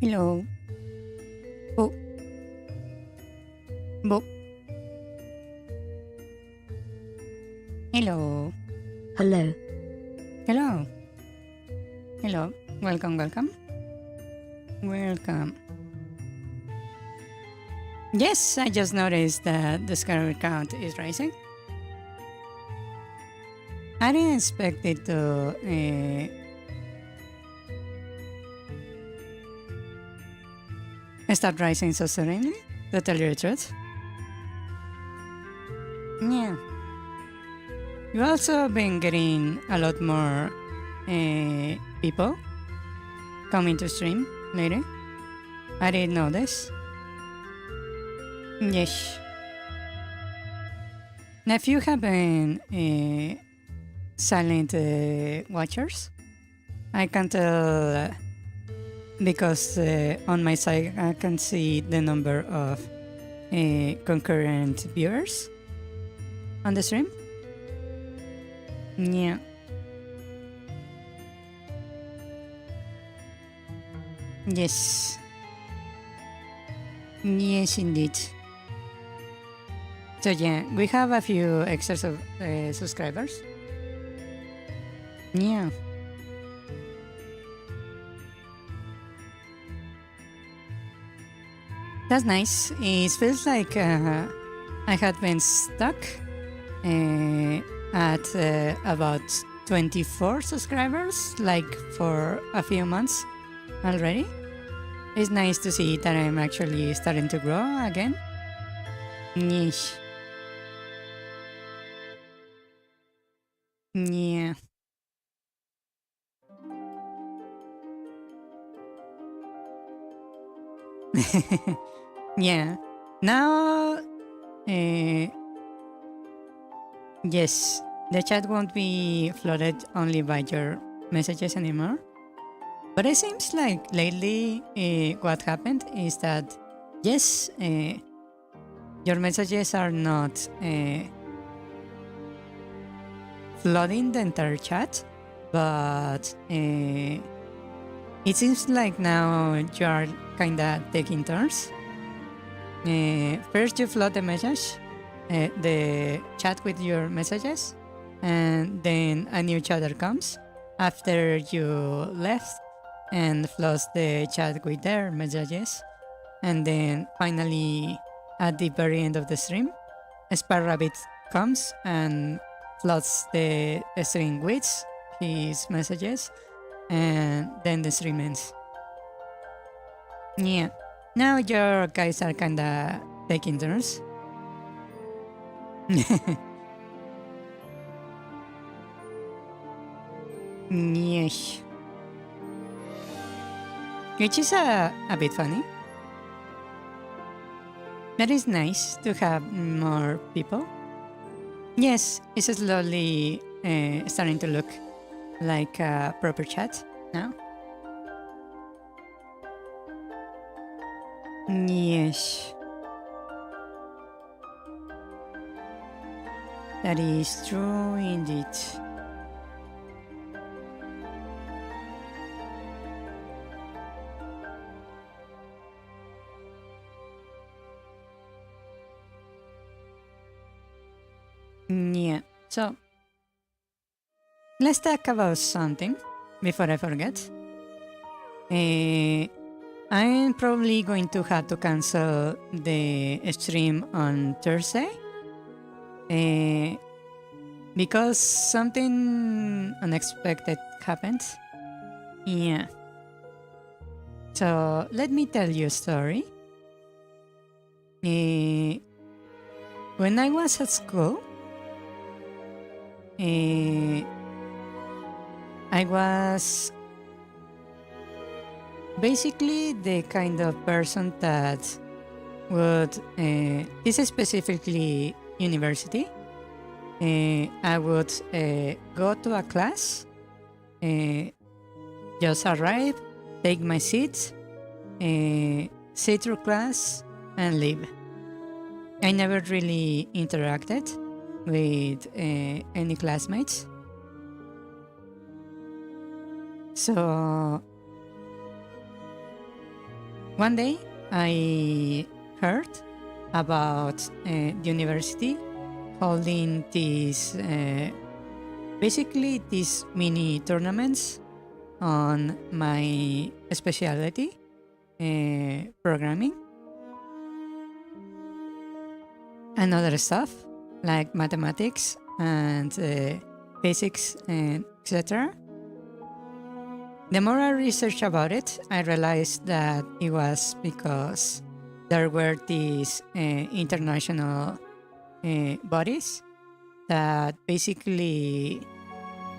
Hello. Oh, Bo. Hello. Hello. Hello. Hello. Welcome, welcome. Welcome. Yes, I just noticed that the subscriber count is rising. I didn't expect it to start rising so suddenly, to tell you the truth. Yeah. You've also been getting a lot more people coming to stream later. I didn't know this. Yes. Now, if you have been silent watchers, I can tell because on my side I can see the number of concurrent viewers on the stream. Yeah. Yes. Yes, indeed. So yeah, we have a few extra subscribers. Yeah. That's nice. It feels like I had been stuck at about 24 subscribers, like for a few months already. It's nice to see that I'm actually starting to grow again. Yeesh. Yeah. Yeah. Now, yes, the chat won't be flooded only by your messages anymore. But it seems like lately what happened is that, yes, your messages are not flooding the entire chat, but it seems like now you are kinda taking turns. First you flood the message, the chat with your messages, and then a new chatter comes after you left and floods the chat with their messages, and then finally at the very end of the stream, Spar Rabbit comes and floods the stream with his messages, and then the stream ends. Yeah. Now your guys are kinda taking turns. Yes. Which is a bit funny. That is nice to have more people. Yes, it's slowly starting to look like a proper chat now. Yes. That is true indeed. Yeah. So, let's talk about something before I forget. I'm probably going to have to cancel the stream on Thursday because something unexpected happened. Yeah. So let me tell you a story. When I was at school, I was basically the kind of person that would, this is specifically university, I would go to a class, just arrive, take my seat, sit through class, and leave. I never really interacted with any classmates. So one day I heard about the university holding these basically these mini tournaments on my specialty, programming and other stuff like mathematics and physics and etc. The more I researched about it, I realized that it was because there were these international bodies that basically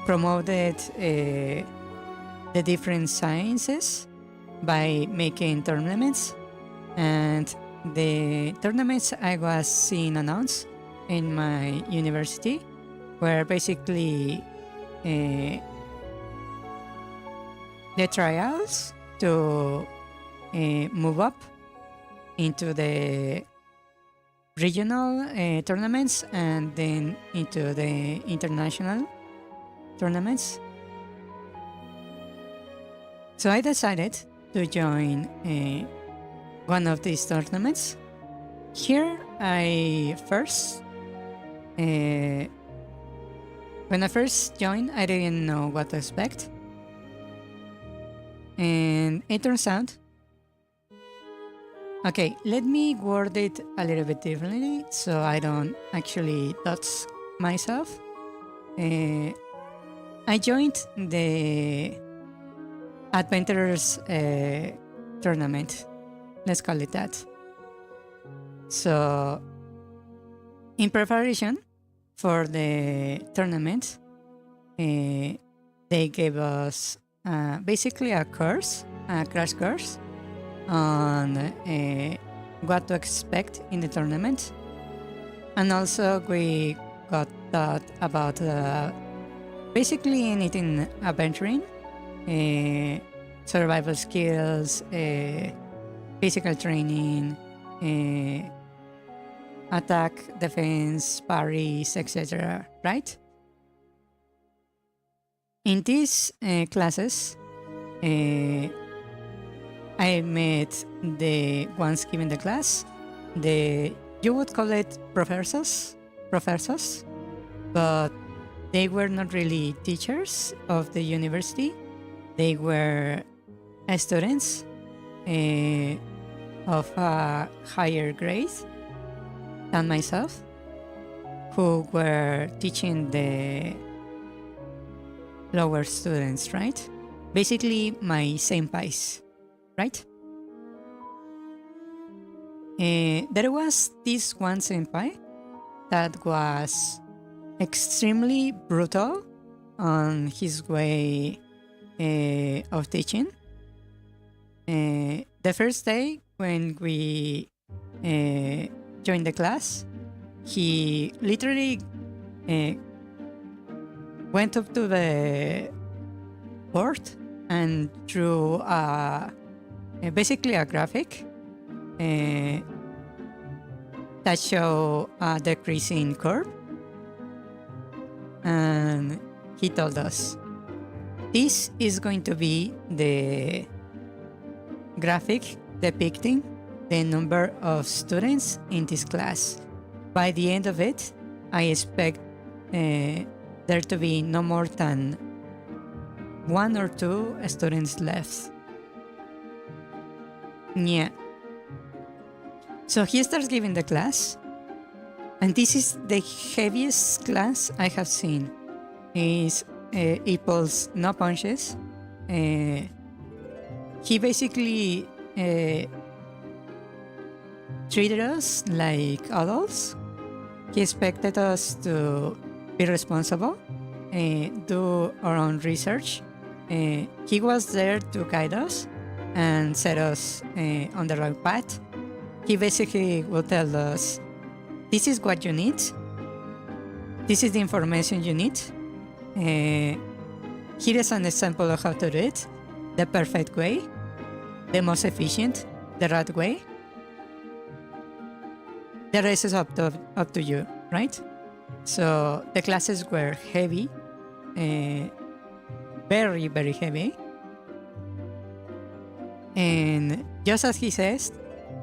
promoted the different sciences by making tournaments, and the tournaments I was seeing announced in my university were basically the trials to move up into the regional tournaments and then into the international tournaments. So I decided to join one of these tournaments. Here I first, when I first joined, I didn't know what to expect. And it turns out, okay, let me word it a little bit differently so I don't actually dox myself. I joined the Adventurers tournament, let's call it that. So, in preparation for the tournament, they gave us basically a course, a crash course on what to expect in the tournament. And also we got taught about basically anything adventuring, survival skills, physical training, attack, defense, parries, etc. Right? In these classes, I met the ones giving the class, you would call it professors, but they were not really teachers of the university. They were students of a higher grade than myself, who were teaching the lower students, right? Basically my senpais, right? There was this one senpai that was extremely brutal on his way of teaching. The first day when we joined the class, he literally went up to the board and drew basically a graphic that showed a decreasing curve, and he told us, this is going to be the graphic depicting the number of students in this class. By the end of it, I expect there to be no more than 1 or 2 students left. Yeah. So he starts giving the class, and this is the heaviest class I have seen. He pulls no punches. He basically treated us like adults. He expected us to be responsible, do our own research. He was there to guide us and set us on the right path. He basically will tell us, this is what you need. This is the information you need. Here is an example of how to do it the perfect way, the most efficient, the right way. The rest is up to you, right? So the classes were heavy, very, very heavy. And just as he says,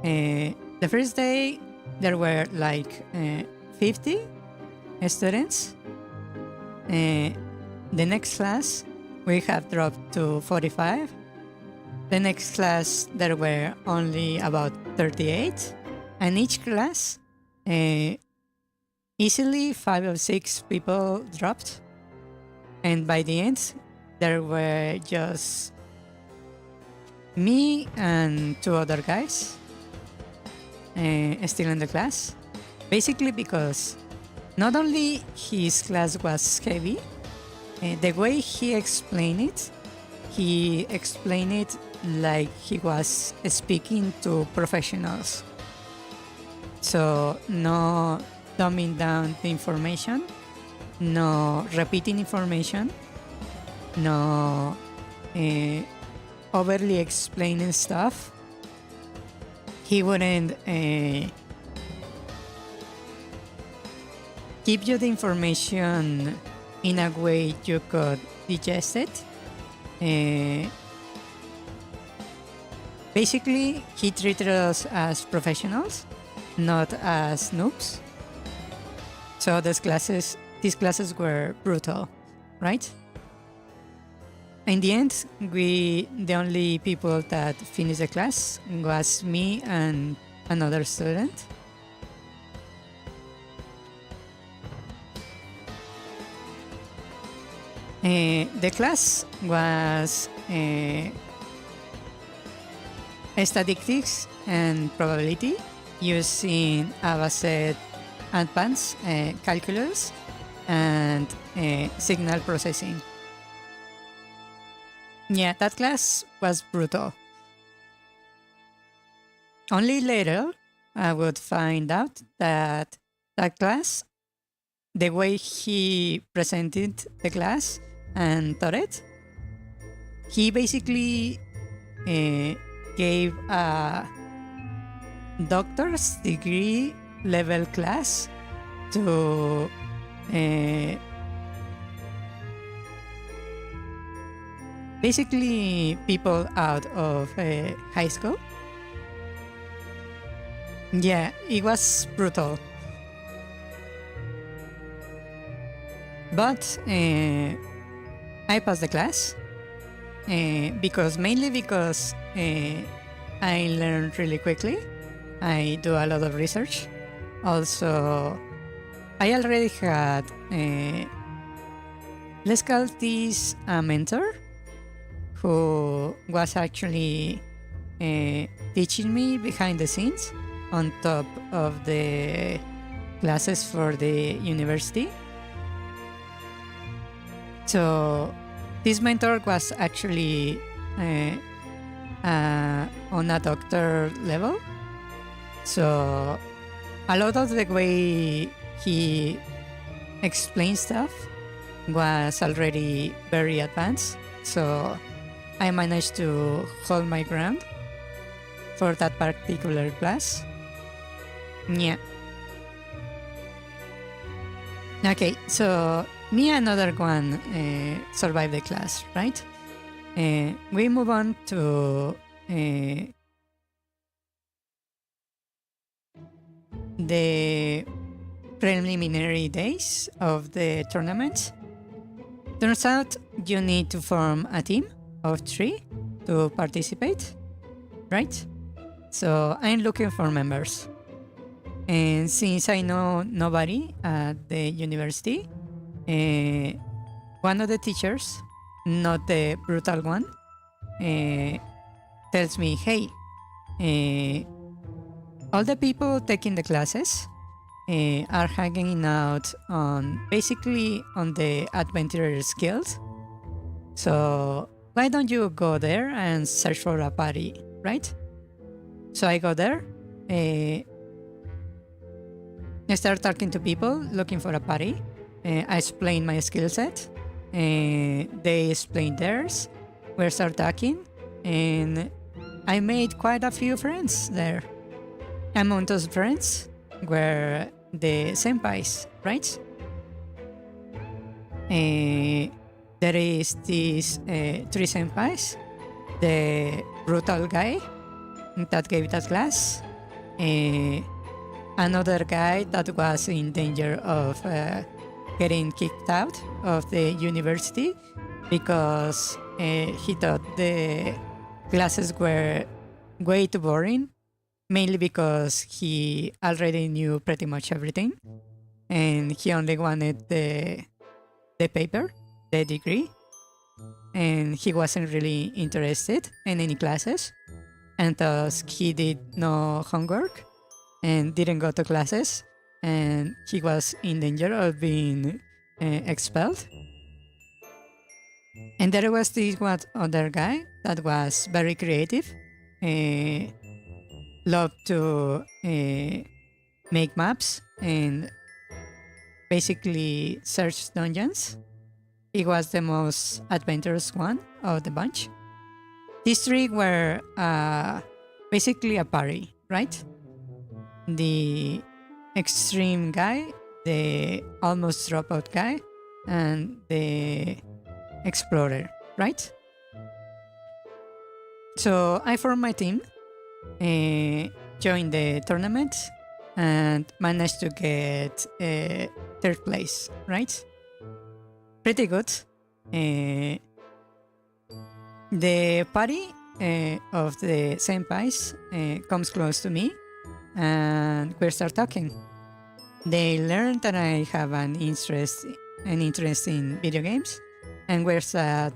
the first day there were like 50 students. The next class we have dropped to 45. The next class there were only about 38. And each class, easily 5 or 6 people dropped. And by the end, there were just me and 2 other guys still in the class. Basically because not only his class was heavy, the way he explained it like he was speaking to professionals. So no dumbing down the information, no repeating information, no overly explaining stuff. He wouldn't give you the information in a way you could digest it. Basically, he treated us as professionals, not as noobs. So these classes were brutal, right? In the end, the only people that finished the class was me and another student. The class was statistics and probability using Avacet advanced calculus and signal processing. Yeah, that class was brutal. Only later I would find out that class, the way he presented the class and taught it, he basically gave a doctor's degree level class to basically people out of high school. Yeah, it was brutal. But I passed the class mainly because I learned really quickly. I do a lot of research. Also, I already had, let's call this a mentor, who was actually teaching me behind the scenes on top of the classes for the university. So this mentor was actually on a doctor level. So a lot of the way he explained stuff was already very advanced. So I managed to hold my ground for that particular class. Yeah. Okay, so me and another one survived the class, right? We move on to the preliminary days of the tournament. Turns out you need to form a team of 3 to participate, right? So I'm looking for members. And since I know nobody at the university, one of the teachers, not the brutal one, tells me, hey, all the people taking the classes are hanging out basically on the Adventurers Guild. So why don't you go there and search for a party, right? So I go there. I start talking to people looking for a party. I explain my skill set. They explain theirs. We start talking, and I made quite a few friends there. Among those friends were the senpais, right? There is these 3 senpais: the brutal guy that gave that class, another guy that was in danger of getting kicked out of the university because he thought the classes were way too boring, mainly because he already knew pretty much everything and he only wanted the paper, the degree, and he wasn't really interested in any classes, and thus he did no homework and didn't go to classes, and he was in danger of being expelled. And there was this one other guy that was very creative, loved to make maps and basically search dungeons. He was the most adventurous one of the bunch. These three were basically a party, right? The extreme guy, the almost dropout guy, and the explorer, right? So I formed my team, joined the tournament, and managed to get third place, right? Pretty good. The party of the senpais comes close to me, and we start talking. They learn that I have an interest in video games, and we're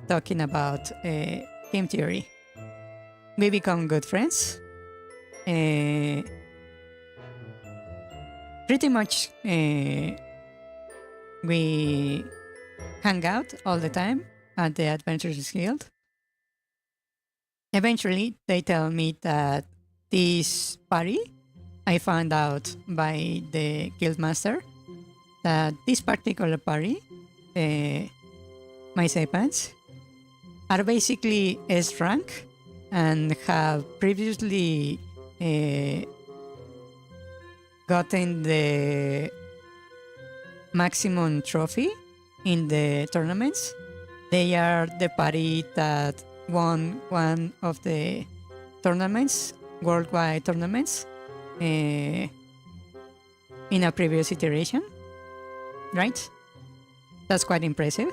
talking about game theory. We become good friends. Pretty much we hang out all the time at the Adventurers Guild. Eventually, they tell me that this party, I found out by the guildmaster that this particular party, my Saipans, are basically S rank and have previously gotten the maximum trophy in the tournaments. They are the party that won one of the tournaments, worldwide tournaments, in a previous iteration, right? That's quite impressive.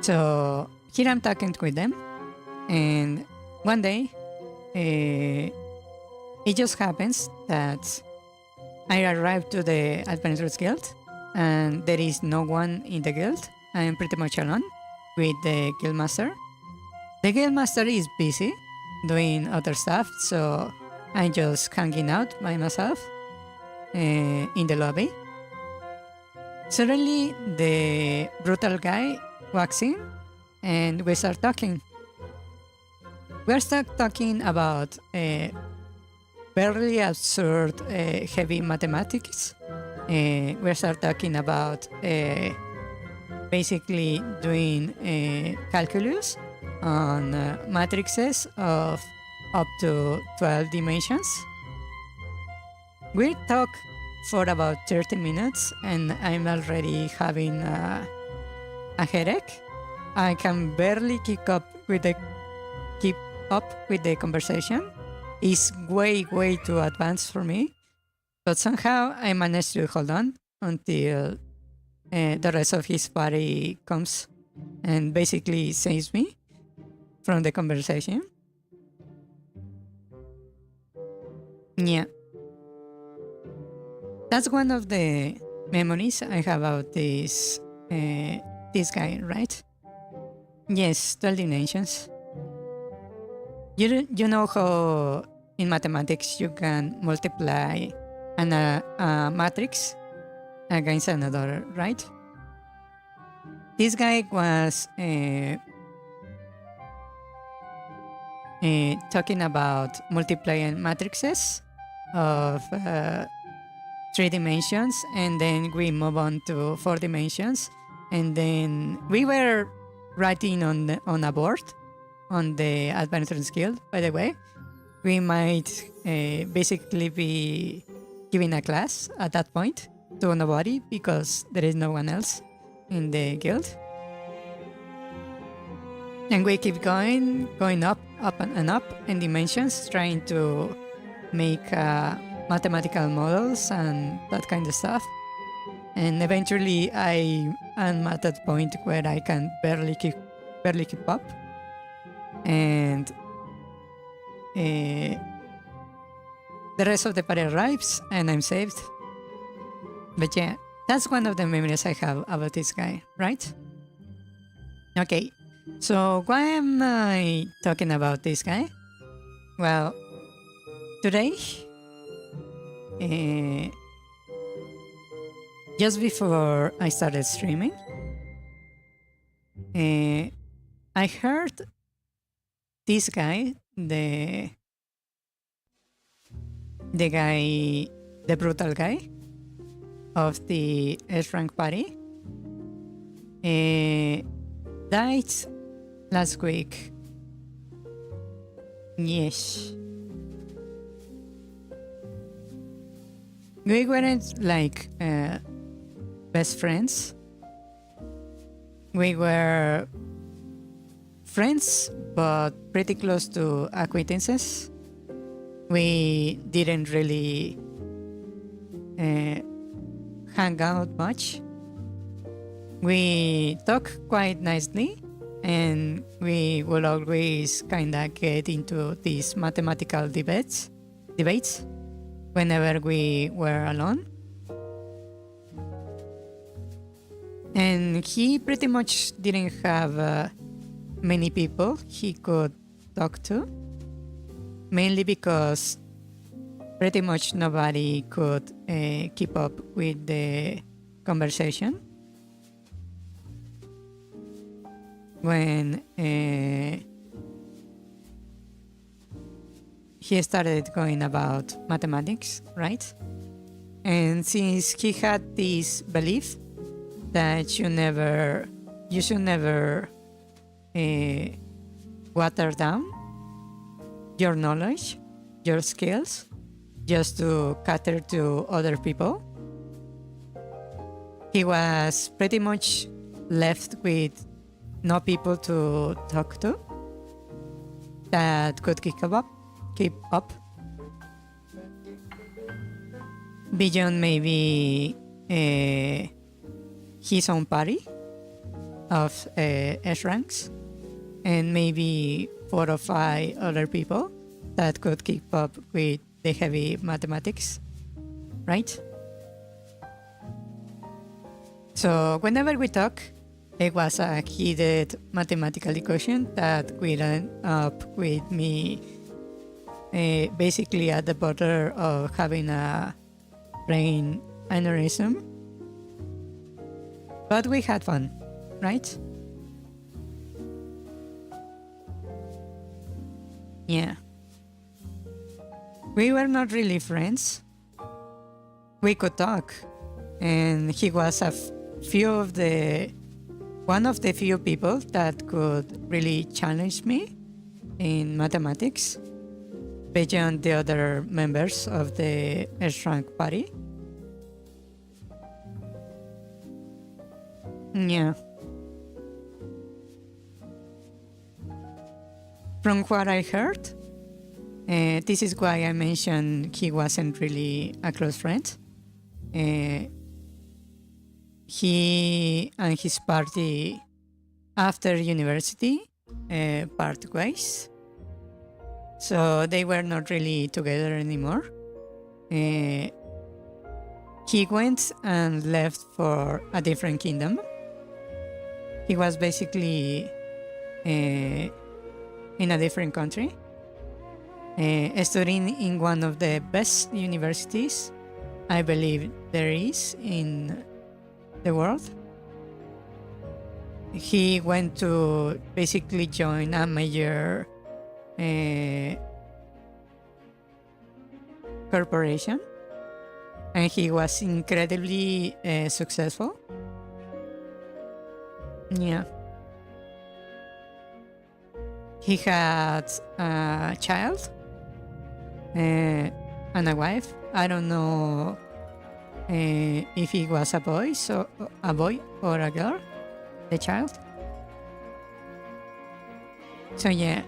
So here I'm talking with them, and one day it just happens that I arrived to the Adventurers Guild and there is no one in the guild. I am pretty much alone with the guildmaster. The guildmaster is busy doing other stuff, so I'm just hanging out by myself in the lobby. Suddenly, the brutal guy walks in and we start talking. We're start talking about very absurd, heavy mathematics. We start talking about basically doing calculus on matrices of up to 12 dimensions. We talk for about 30 minutes and I'm already having a headache. I can barely keep up with the conversation. It's way too advanced for me, but somehow I managed to hold on until the rest of his party comes and basically saves me from the conversation. Yeah, that's one of the memories I have about this guy, right? Yes, 12 dimensions. You know how in mathematics you can multiply a matrix against another, right? This guy was talking about multiplying matrices of 3 dimensions, and then we move on to 4 dimensions, and then we were writing on a board on the Adventurers Guild, by the way. We might basically be giving a class at that point to nobody because there is no one else in the guild. And we keep going up and up in dimensions, trying to make mathematical models and that kind of stuff. And eventually I am at that point where I can barely keep up. And the rest of the party arrives and I'm saved. But yeah, that's one of the memories I have about this guy, right? Okay, so why am I talking about this guy? Well, today, just before I started streaming, I heard this guy, the brutal guy of the S-rank party, died last week. Yes. We weren't like best friends. We were friends, but pretty close to acquaintances. We didn't really hang out much. We talk quite nicely, and we will always kind of get into these mathematical debates whenever we were alone. And he pretty much didn't have many people he could talk to, mainly because pretty much nobody could keep up with the conversation. When he started going about mathematics, right? And since he had this belief that you should never water down your knowledge, your skills, just to cater to other people, he was pretty much left with no people to talk to that could keep up beyond maybe his own party of S ranks and maybe 4 or 5 other people that could keep up with the heavy mathematics, right? So whenever we talk, it was a heated mathematical equation that would end up with me basically at the border of having a brain aneurysm. But we had fun, right? Yeah. We were not really friends. We could talk, and he was one of the few people that could really challenge me in mathematics beyond the other members of the S-rank party. Yeah. From what I heard, this is why I mentioned he wasn't really a close friend. He and his party after university part ways, so they were not really together anymore. He went and left for a different kingdom. He was basically in a different country, studying in one of the best universities I believe there is in the world. He went to basically join a major corporation, and he was incredibly successful. Yeah. He had a child and a wife. I don't know if he was a boy or a girl, the child. So yeah,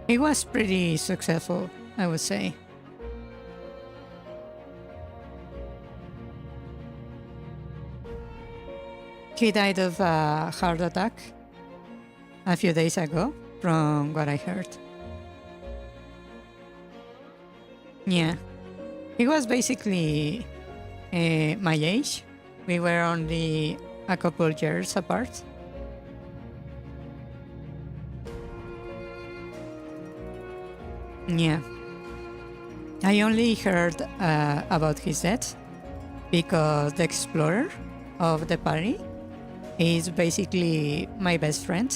it was pretty successful, I would say. He died of a heart attack a few days ago, from what I heard. Yeah, he was basically my age. We were only a couple years apart. Yeah. I only heard about his death because the explorer of the party is basically my best friend.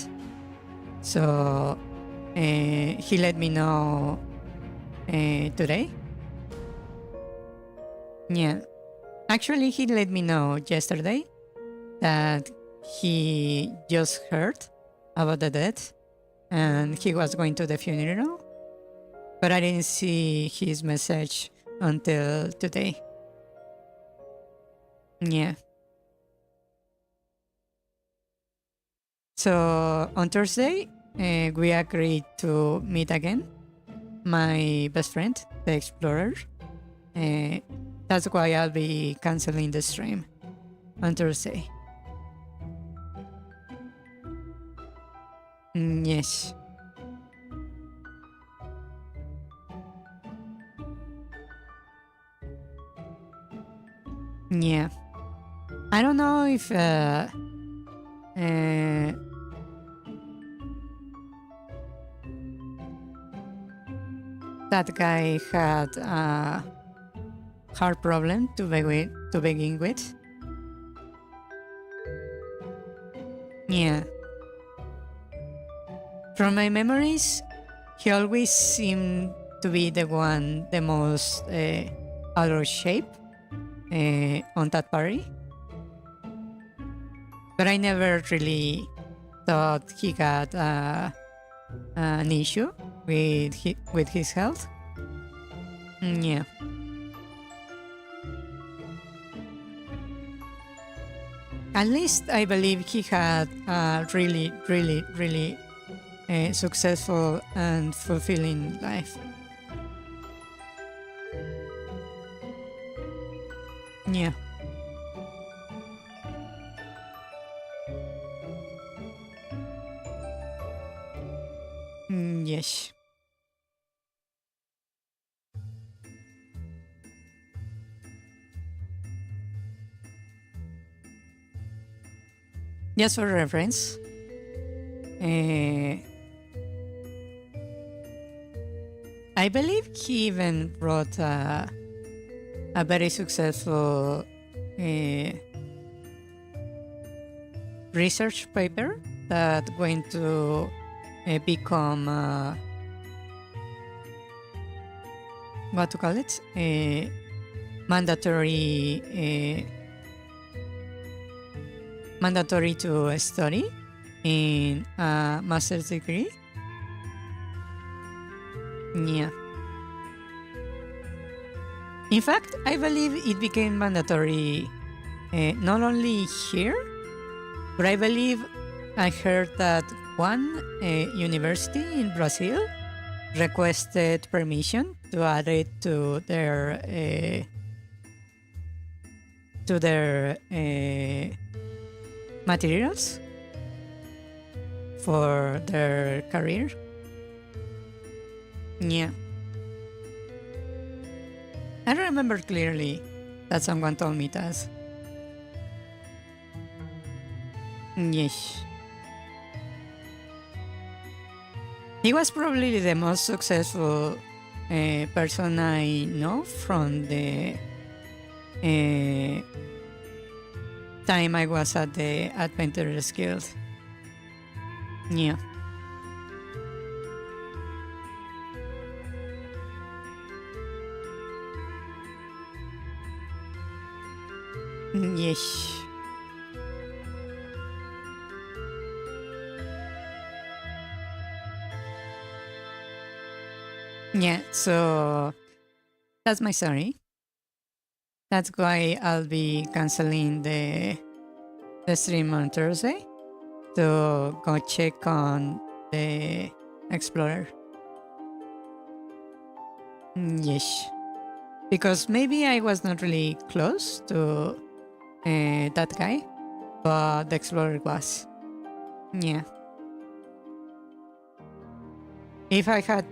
So he let me know today. Yeah. Actually, he let me know yesterday that he just heard about the death and he was going to the funeral. But I didn't see his message until today. Yeah. So on Thursday, we agreed to meet again. My best friend, the explorer. That's why I'll be canceling the stream on Thursday. Yes. Yeah. I don't know if that guy had a heart problem to begin with. Yeah. From my memories, he always seemed to be the most out of shape on that party. But I never really thought he got an issue with his health. Yeah. At least I believe he had a really successful and fulfilling life. Yeah. Yes. Just for reference, I believe he even wrote a very successful research paper that going to become what to call it, mandatory to study in a master's degree. Yeah. In fact, I believe it became mandatory not only here, but I believe I heard that one university in Brazil requested permission to add it to their materials for their career. Yeah. I remember clearly that someone told me that. Yes. He was probably the most successful person I know from the time I was at the Adventurers Guild. Yeah. Yes. Yeah, so that's my story. That's why I'll be canceling the stream on Thursday to go check on the explorer. Yes. Because maybe I was not really close to that guy, but the explorer was. Yeah. If I had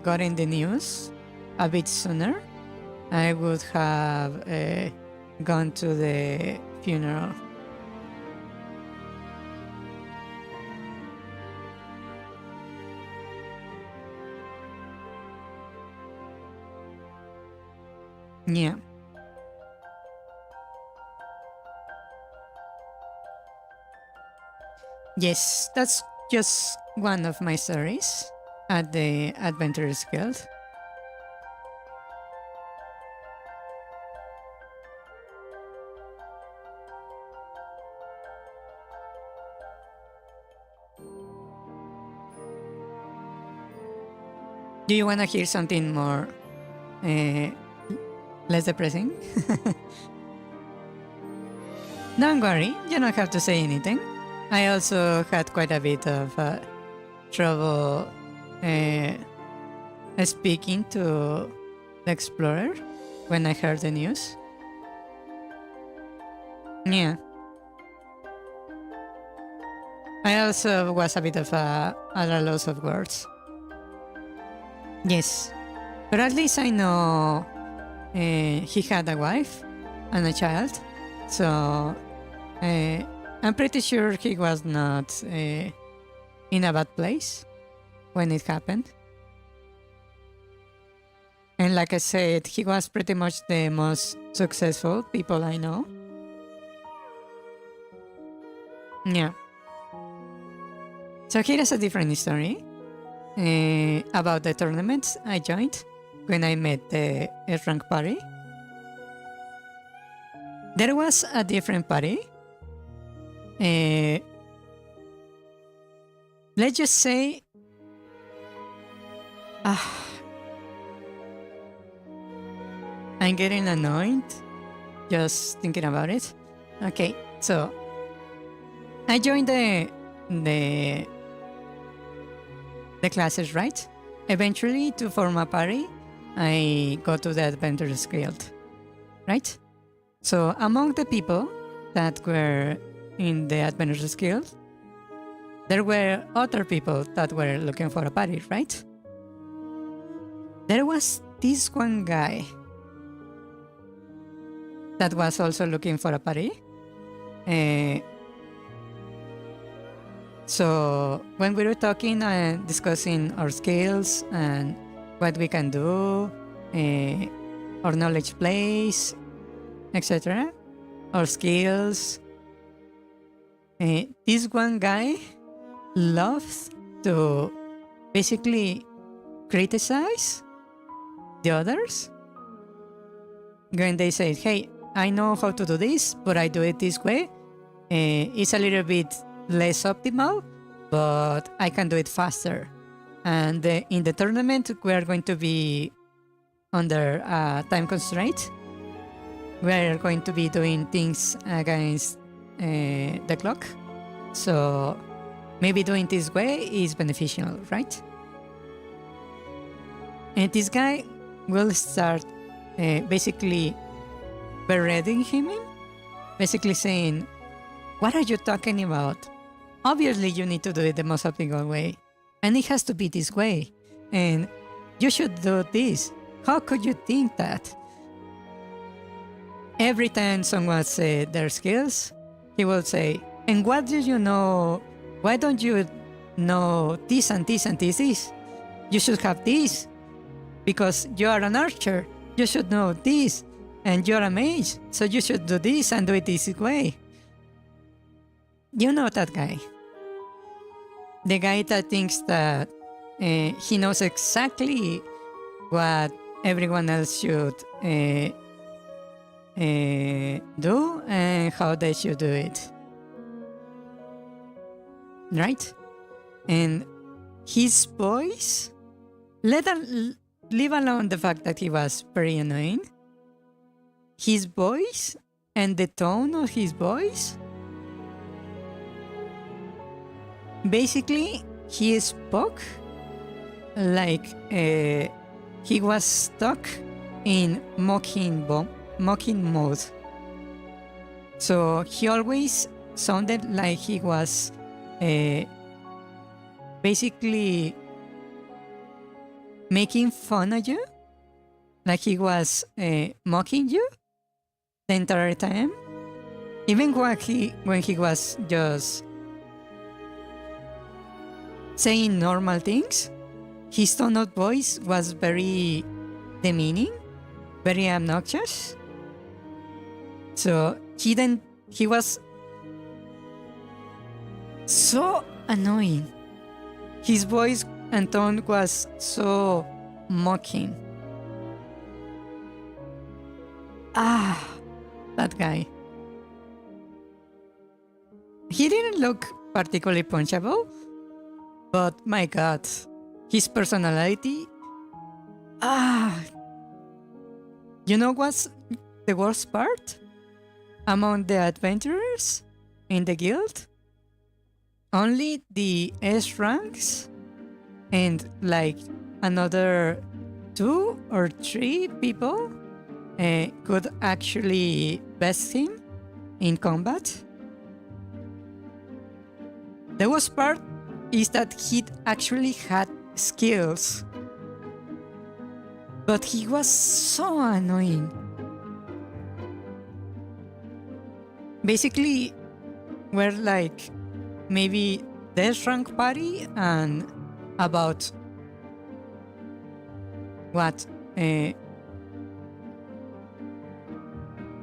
gotten the news a bit sooner, I would have gone to the funeral. Yeah. Yes, that's just one of my stories at the Adventurers Guild. Do you want to hear something more less depressing? Don't worry, you don't have to say anything. I also had quite a bit of trouble speaking to the explorer when I heard the news. Yeah. I also was a bit of at a loss of words. Yes, but at least I know he had a wife and a child, so I'm pretty sure he was not in a bad place when it happened. And like I said, he was pretty much the most successful people I know. Yeah. So here is a different story about the tournaments I joined when I met the rank party. There was a different party. Let's just say I'm getting annoyed just thinking about it. Okay, so I joined the classes, right? Eventually, to form a party, I go to the Adventurers Guild, right? So among the people that were in the Adventurers Guild, there were other people that were looking for a party, right? There was this one guy that was also looking for a party. So when we were talking and discussing our skills and what we can do, our knowledge plays, etc., our skills, this one guy loves to basically criticize the others when they say, hey, I know how to do this, but I do it this way. It's a little bit less optimal, but I can do it faster. And in the tournament, we are going to be under a time constraint. We are going to be doing things against the clock. So maybe doing this way is beneficial, right? And this guy will start basically berating him, basically saying, what are you talking about? Obviously, you need to do it the most optimal way. And it has to be this way. And you should do this. How could you think that? Every time someone said their skills, he will say, and what do you know? Why don't you know this and this and this? You should have this. Because you are an archer, you should know this. And you're a mage, so you should do this and do it this way. You know that guy. The guy that thinks that he knows exactly what everyone else should do and how they should do it. Right? And his voice, leave alone the fact that he was very annoying, his voice and the tone of his voice basically he spoke like he was stuck in mocking mode. So he always sounded like he was basically making fun of you, like he was mocking you the entire time, even when he was just saying normal things. His tone of voice was very demeaning, very obnoxious. So he was so annoying. His voice and tone was so mocking. That guy. He didn't look particularly punchable, but my god, his personality. You know what's the worst part? Among the adventurers in the guild, only the S ranks and like another 2 or 3 people could actually best him in combat. The worst part is that he actually had skills, but he was so annoying. Basically, we're like maybe death rank party and about what?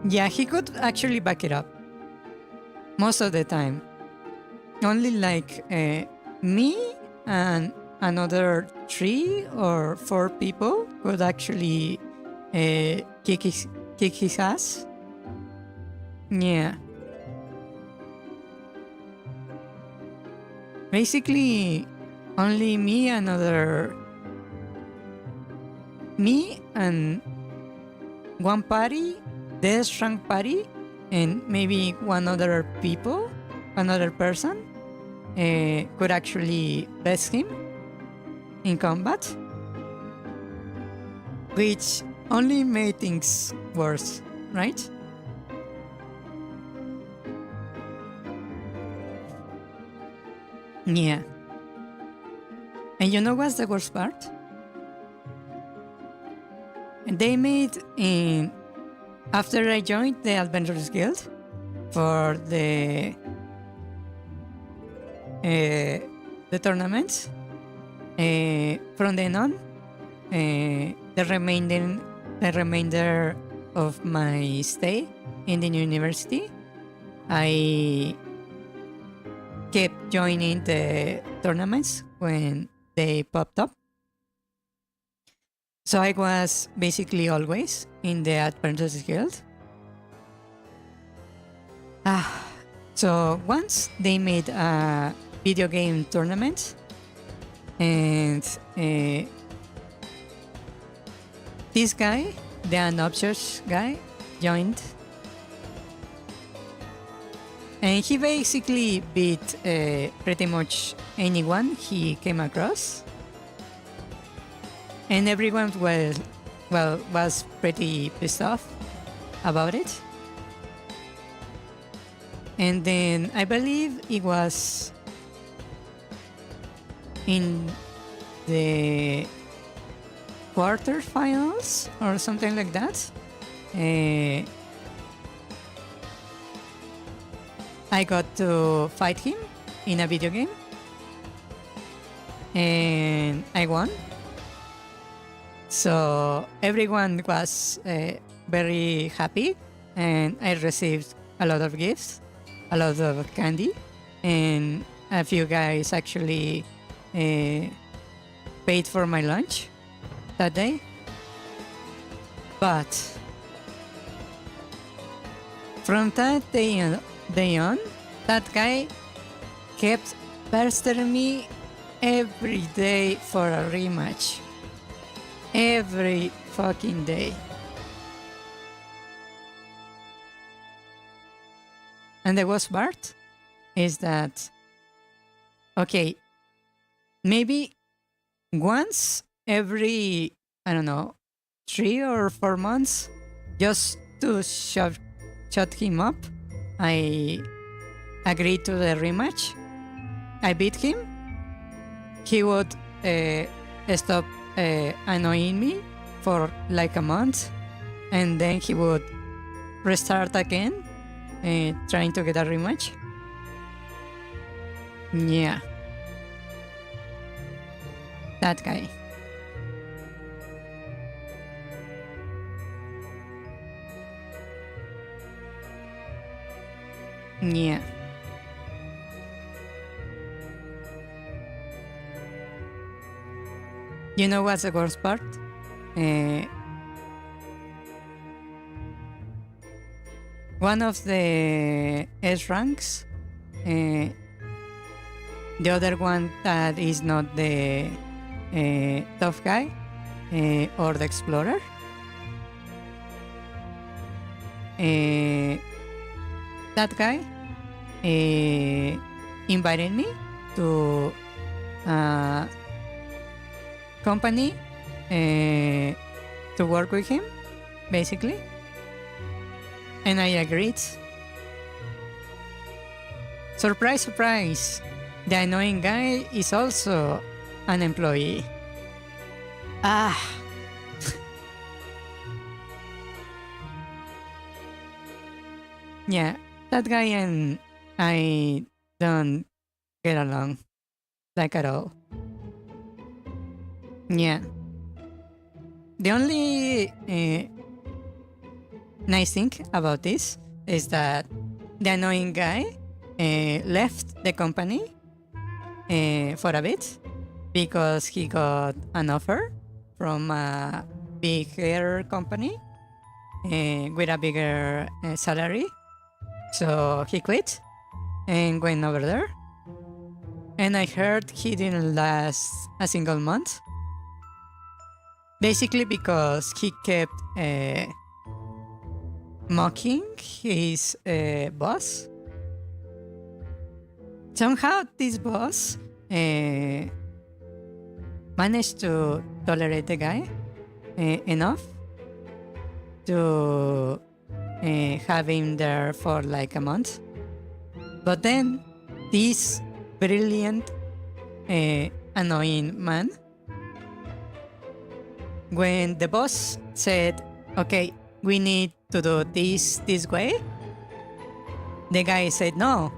Yeah, he could actually back it up most of the time. Only like me and another 3 or 4 people could actually kick his ass. Yeah. Basically, only me and one party, death rank party, and maybe another person could actually best him in combat, which only made things worse, right? Yeah. And you know what's the worst part? They made after I joined the Adventurers Guild for the tournaments, from then on, the remainder of my stay in the university, I kept joining the tournaments when they popped up. So I was basically always in the Adventurers Guild. So once they made a video game tournament, and this guy, the obnoxious guy, joined. And he basically beat pretty much anyone he came across. And everyone was pretty pissed off about it. And then I believe it was in the quarterfinals or something like that. I got to fight him in a video game, and I won. So everyone was very happy, and I received a lot of gifts, a lot of candy, and a few guys actually paid for my lunch that day. But from that day on, that guy kept pestering me every day for a rematch. Every fucking day. And the worst part is that, okay, maybe once every, I don't know, 3 or 4 months, just to shut him up. I agreed to the rematch. I beat him. He would stop annoying me for like a month, and then he would restart again, trying to get a rematch. Yeah. That guy. Yeah. You know what's the worst part? One of the S ranks, the other one that is not the tough guy or the explorer, that guy invited me to a company to work with him, basically. And I agreed. Surprise, surprise! The annoying guy is also an employee. Ah! Yeah, that guy and I don't get along, like at all. Yeah. The only nice thing about this is that the annoying guy left the company for a bit because he got an offer from a bigger company with a bigger salary. So he quit and went over there. And I heard he didn't last a single month. Basically because he kept mocking his boss. Somehow this boss managed to tolerate the guy enough to have him there for like a month. But then this brilliant, annoying man, when the boss said, okay, we need to do this way, the guy said, no,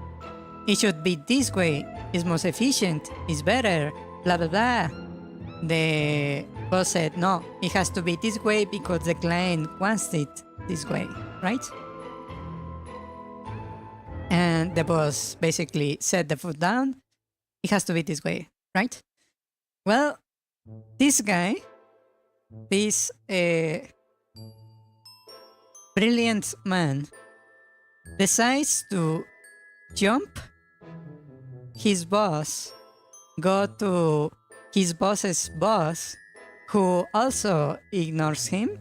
it should be this way. It's most efficient. It's better. Blah, blah, blah. The boss said, no, it has to be this way because the client wants it this way, right? And the boss basically set the foot down. It has to be this way, right? Well, this guy, this brilliant man, decides to jump his boss, go to his boss's boss, who also ignores him.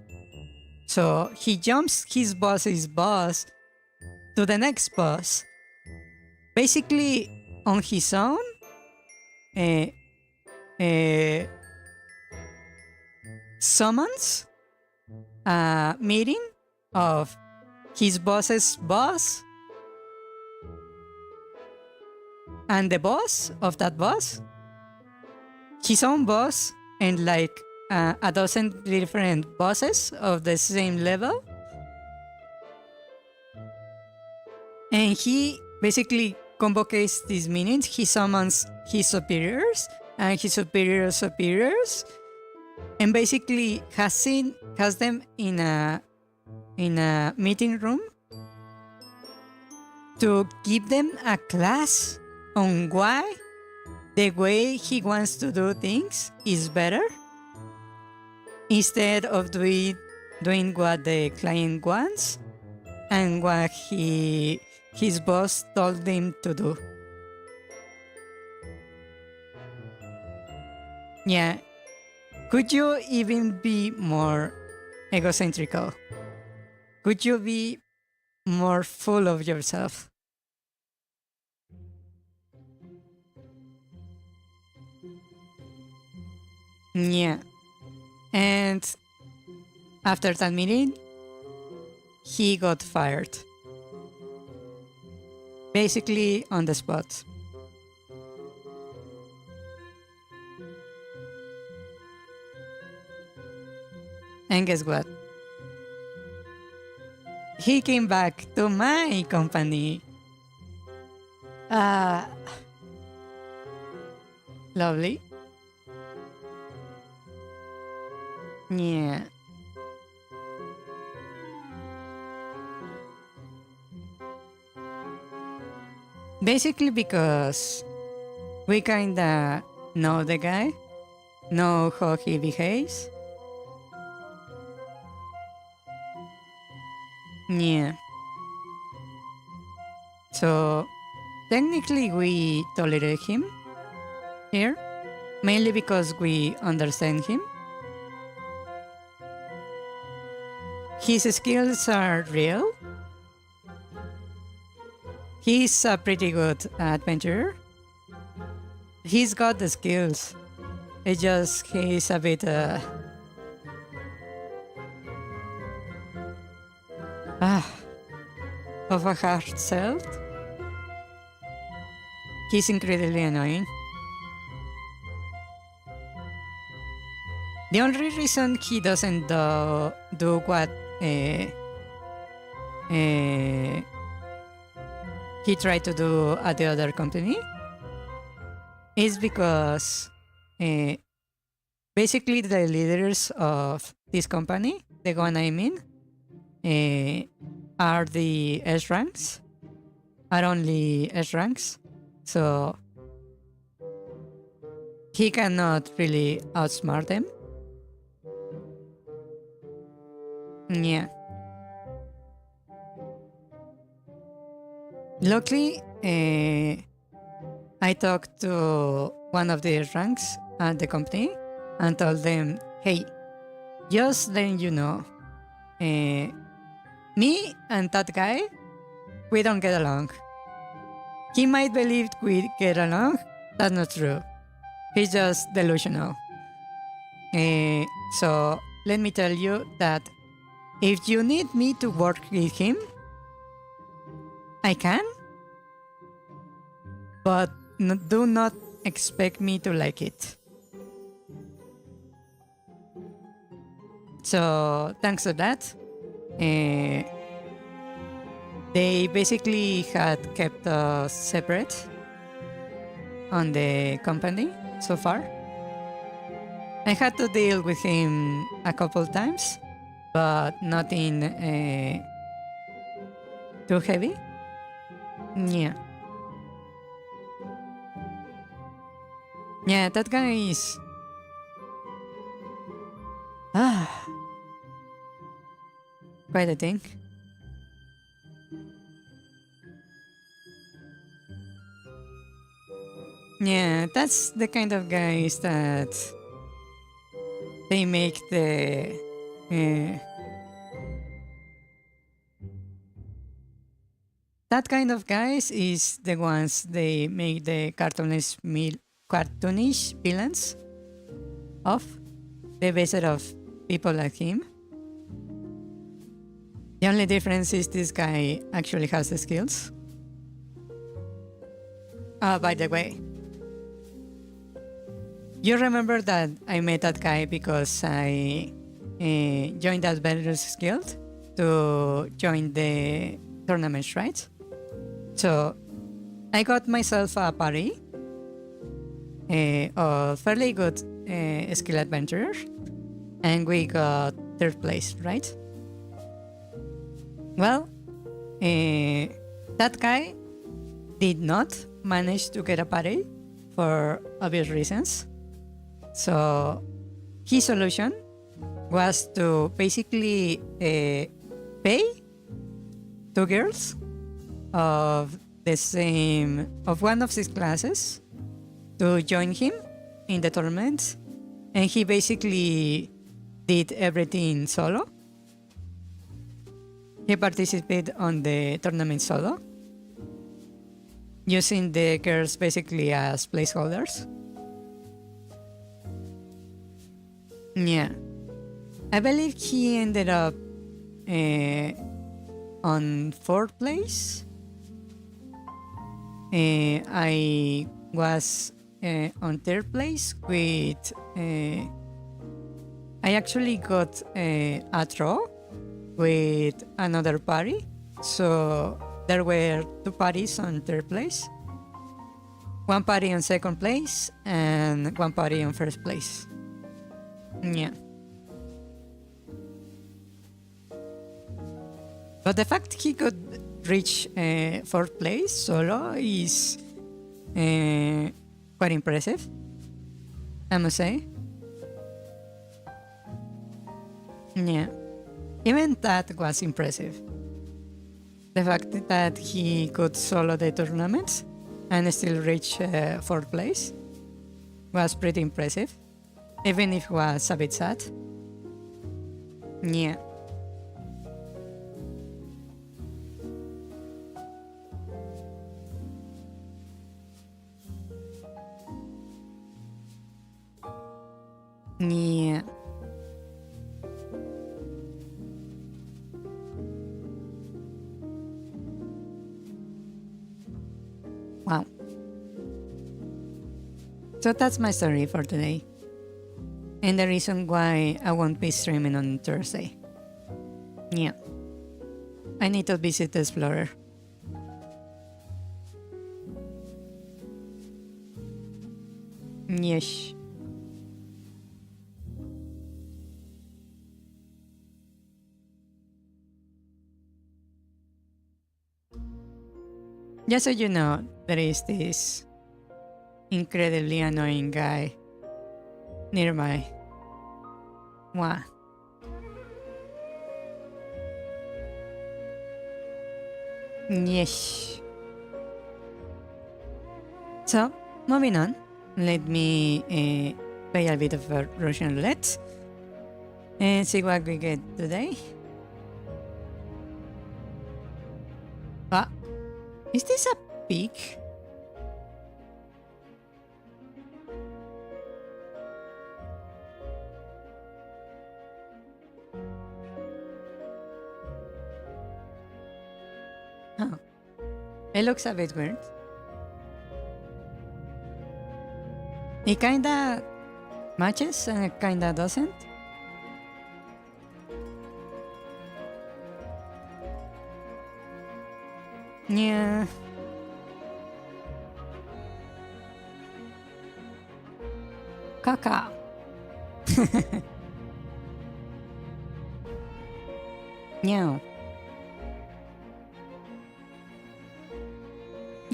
So he jumps his boss's boss to the next boss, basically on his own. Summons a meeting of his boss's boss and the boss of that boss, his own boss, and like a dozen different bosses of the same level. And he basically convocates these meetings. He summons his superiors and his superiors' superiors, and basically has them in a meeting room to give them a class on why the way he wants to do things is better, instead of doing what the client wants and what his boss told him to do. Yeah. Could you even be more egocentrical? Could you be more full of yourself? Yeah. And after that meeting, he got fired. Basically on the spot. And guess what? He came back to my company. Ah, lovely. Yeah. Basically because we kinda know the guy, know how he behaves. Yeah. So technically we tolerate him here, mainly because we understand him. His skills are real. He's a pretty good adventurer. He's got the skills. It's just he's a bit of a hard sell. He's incredibly annoying. The only reason he doesn't do what he tried to do at the other company is because basically the leaders of this company, the one I mean, are the S ranks, are only S ranks, so he cannot really outsmart them. Yeah. Luckily, I talked to one of the ranks at the company and told them, hey, just letting you know, me and that guy, we don't get along. He might believe we get along. That's not true. He's just delusional. So let me tell you that if you need me to work with him, I can. But do not expect me to like it. So thanks to that, they basically had kept us separate on the company so far. I had to deal with him a couple times, but nothing too heavy. Yeah. Yeah, that guy is... quite a thing. Yeah, that's the kind of guys that they make the that kind of guys is the ones they make the cartoonish villains of, the best of people like him. The only difference is this guy actually has the skills. By the way, you remember that I met that guy because I joined that Belarus Guild to join the tournaments, right? So I got myself a party of fairly good skill adventurers, and we got third place, right? Well, that guy did not manage to get a party for obvious reasons. So his solution was to basically pay two girls of one of his classes to join him in the tournament, and he basically did everything solo. He participated on the tournament solo, using the girls basically as placeholders. Yeah. I believe he ended up on 4th place. I was on 3rd place with. I actually got a draw with another party. So there were 2 parties on 3rd place, 1 party on 2nd place, and 1 party on 1st place. Yeah. But the fact he could reach 4th place solo is quite impressive, I must say. Yeah. Even that was impressive. The fact that he could solo the tournament and still reach 4th place was pretty impressive, even if it was a bit sad. Yeah. Yeah. Wow. So that's my story for today. And the reason why I won't be streaming on Thursday. Yeah. I need to visit the Explorer. Yes. Just so you know, there is this incredibly annoying guy nearby. Wow. Yes. So, moving on, let me play a bit of Russian roulette and see what we get today. Ah, is this a pig? Oh, it looks a bit weird. It kinda matches and it kinda doesn't. Yeah. Caca. Meow.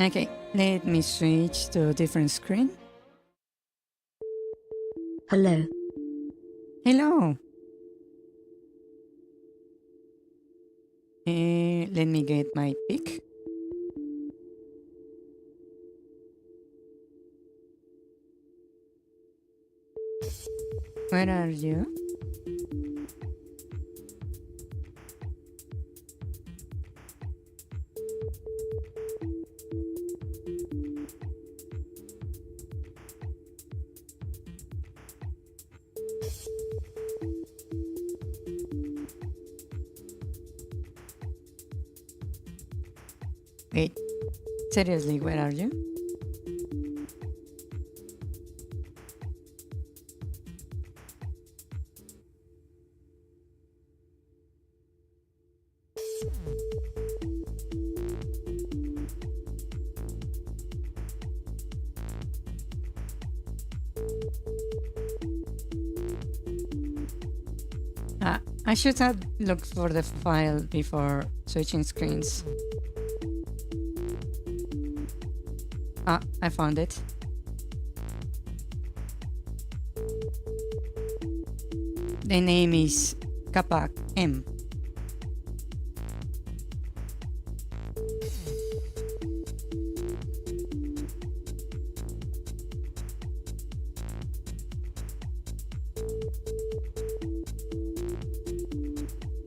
Okay, let me switch to a different screen. Hello. Hello. Let me get my pick. Where are you? Wait, seriously, where are you? I should have looked for the file before switching screens. I found it. The name is Kappa M.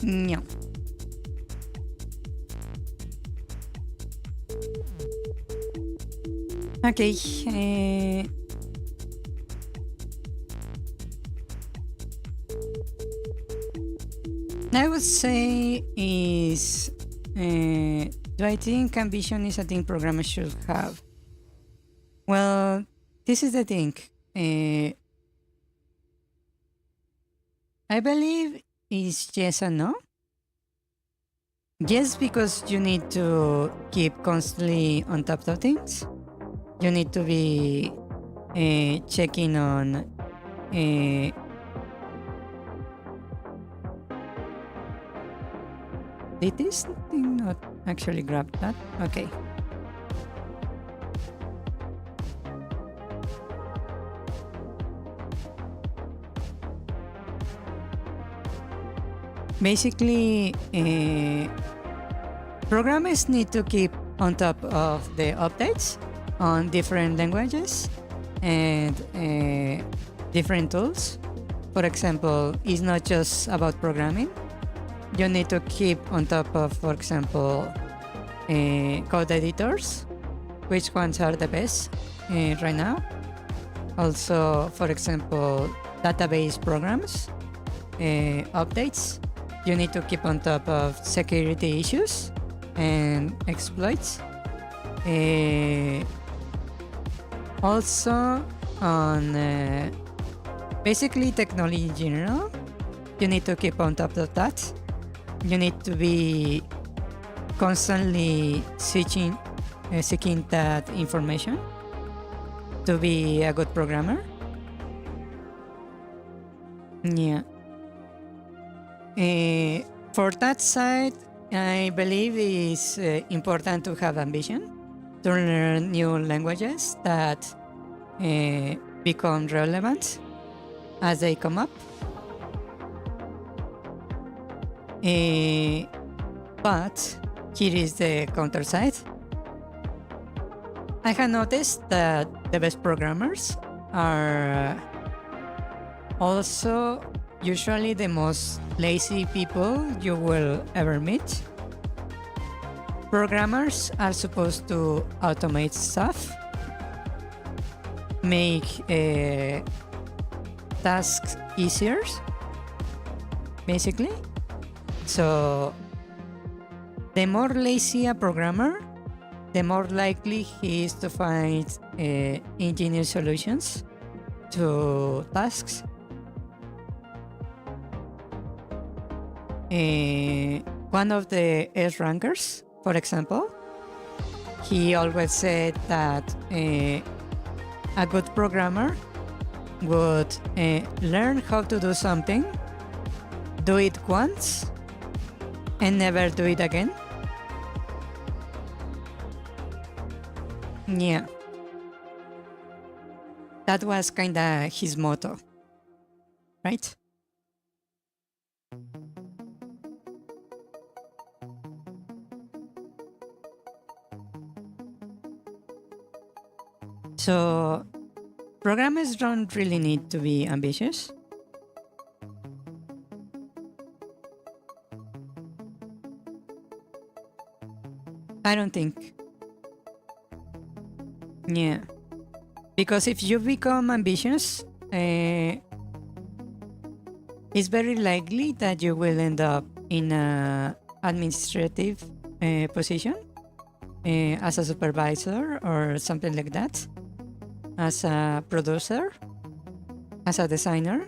No. Okay. I would say is, do I think ambition is a thing programmers should have? Well, this is the thing. I believe is yes and no. Yes, because you need to keep constantly on top of things. You need to be checking on. Did this thing not actually grab that? Okay. Basically, programmers need to keep on top of the updates on different languages and different tools. For example, it's not just about programming. You need to keep on top of, for example, code editors, which ones are the best right now. Also, for example, database programs, updates. You need to keep on top of security issues and exploits. Also on basically technology in general, you need to keep on top of that. You need to be constantly seeking that information to be a good programmer. Yeah. For that side, I believe it's important to have ambition to learn new languages that become relevant as they come up. But here is the counter side. I have noticed that the best programmers are also usually the most lazy people you will ever meet. Programmers are supposed to automate stuff, make tasks easier, basically. So the more lazy a programmer, the more likely he is to find engineer solutions to tasks. One of the S rankers, for example, he always said that a good programmer would learn how to do something, do it once, and never do it again. Yeah. That was kinda his motto, right? So, programmers don't really need to be ambitious. I don't think. Yeah. Because if you become ambitious, it's very likely that you will end up in an administrative position as a supervisor or something like that, as a producer, as a designer,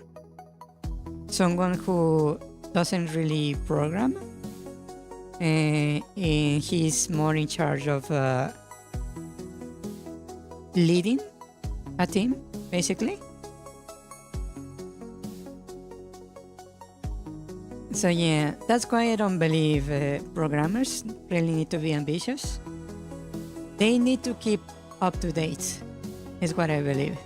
someone who doesn't really program. He's more in charge of leading a team, basically. So yeah, that's why I don't believe programmers really need to be ambitious. They need to keep up to date, is what I believe.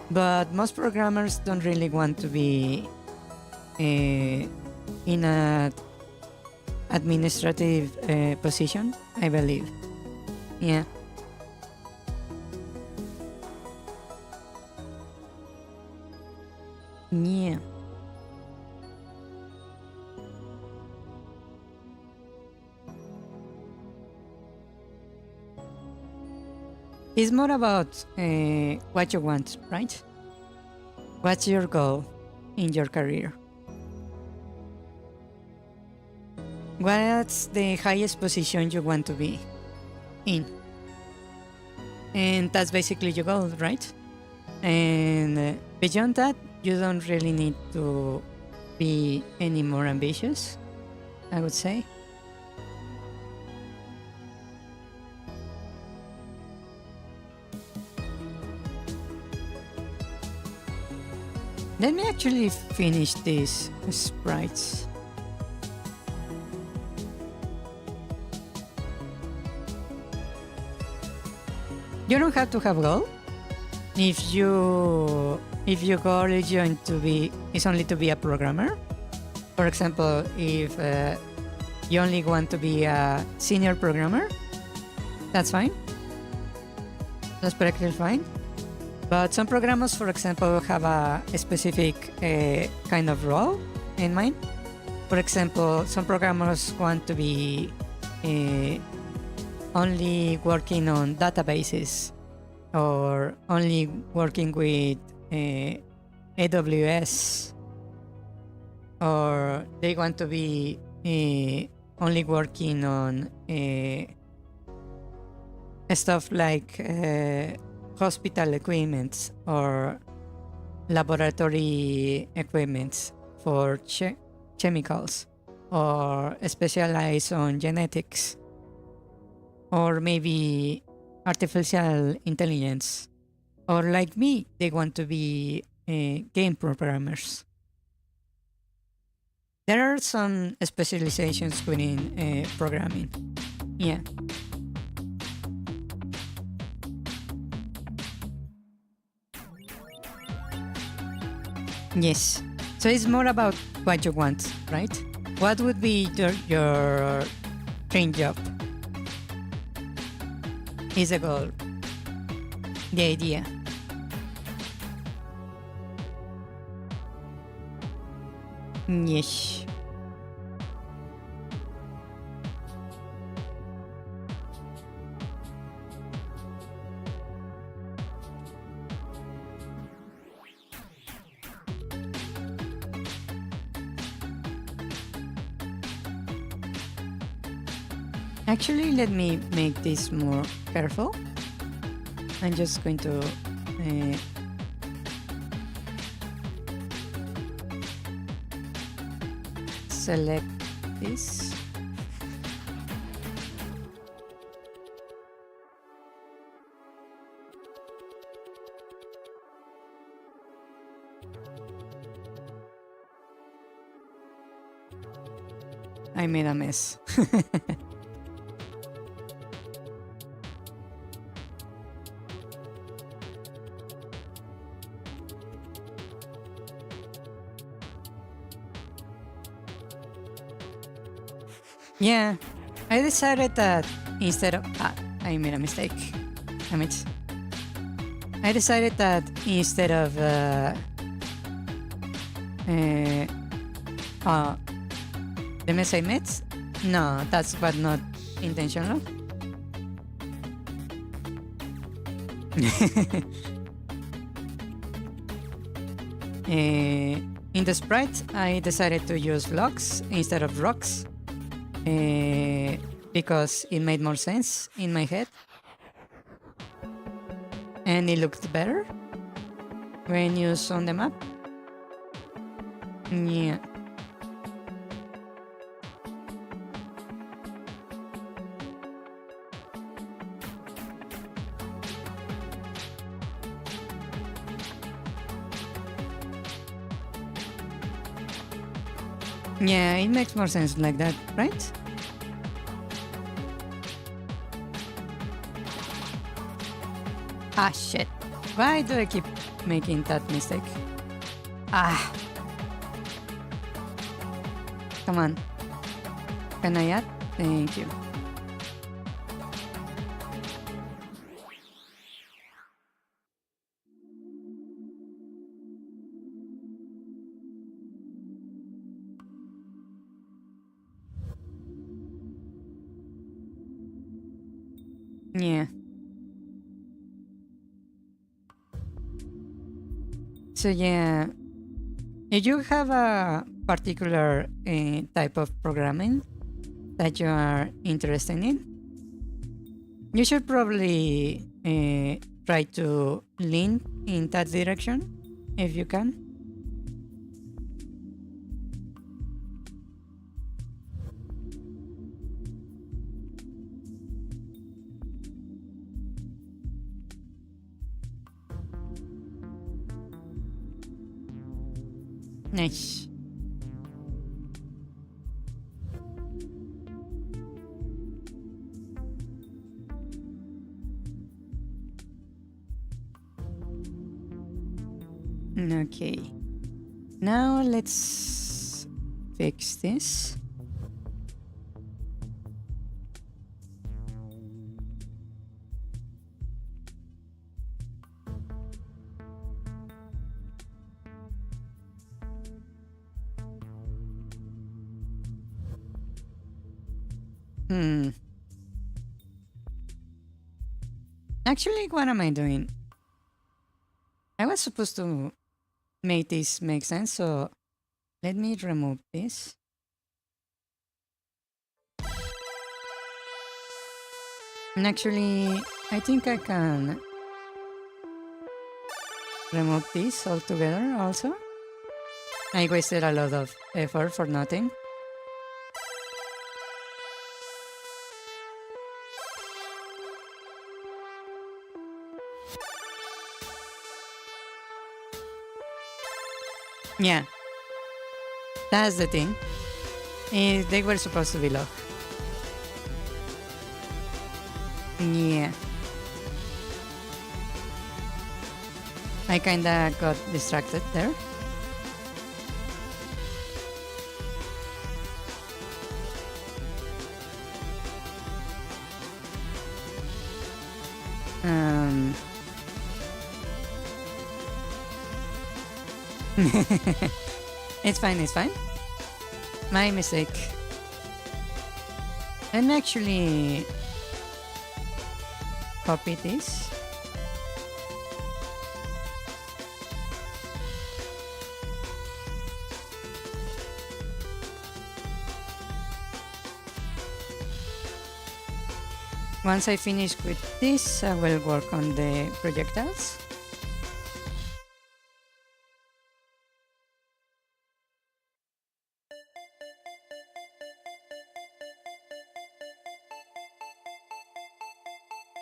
But most programmers don't really want to be in an administrative position, I believe. Yeah. Yeah. It's more about what you want, right? What's your goal in your career? what's the highest position you want to be in? And that's basically your goal, right? And beyond that, you don't really need to be any more ambitious, I would say. Let me actually finish these sprites. You don't have to have goal. If your goal is only to be a programmer, for example, if you only want to be a senior programmer, that's fine. That's perfectly fine. But some programmers, for example, have a specific kind of role in mind. For example, some programmers want to be only working on databases or only working with AWS, or they want to be only working on stuff like hospital equipment or laboratory equipment for chemicals, or specialize on genetics, or maybe artificial intelligence, or like me, they want to be game programmers. There are some specializations within programming. Yeah. Yes. So it's more about what you want, right? What would be your dream job? Is a goal. The idea. Yes. Actually, let me make this more careful. I'm just going to select this. I made a mess. Yeah, I decided that instead of... I made a mistake. Damn it. I decided that instead of... the mess I made? No, that's but not intentional. In the sprite, I decided to use logs instead of rocks. Because it made more sense in my head, and it looked better when you saw on the map. Yeah. Yeah, it makes more sense like that, right? Ah, shit. Why do I keep making that mistake? Ah. Come on. Can I add? Thank you. Yeah. So yeah, if you have a particular type of programming that you are interested in. You should probably try to lean in that direction if you can. Nice. Okay. Now let's fix this. Actually, what am I doing? I was supposed to make this make sense, so let me remove this. And actually, I think I can remove this altogether also. I wasted a lot of effort for nothing. Yeah, that's the thing. They were supposed to be low. Yeah. I kinda got distracted there. It's fine, it's fine. My mistake. Let me actually copy this. Once I finish with this, I will work on the projectiles.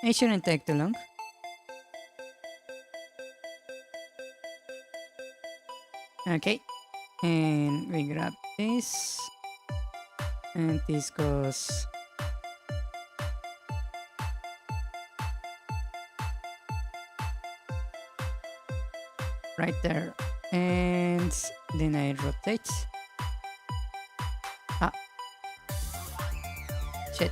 It shouldn't take too long. Okay, and we grab this, and this goes right there, and then I rotate. Ah, shit.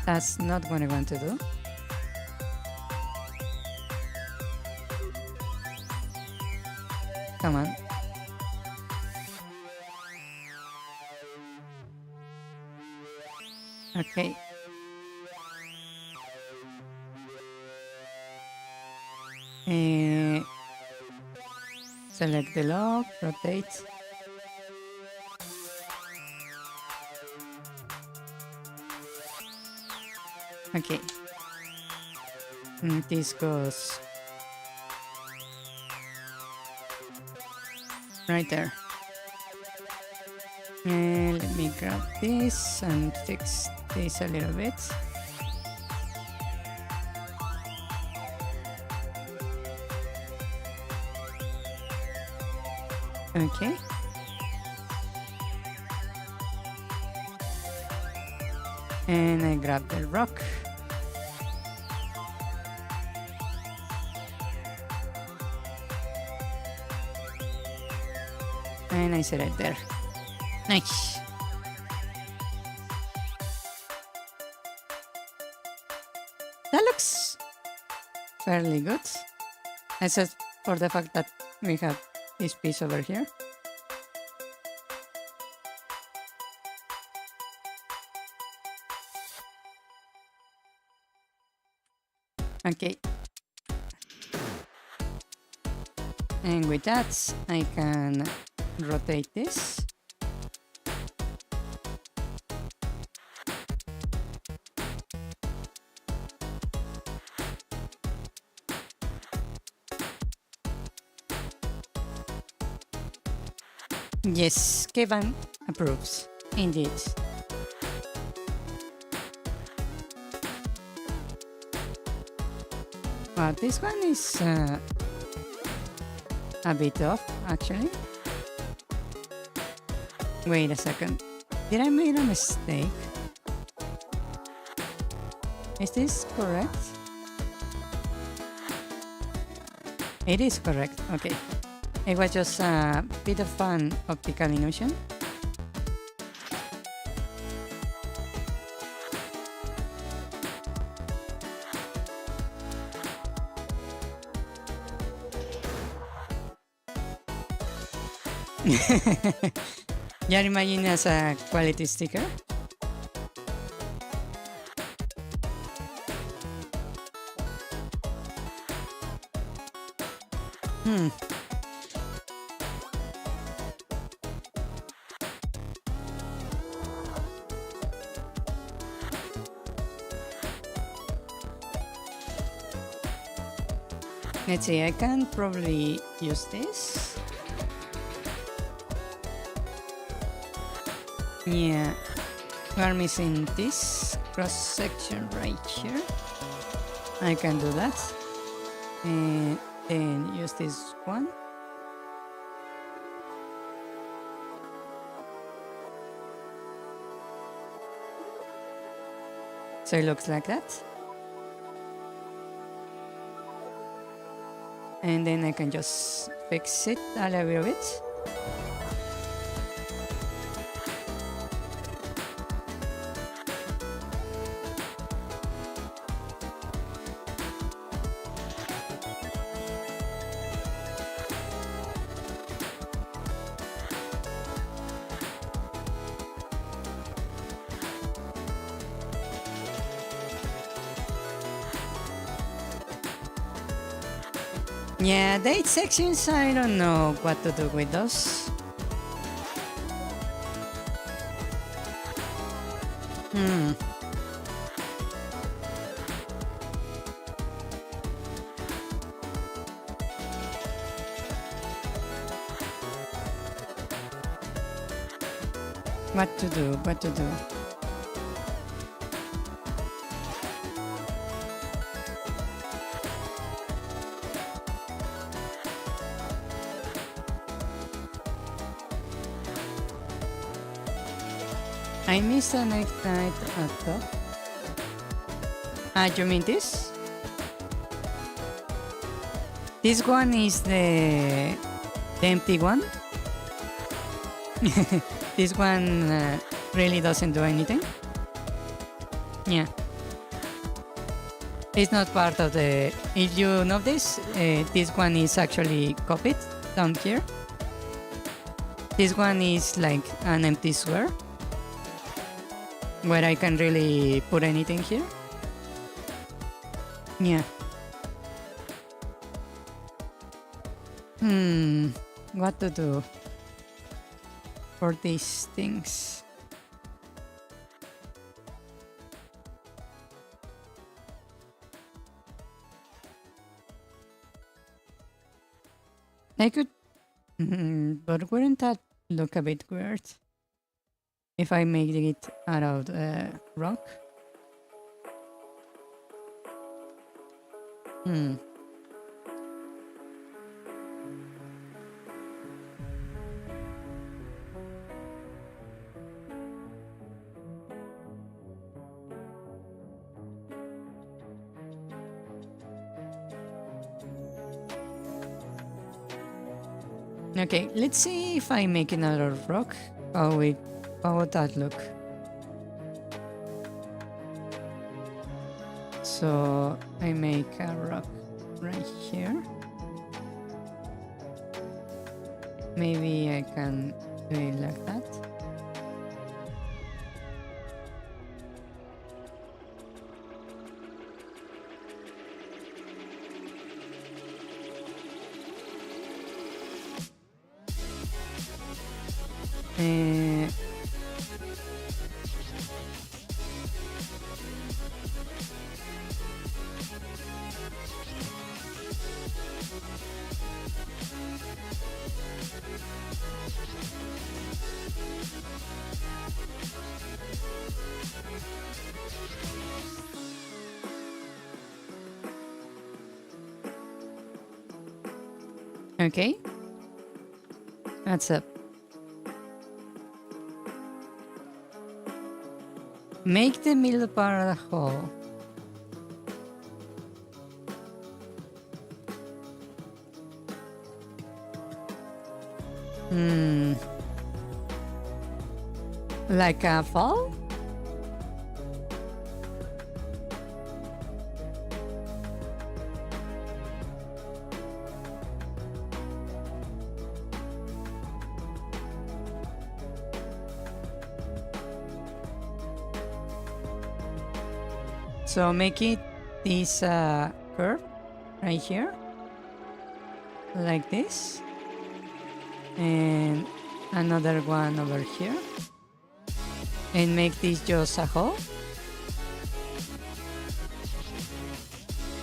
That's not what I want to do. Come on. Okay. Select the log, rotate. Okay. And this goes right there. And let me grab this and fix this a little bit. Okay. And I grab the rock. And I set it there. Nice. That looks fairly good. Except for the fact that we have this piece over here. Okay. And with that, I can rotate this. Yes, Kevin approves, indeed. Well, this one is a bit off, actually. Wait a second. Did I make a mistake? Is this correct? It is correct, okay. It was just a bit of an optical illusion. Ya imaginas a quality sticker? Let's see, I can probably use this. Yeah, we're missing this cross section right here. I can do that. And then use this one. So it looks like that. And then I can just fix it a little bit. Yeah, date sections, I don't know what to do with those. What to do, what to do. I missed an ignite at top. Ah, you mean this? This one is the empty one. This one really doesn't do anything. Yeah. It's not part of the... If you notice, this one is actually copied down here. This one is like an empty square, where I can really put anything here. Yeah. What to do for these things? I could, but wouldn't that look a bit weird if I make it out of rock? Okay, let's see if I make another rock. How would that look? So I make a rock right here. Maybe I can do it like that. Uh, okay, that's up. Make the middle part of the hole. Like a fall? So make it this curve right here, like this, and another one over here, and make this just a hole.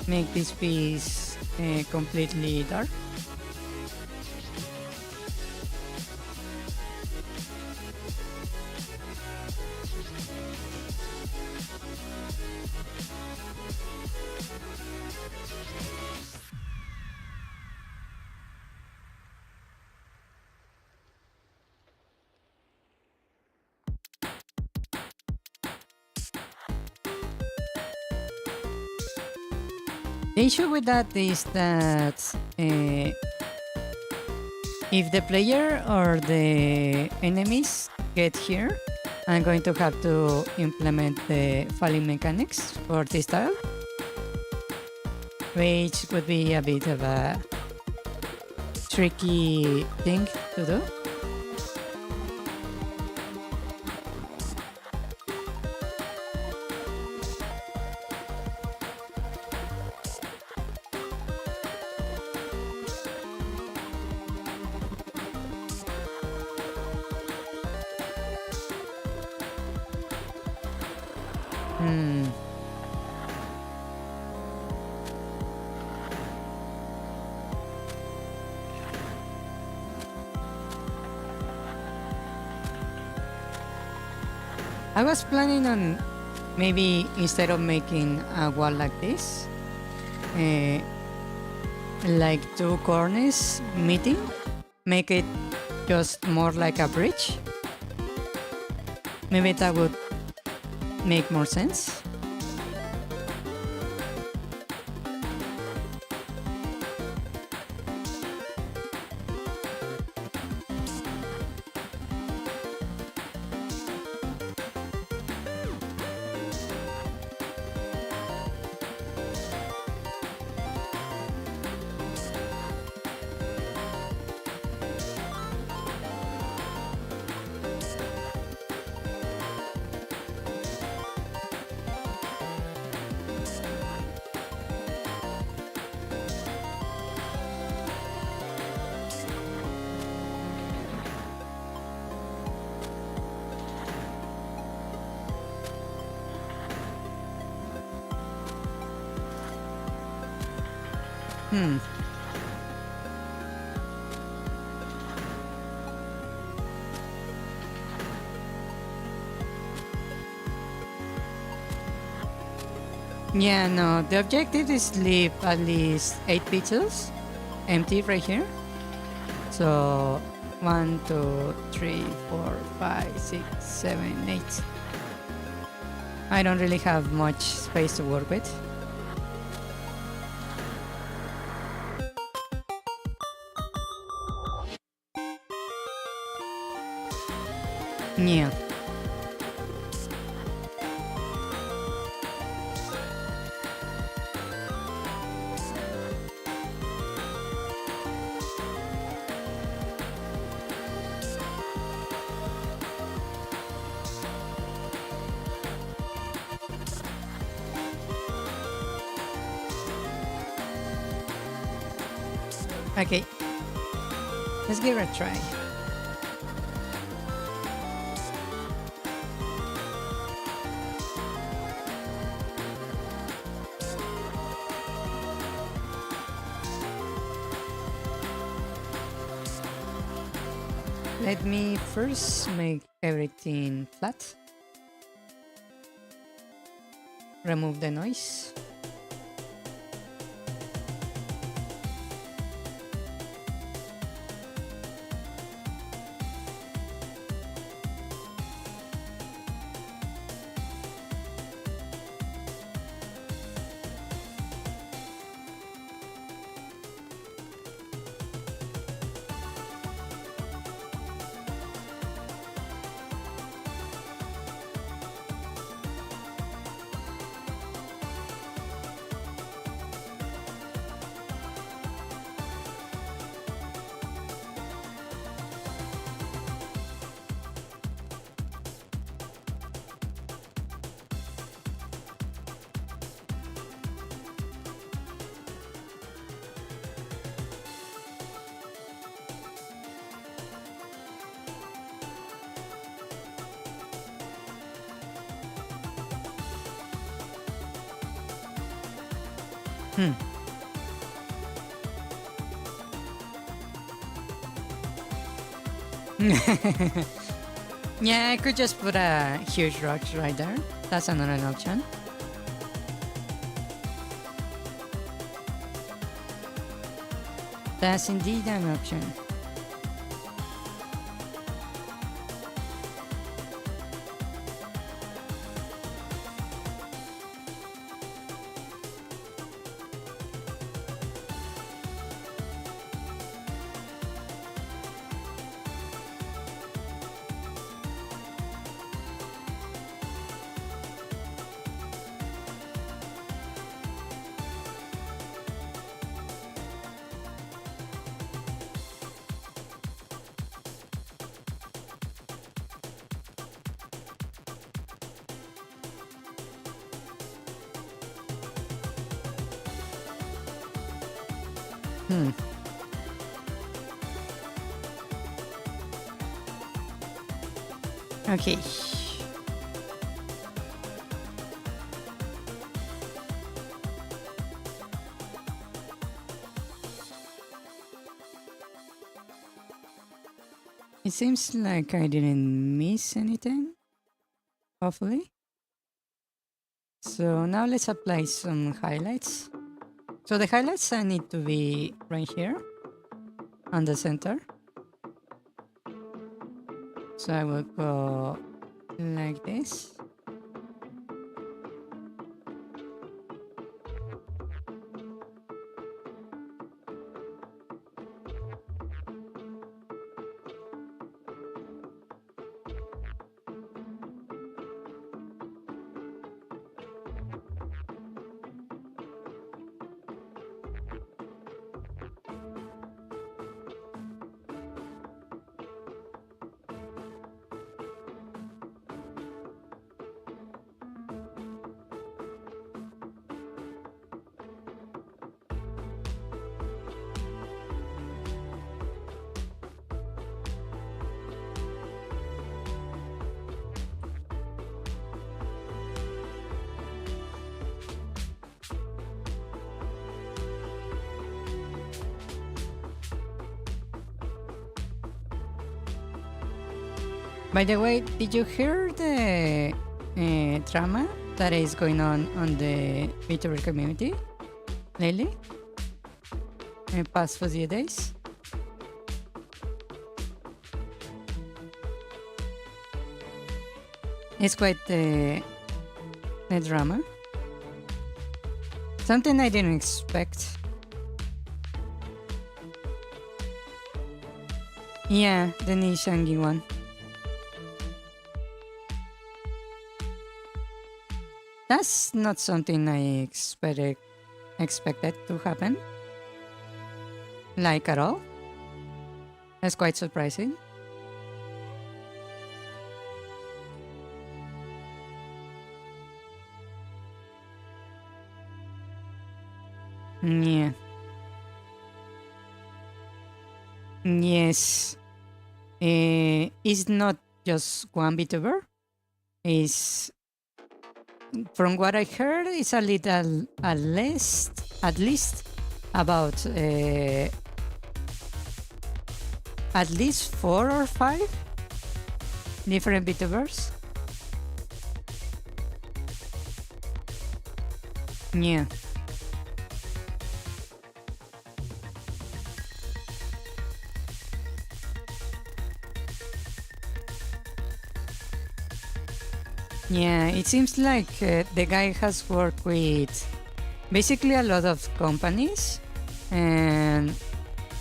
Make this piece completely dark. The issue with that is that if the player or the enemies get here, I'm going to have to implement the falling mechanics for this tile, which would be a bit of a tricky thing to do. I was planning on maybe instead of making a wall like this, like two corners meeting, make it just more like a bridge. Maybe that would make more sense. Yeah, no, the objective is leave at least 8 pixels empty right here. So 1, 2, 3, 4, 5, 6, 7, 8. I don't really have much space to work with. Yeah. Okay, let's give it a try. Let me first make everything flat. Remove the noise. Yeah, I could just put a huge rock right there. That's another option. That's indeed an option. Okay. It seems like I didn't miss anything, hopefully. So now let's apply some highlights. So the highlights I need to be right here on the center. So I will go like this. By the way, did you hear the drama that is going on the VTuber community lately? In past few days? It's quite the drama. Something I didn't expect. Yeah, the Nishangi one. That's not something I expected to happen. Like at all. That's quite surprising. Yeah. Yes. It's not just one VTuber. It's, from what I heard, it's a little, at least about at least 4 or 5 different VTubers. Yeah. Yeah, it seems like the guy has worked with basically a lot of companies and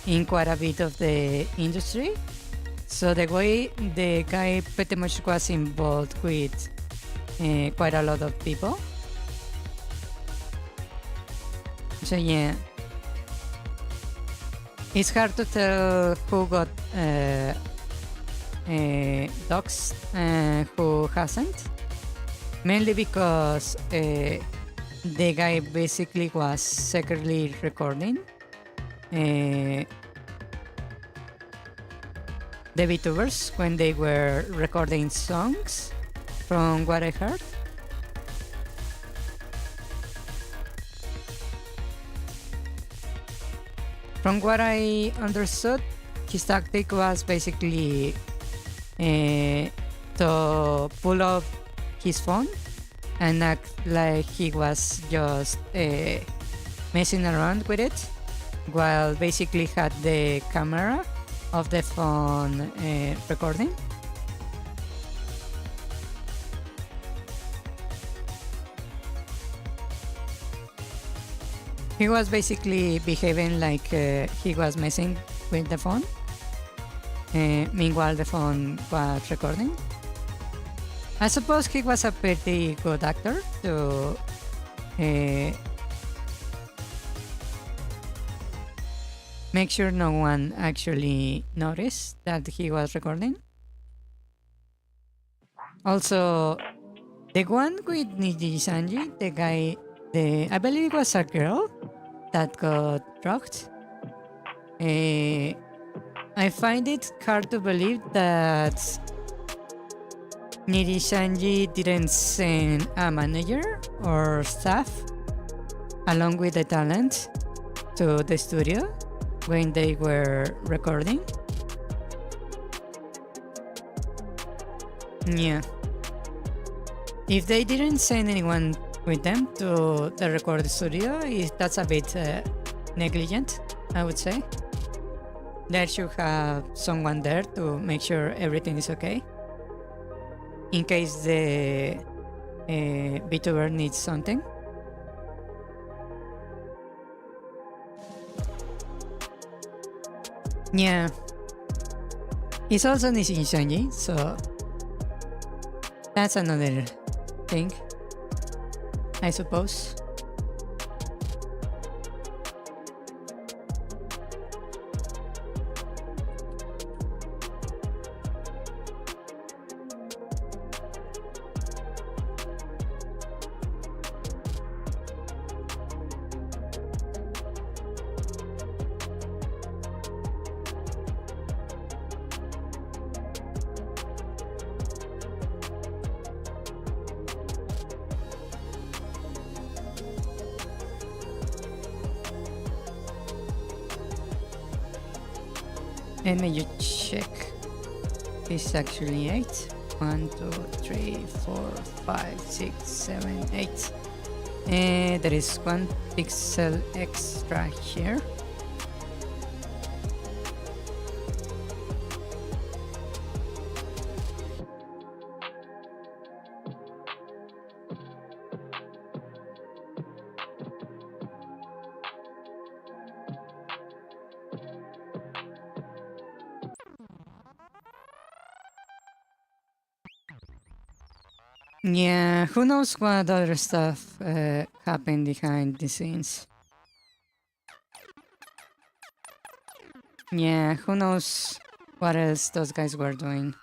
in quite a bit of the industry. So the way the guy pretty much was involved with quite a lot of people. So yeah, it's hard to tell who got docs and who hasn't. Mainly because the guy basically was secretly recording the VTubers when they were recording songs, from what I heard. From what I understood, his tactic was basically to pull up his phone and act like he was just messing around with it, while basically had the camera of the phone recording. He was basically behaving like he was messing with the phone. Meanwhile, the phone was recording. I suppose he was a pretty good actor to make sure no one actually noticed that he was recording. Also, the one with Niji Sanji, the guy, I believe it was a girl that got drugged. I find it hard to believe that Nirisanji didn't send a manager or staff along with the talent to the studio when they were recording. Yeah. If they didn't send anyone with them to the record studio, that's a bit negligent, I would say. They should have someone there to make sure everything is okay, in case the VTuber needs something. Yeah. It's also Nishinshanji, so that's another thing, I suppose. Let me just check. It's actually 8. 1, 2, 3, 4, 5, 6, 7, 8. There is 1 pixel extra here. Yeah, who knows what other stuff happened behind the scenes. Yeah, who knows what else those guys were doing.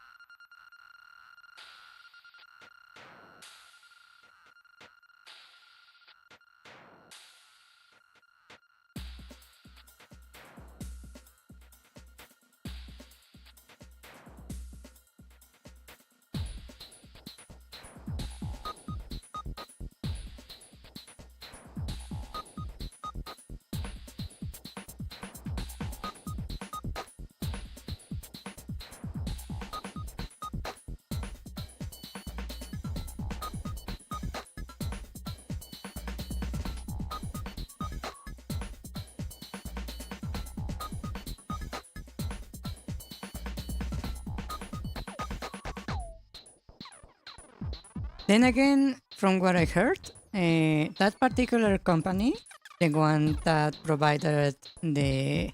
Then again, from what I heard, that particular company, the one that provided the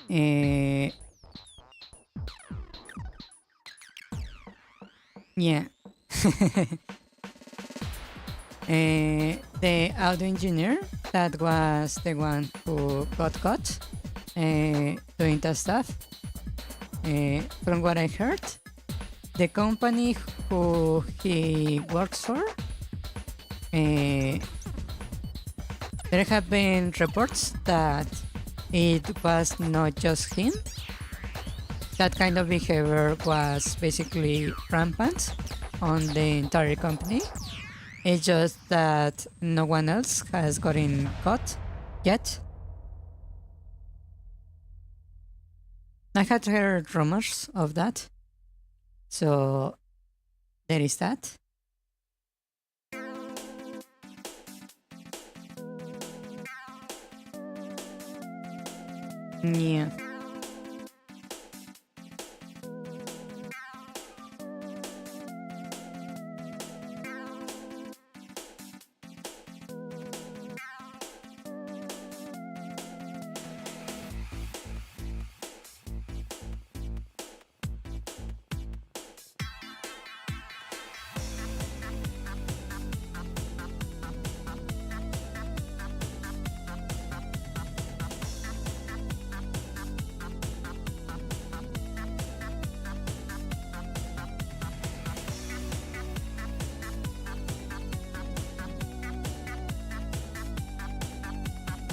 uh, yeah, the audio engineer, that was the one who got caught doing that stuff. From what I heard, the company who he works for, there have been reports that it was not just him. That kind of behavior was basically rampant on the entire company. It's just that no one else has gotten caught yet. I had heard rumors of that. So there is that. Yeah.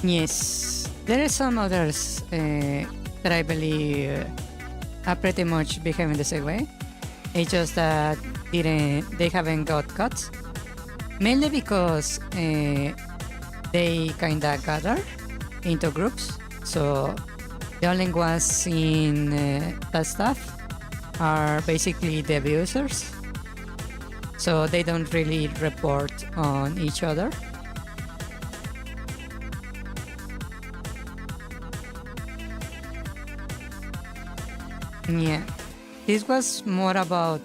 Yes, there are some others that I believe are pretty much behaving the same way. It's just that they haven't got caught, mainly because they kinda gather into groups. So the only ones seeing that stuff are basically the abusers. So they don't really report on each other. Yeah, this was more about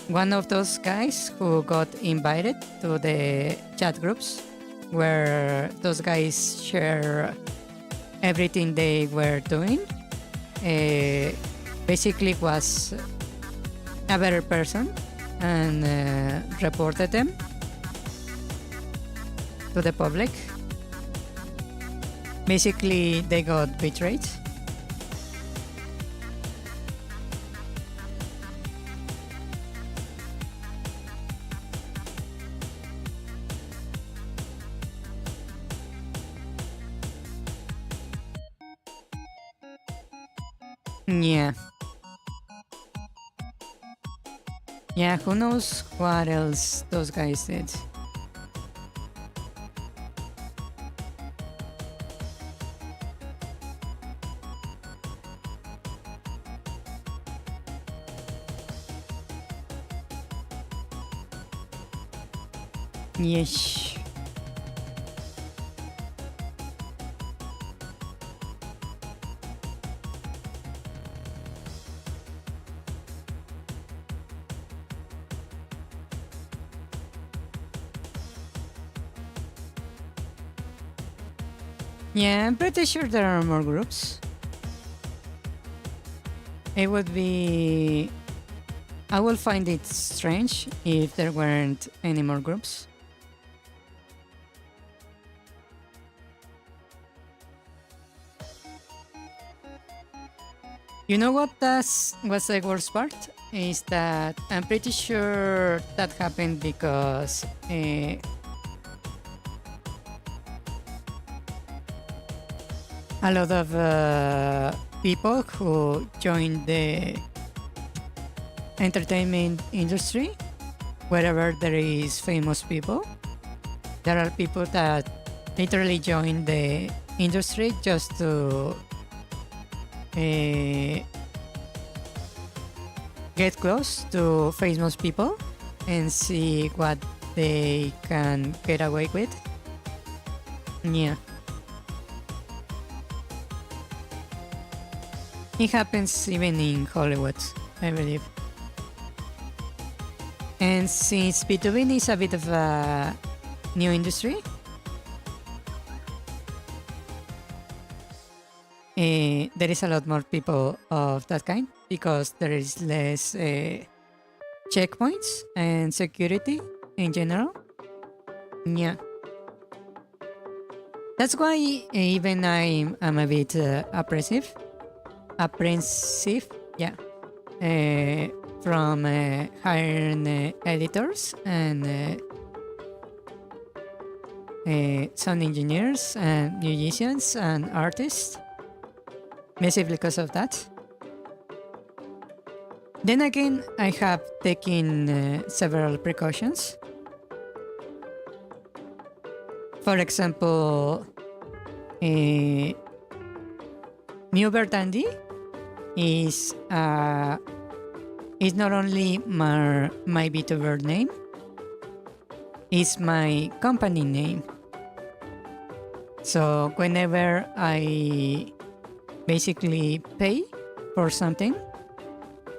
one of those guys who got invited to the chat groups where those guys share everything they were doing. Basically was a better person and reported them to the public. Basically, they got betrayed. Yeah. Yeah, who knows what else those guys did. Yes. Yeah, I'm pretty sure there are more groups. It would be... I will find it strange if there weren't any more groups. You know what's the worst part? Is that I'm pretty sure that happened because a lot of people who joined the entertainment industry, wherever there is famous people, there are people that literally join the industry just to get close to famous people and see what they can get away with. Yeah. It happens even in Hollywood, I believe. And since B2B is a bit of a new industry, there is a lot more people of that kind because there is less checkpoints and security in general. Yeah. That's why even I'm a bit apprehensive, yeah, from hiring editors and sound engineers and musicians and artists, massively because of that. Then again, I have taken several precautions. For example, New Verthandy is not only my VTuber name, it's my company name. So whenever I basically pay for something,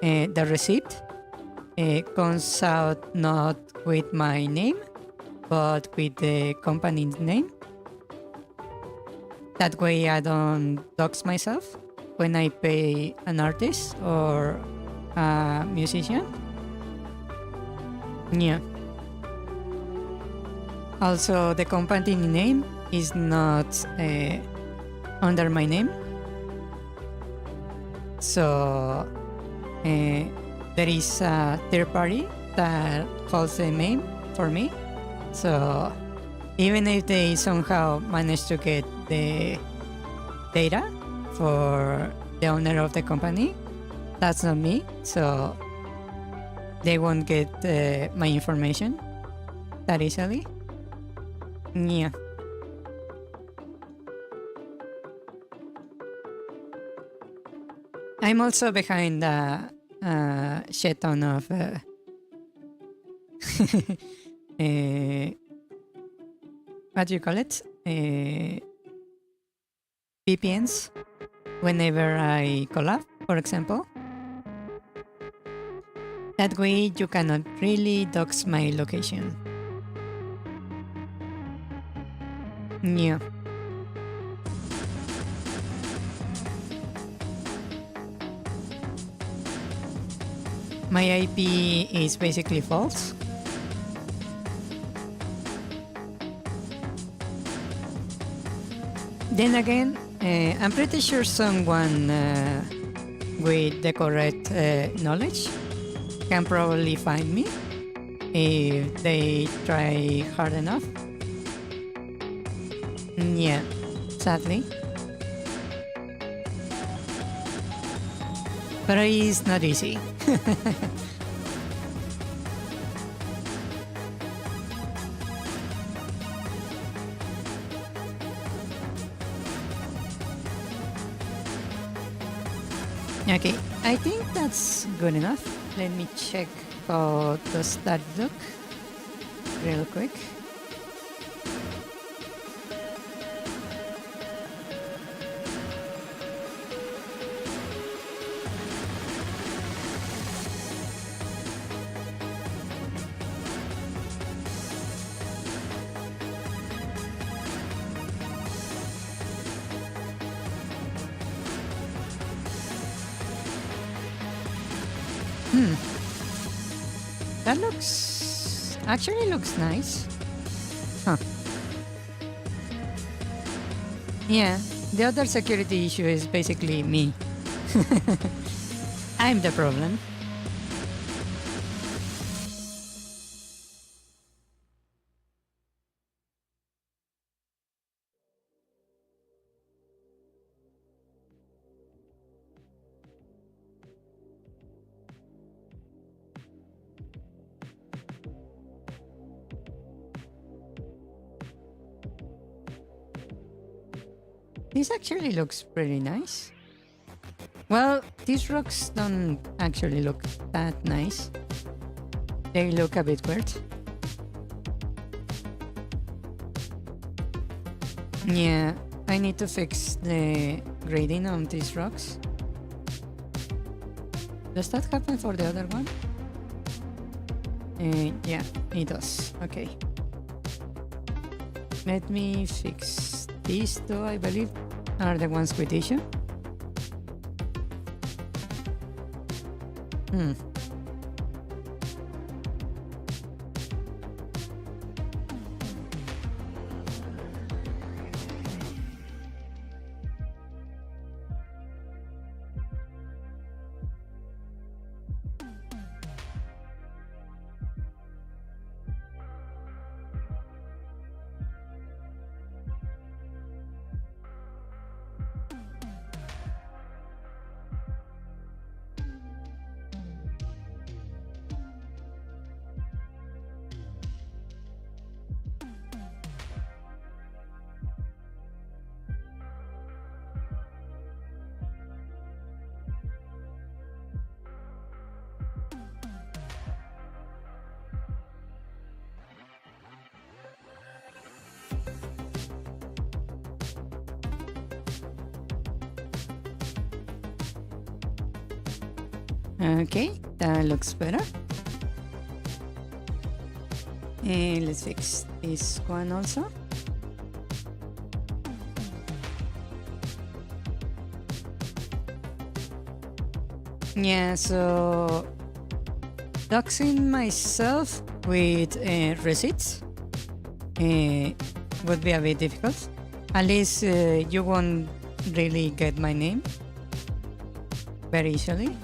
the receipt comes out not with my name, but with the company's name. That way I don't dox myself when I pay an artist or a musician. Yeah. Also, the company name is not under my name. So there is a third party that holds the name for me. So even if they somehow manage to get the data for the owner of the company, that's not me. So they won't get my information that easily. Yeah. I'm also behind a shit ton of what do you call it? VPNs whenever I collab, for example. That way you cannot really dox my location. Yeah. My IP is basically false. Then again, I'm pretty sure someone with the correct knowledge can probably find me if they try hard enough. Yeah, sadly. But it's not easy. Okay, I think that's good enough. Let me check how does that look real quick. That actually looks nice. Huh. Yeah, the other security issue is basically me. I'm the problem. This actually looks pretty nice. Well, these rocks don't actually look that nice. They look a bit weird. Yeah, I need to fix the grading on these rocks. Does that happen for the other one? Yeah, it does. Okay. Let me fix these two, I believe, are the ones with issue. Okay, that looks better. And let's fix this one also. Yeah, so doxing myself with receipts would be a bit difficult. At least you won't really get my name very easily.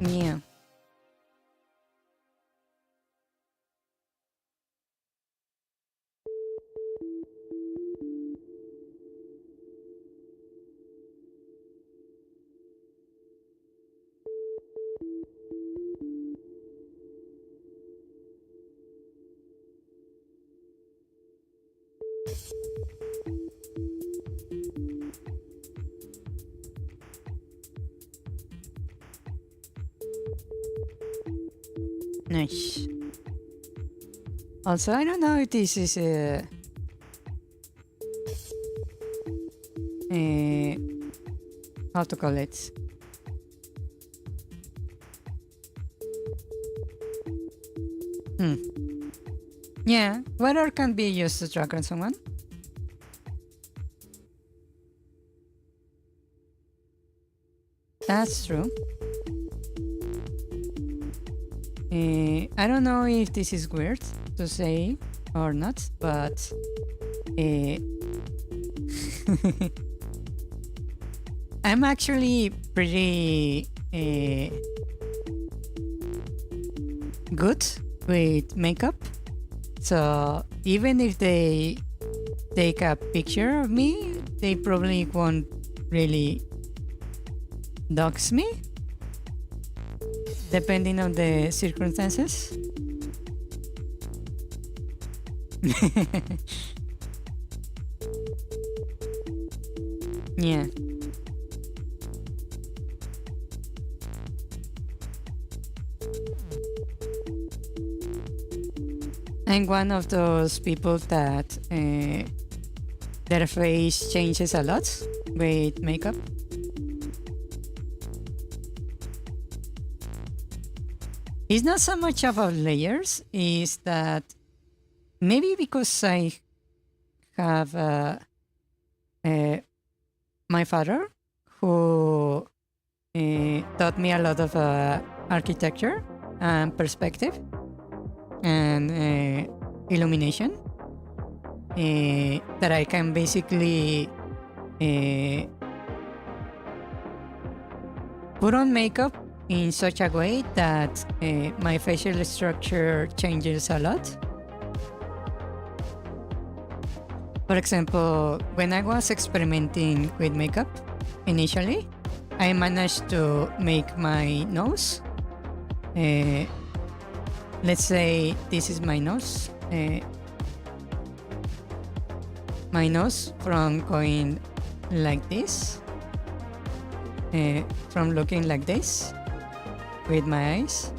Yeah. Nice. Also, I don't know if this is how to call it. Yeah, weather can be used to track on someone. That's true. I don't know if this is weird to say or not, but I'm actually pretty good with makeup. So even if they take a picture of me, they probably won't really dox me, depending on the circumstances. Yeah. I'm one of those people that their face changes a lot with makeup. It's not so much about layers, is that maybe because I have my father who taught me a lot of architecture and perspective and illumination, that I can basically put on makeup in such a way that my facial structure changes a lot. For example, when I was experimenting with makeup initially, I managed to make my nose. Let's say this is my nose. My nose from going like this, from looking like this with my eyes.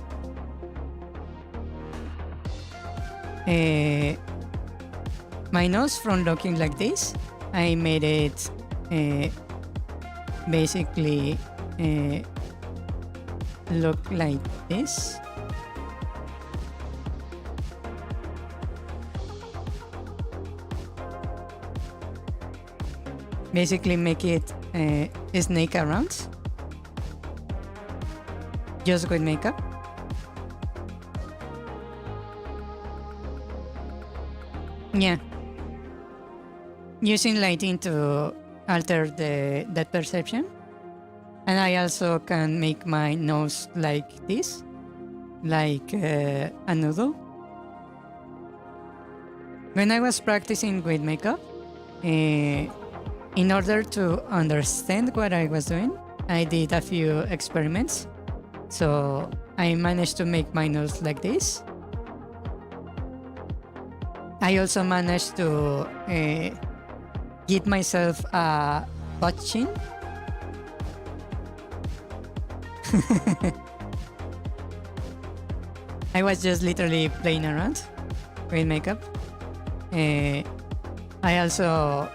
My nose from looking like this, I made it basically look like this. Basically make it snake around just with makeup. Yeah, using lighting to alter the depth perception. And I also can make my nose like this, like a noodle. When I was practicing with makeup, in order to understand what I was doing, I did a few experiments. So I managed to make my nose like this. I also managed to give myself a butt chin. I was just literally playing around with makeup. I also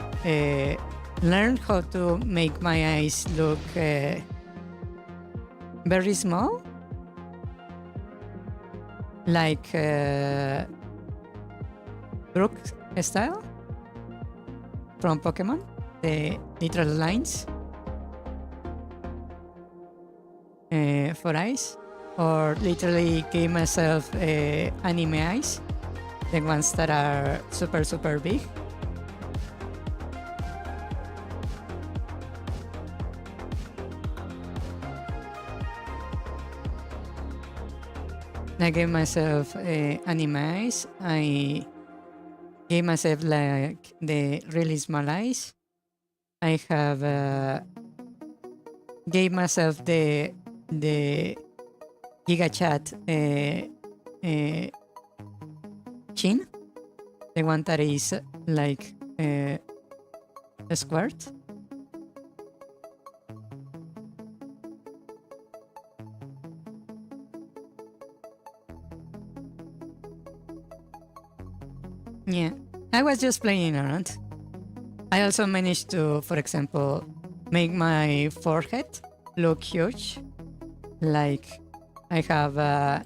learned how to make my eyes look very small, like Brook style from Pokemon, the literal lines for eyes, or literally gave myself anime eyes, the ones that are super big. I gave myself anime eyes. I gave myself like the really small eyes. I have gave myself the Giga Chat chin, the one that is like a squirt. Yeah, I was just playing around. I also managed to, for example, make my forehead look huge. Like I have a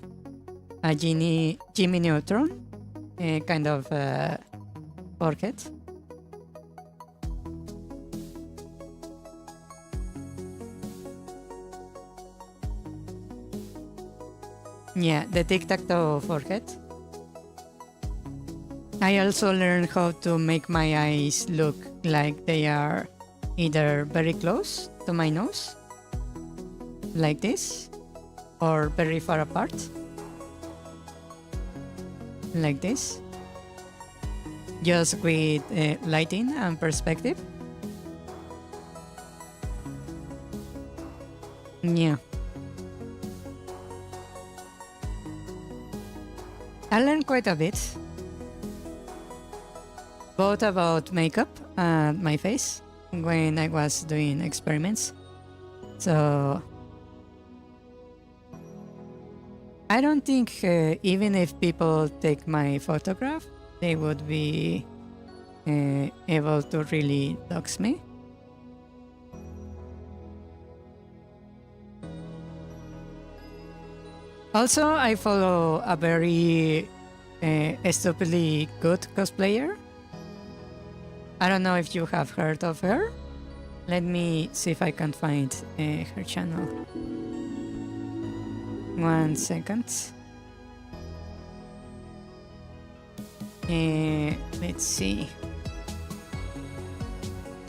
Jimmy Neutron kind of forehead. Yeah, the tic-tac-toe forehead. I also learned how to make my eyes look like they are either very close to my nose, like this, or very far apart, like this, just with lighting and perspective. Yeah. I learned quite a bit, both about makeup and my face when I was doing experiments. So I don't think even if people take my photograph, they would be able to really dox me. Also, I follow a very stupidly good cosplayer. I don't know if you have heard of her. Let me see if I can find her channel. 1 second. Let's see.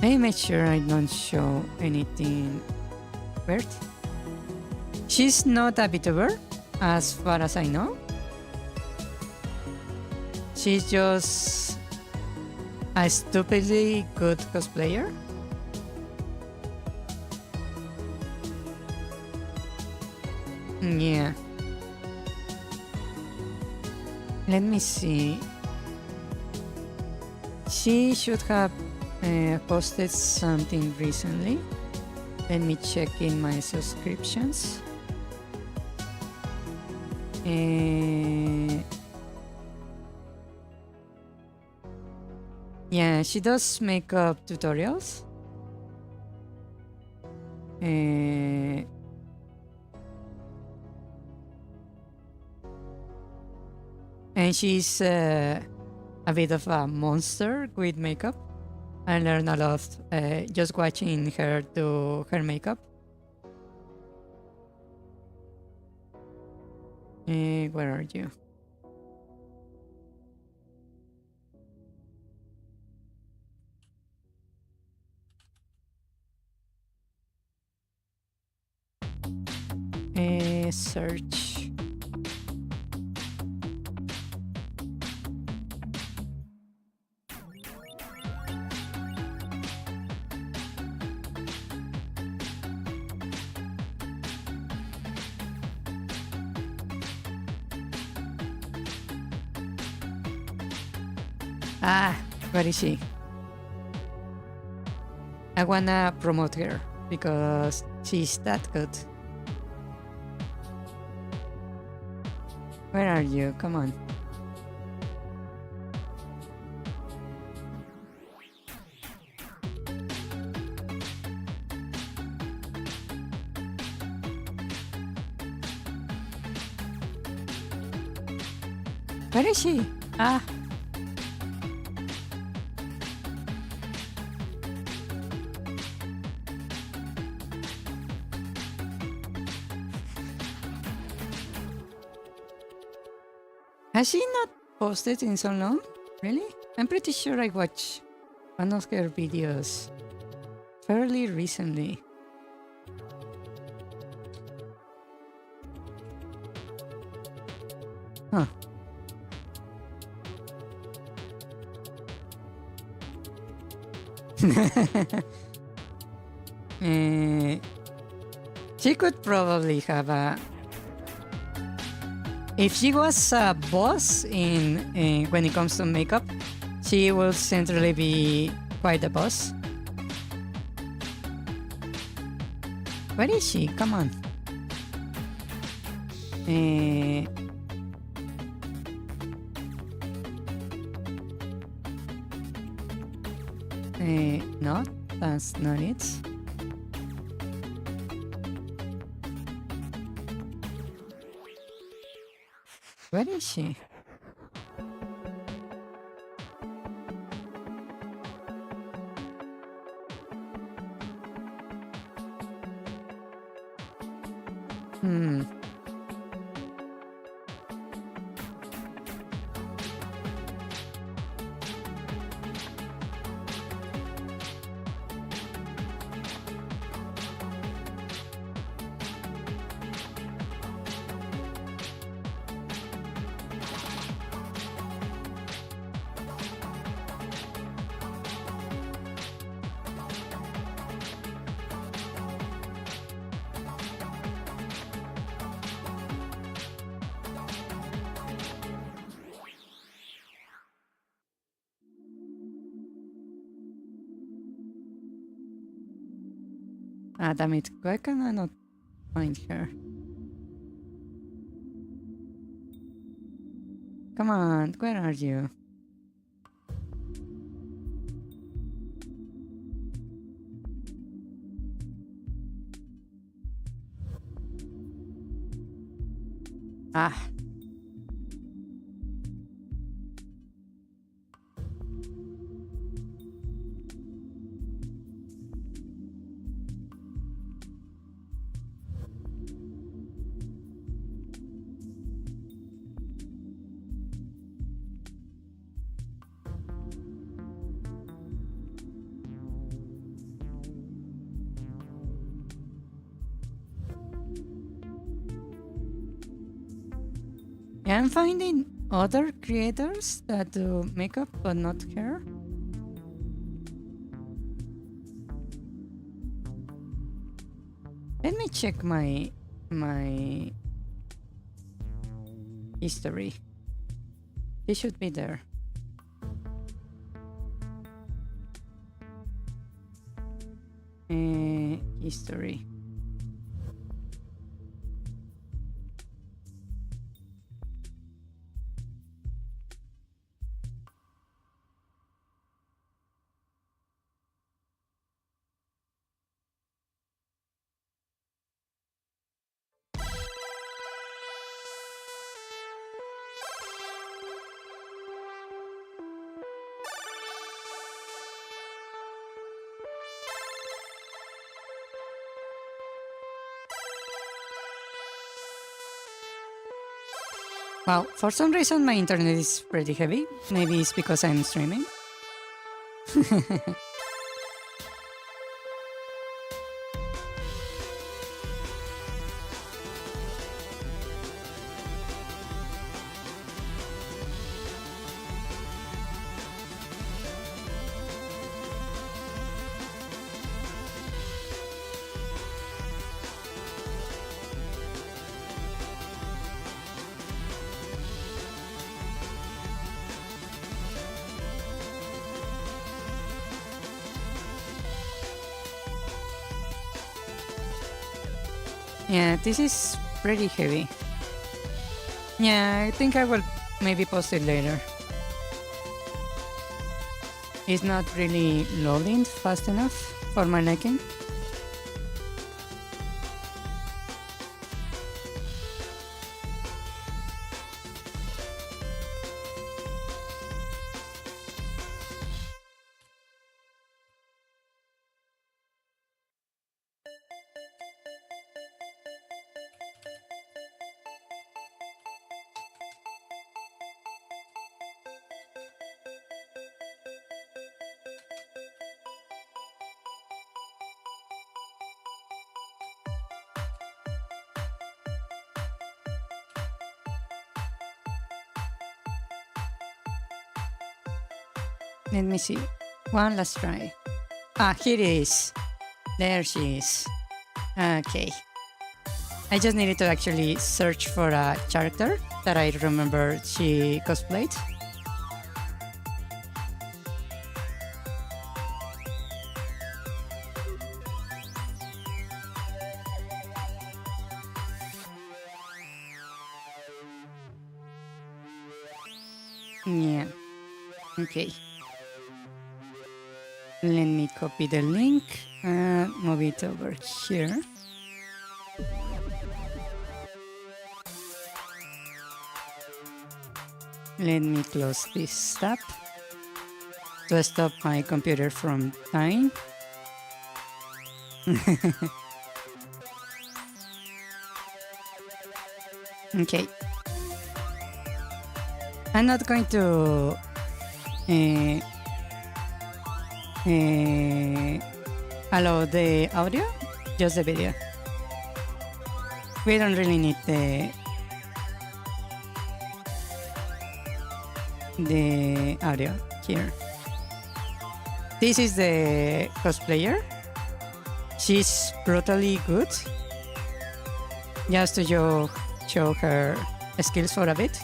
Let me make sure I don't show anything weird. She's not a VTuber, as far as I know. She's just a stupidly good cosplayer. Yeah. Let me see. She should have posted something recently. Let me check in my subscriptions. Yeah, she does makeup tutorials. And she's a bit of a monster with makeup. I learned a lot just watching her do her makeup. Where are you? Search. Ah, where is she? I wanna promote her because she's that good. Where are you? Come on. Where is she? Ah. Has she not posted in so long? Really? I'm pretty sure I watched one of her videos fairly recently. Huh. She could probably have a... If she was a boss in when it comes to makeup, she will centrally be quite a boss. Where is she? Come on. No, that's not it. Where is she? Ah, damn it. Why can I not find her? Come on, where are you? Ah. Yeah, I'm finding other creators that do makeup but not hair. Let me check my history. It should be there. History. Well, for some reason my internet is pretty heavy. Maybe it's because I'm streaming. Yeah, this is pretty heavy. Yeah, I think I will maybe post it later. It's not really loading fast enough for my liking. Let me see. One last try. Ah, here it is. There she is. Okay. I just needed to actually search for a character that I remember she cosplayed. Yeah. Okay. Let me copy the link and move it over here. Let me close this tab to stop my computer from dying. Okay. I'm not going to allow the audio, just the video. We don't really need the audio here. This is the cosplayer. She's brutally good. Just to show her skills for a bit.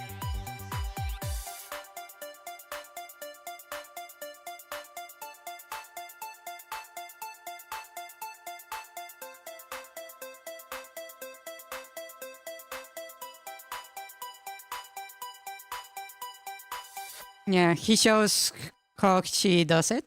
Yeah, he shows how she does it.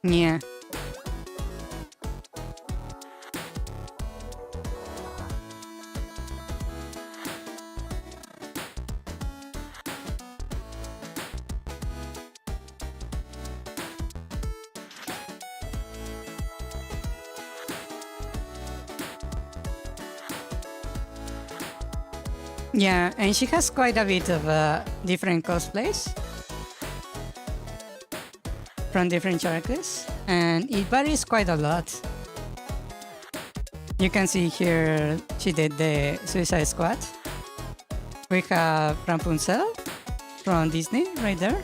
Yeah. Yeah, and she has quite a bit of different cosplays from different characters, and it varies quite a lot. You can see here she did the Suicide Squad. We have Rapunzel from Disney right there.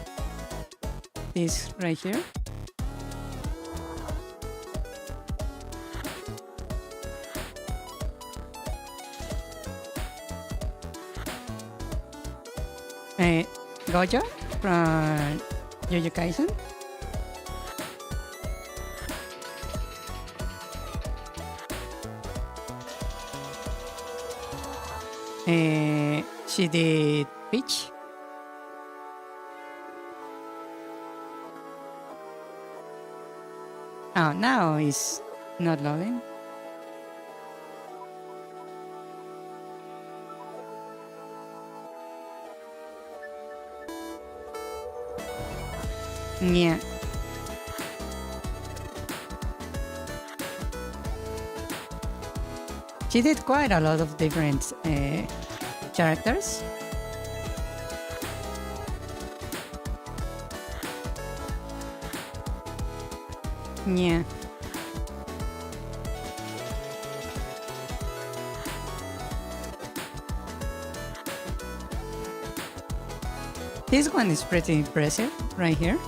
This right here. Gojo from Jujutsu Kaisen. she did Peach. Oh, now it's not loading. Yeah. She did quite a lot of different characters. Yeah. This one is pretty impressive right here.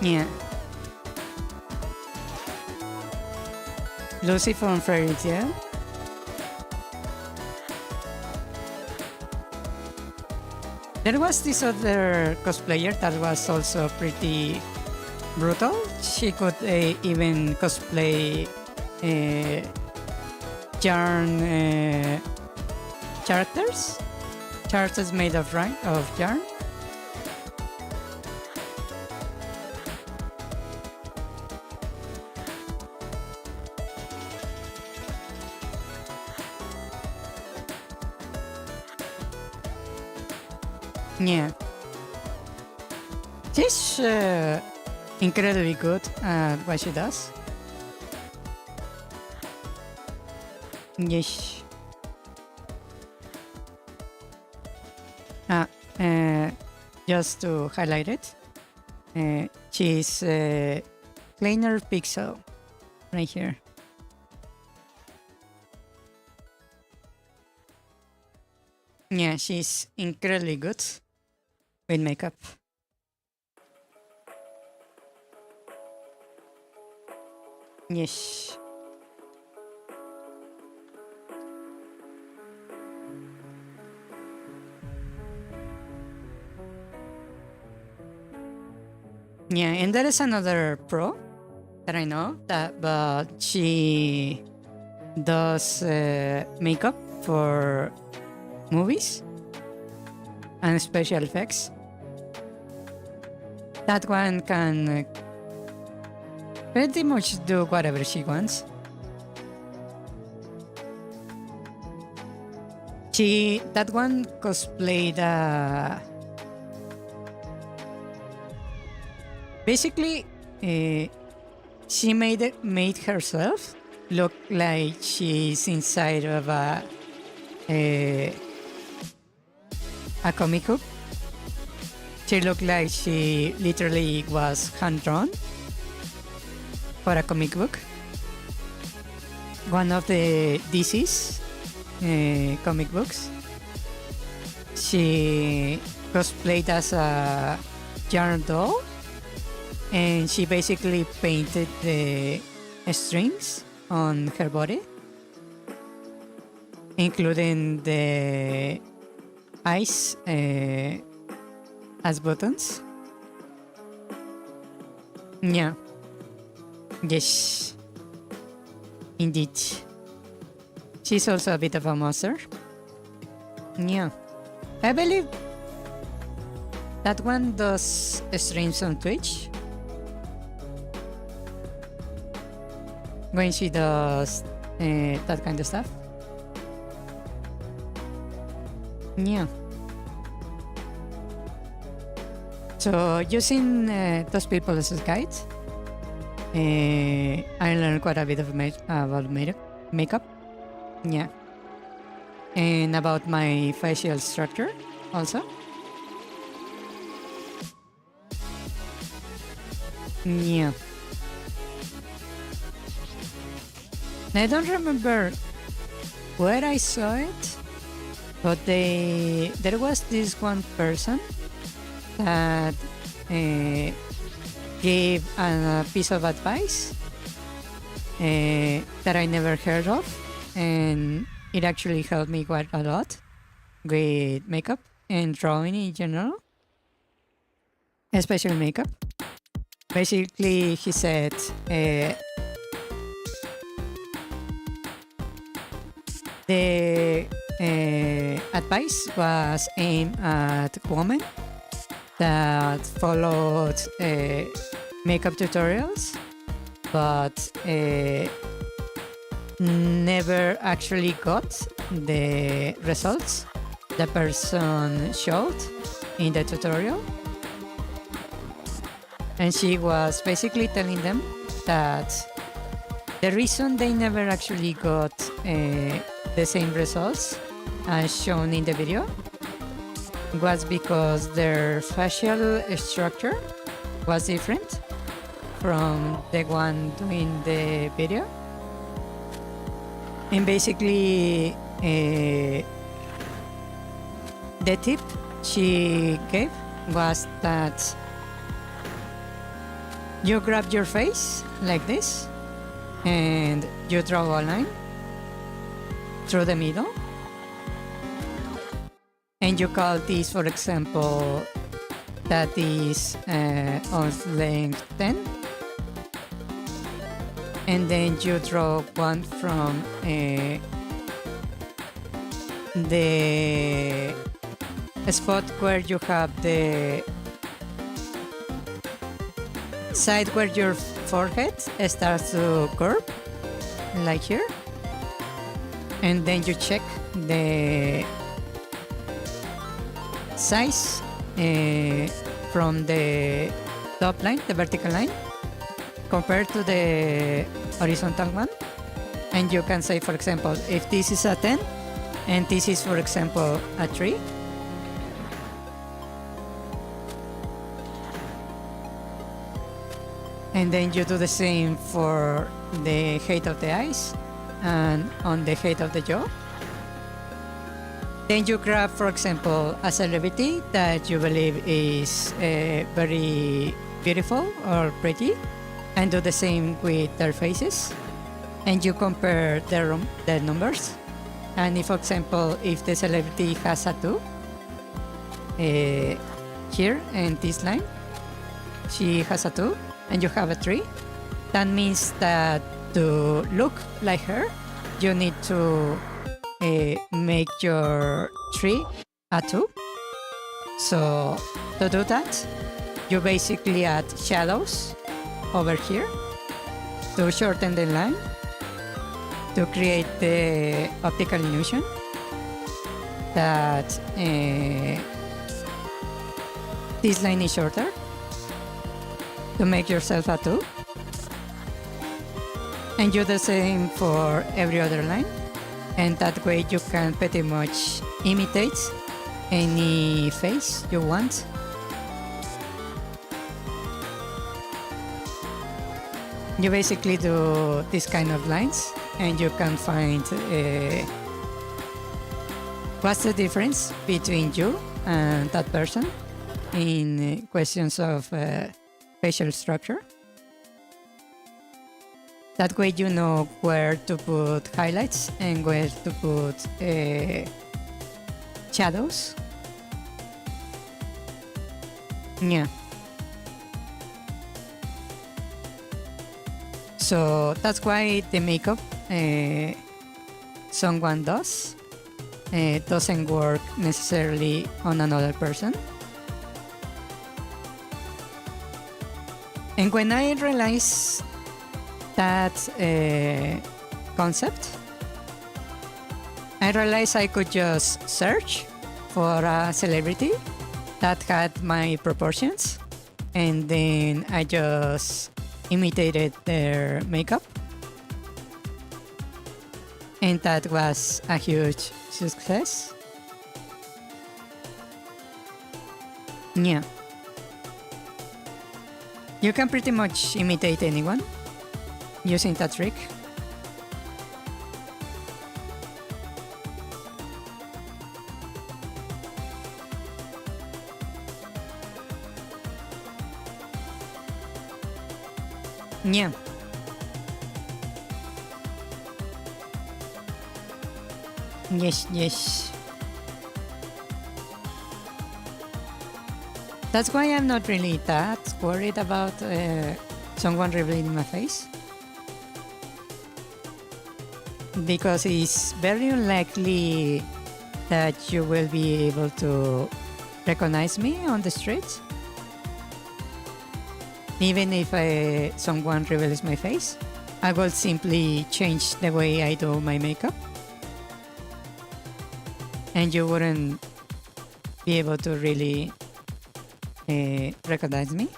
Yeah. Lucy from Fairy Tail. There was this other cosplayer that was also pretty brutal. She could even cosplay yarn characters made of yarn. Yeah. She's incredibly good at what she does. Yes. Just to highlight it, she's Kleiner Pixel right here. Yeah, she's incredibly good with makeup. Yes. Yeah, and there is another pro that I know but she does makeup for movies and special effects. That one can pretty much do whatever she wants. That one cosplayed basically she made herself look like she's inside of a comic book. She looked like she literally was hand-drawn for a comic book. One of the DC's comic books. She cosplayed as a yarn doll, and she basically painted the strings on her body, including the eyes as buttons. Yeah. Yes. Indeed. She's also a bit of a monster. Yeah. I believe that one does streams on Twitch. When she does that kind of stuff. Yeah. So using those people as a guide, I learned quite a bit of about makeup. Yeah. And about my facial structure also. Yeah. I don't remember where I saw it, but there was this one person that gave a piece of advice that I never heard of. and it actually helped me quite a lot with makeup and drawing in general, especially makeup. Basically, he said the advice was aimed at women that followed makeup tutorials, but never actually got the results the person showed in the tutorial. And she was basically telling them that the reason they never actually got the same results as shown in the video was because their facial structure was different from the one doing the video. And basically, the tip she gave was that you grab your face like this and you draw a line through the middle. And you call this, for example, that is of length 10. And then you draw one from the spot where you have the side where your forehead starts to curve, like here. And then you check the size from the top line, the vertical line, compared to the horizontal one. And you can say, for example, if this is a 10 and this is, for example, a 3, and then you do the same for the height of the eyes and on the height of the jaw. Then you grab, for example, a celebrity that you believe is very beautiful or pretty, and do the same with their faces, and you compare their numbers. And if, for example, if the celebrity has a 2 here in this line, she has a 2 and you have a 3, that means that to look like her, you need to make your 3 a 2. So to do that, you basically add shadows over here to shorten the line, to create the optical illusion that this line is shorter, to make yourself a 2. And do the same for every other line, and that way you can pretty much imitate any face you want. You basically do this kind of lines, and you can find what's the difference between you and that person in questions of facial structure. That way you know where to put highlights and where to put shadows. Yeah. So that's why the makeup someone does doesn't work necessarily on another person. And when I realized that concept, I realized I could just search for a celebrity that had my proportions, and then I just imitated their makeup, and that was a huge success. Yeah. You can pretty much imitate anyone using that trick. Yeah. Yes, yes. That's why I'm not really that worried about someone revealing my face. Because it's very unlikely that you will be able to recognize me on the streets. Even if someone reveals my face, I will simply change the way I do my makeup. And you wouldn't be able to really recognize me.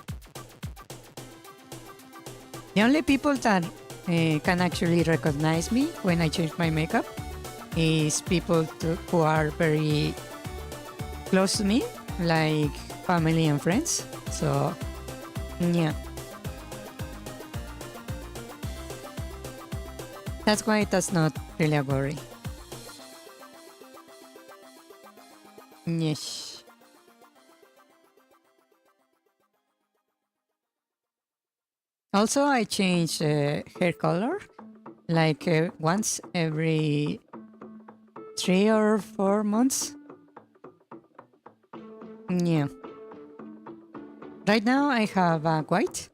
The only people that can actually recognize me when I change my makeup is people who are very close to me, like family and friends. So, yeah. That's why that's not really a worry. Yes. Also, I change hair color like once every 3 or 4 months. Yeah. Right now I have a white,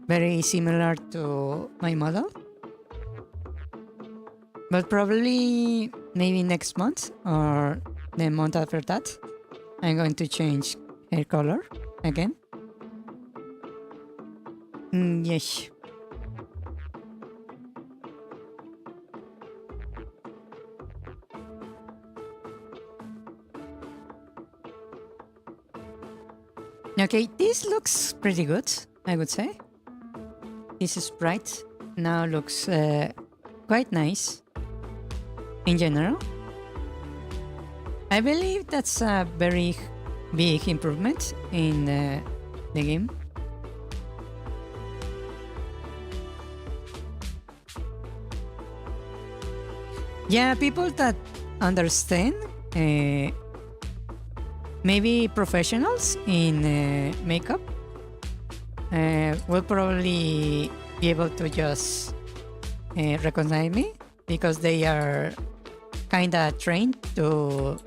very similar to my model. But probably maybe next month or the month after that, I'm going to change hair color again. Yes. Okay, this looks pretty good, I would say. This sprite now looks quite nice in general. I believe that's a very big improvement in the game. Yeah, people that understand, maybe professionals in makeup, will probably be able to just recognize me because they are kind of trained to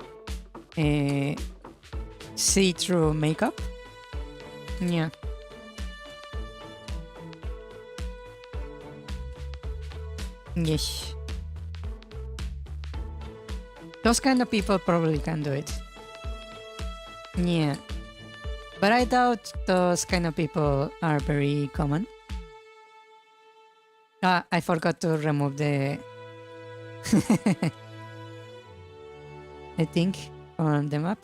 see through makeup. Yeah. Yes. Those kind of people probably can do it. Yeah. But I doubt those kind of people are very common. I forgot to remove the the thing on the map.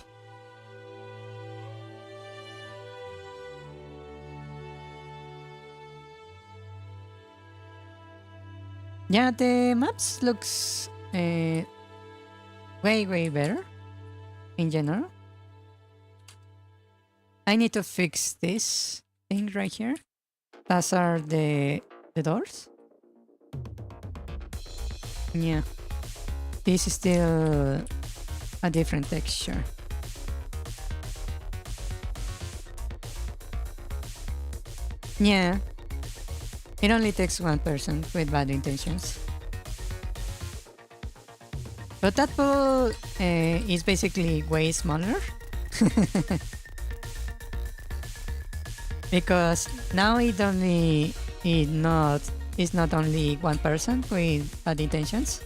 Yeah, the maps looks way better in general. I need to fix this thing right here. Those are the doors. Yeah. This is still a different texture. Yeah. It only takes one person with bad intentions. But that pool is basically way smaller. Because now it's not only one person with bad intentions.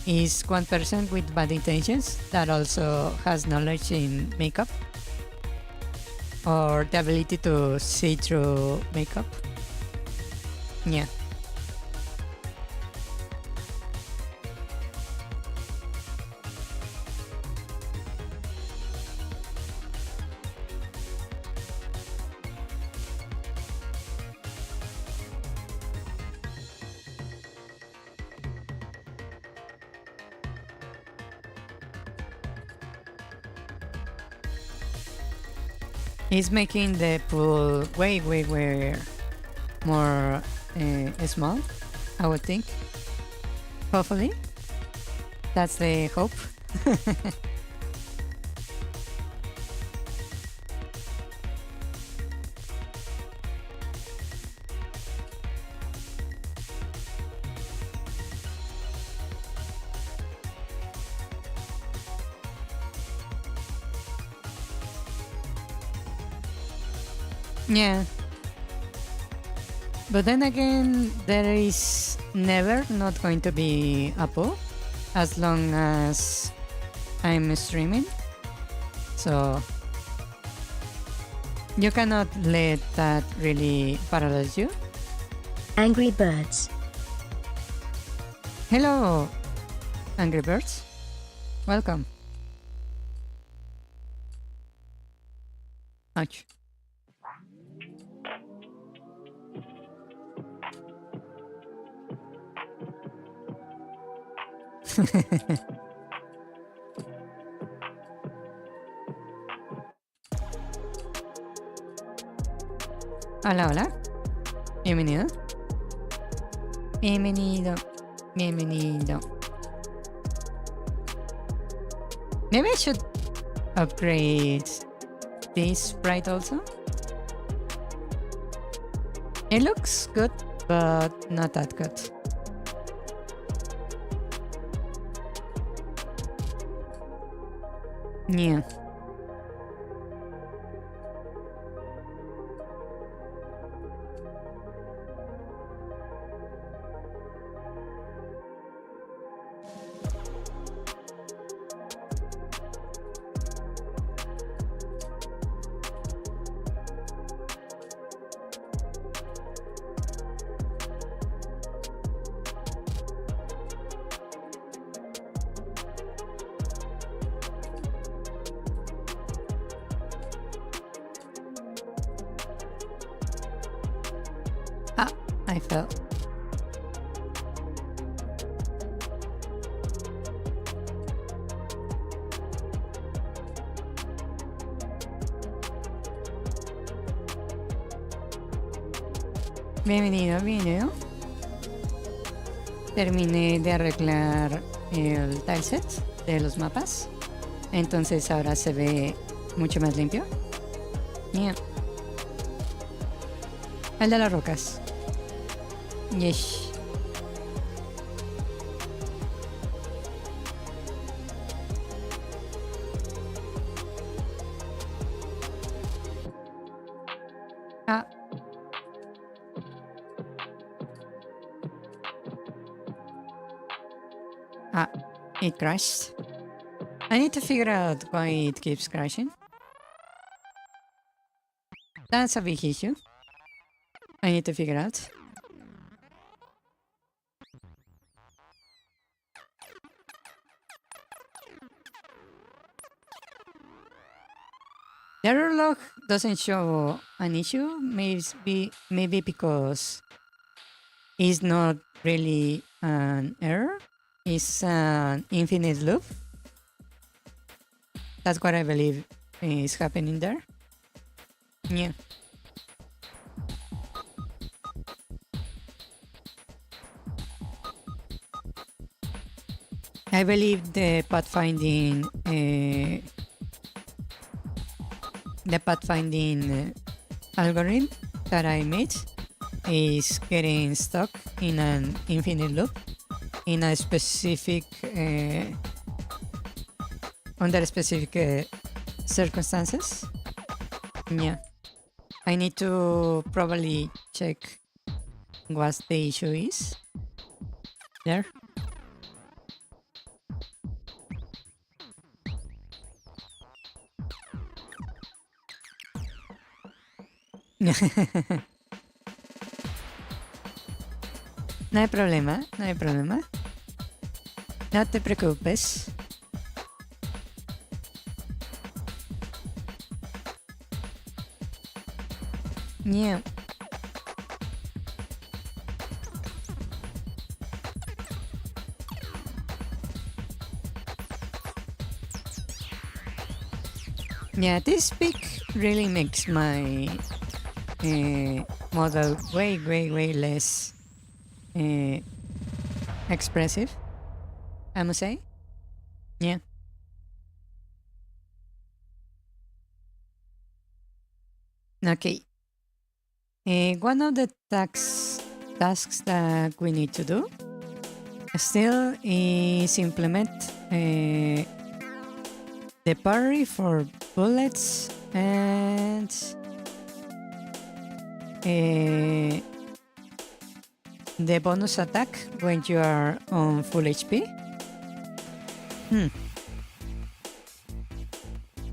It's one person with bad intentions that also has knowledge in makeup or the ability to see through makeup. Yeah. It's making the pool way more small, I would think. Hopefully. That's the hope. Yeah. But then again, there is never not going to be a pool as long as I'm streaming. So you cannot let that really paralyze you. Angry birds. Hello, Angry Birds. Welcome. Ouch. Hola, hola. Bienvenido. Bienvenido. Bienvenido. Maybe I should upgrade this sprite also. It looks good, but not that good. Yeah. Ah, I fell. Bienvenido, bienvenido. Terminé de arreglar el tileset de los mapas. Entonces ahora se ve mucho más limpio. Yeah. El de las rocas. Yes. Ah. Ah, it crashed. I need to figure out why it keeps crashing. That's a big issue. I need to figure out. The error log doesn't show an issue, maybe because it's not really an error, it's an infinite loop. That's what I believe is happening there. Yeah. I believe the pathfinding algorithm that I made is getting stuck in an infinite loop in a specific under specific circumstances. Yeah, I need to probably check what the issue is there. No hay problema, no hay problema. No te preocupes. Yeah. Yeah, this pic really makes my model way less expressive, I must say. Yeah. Okay. One of the tasks that we need to do still is implement the parry for bullets and the bonus attack when you are on full HP.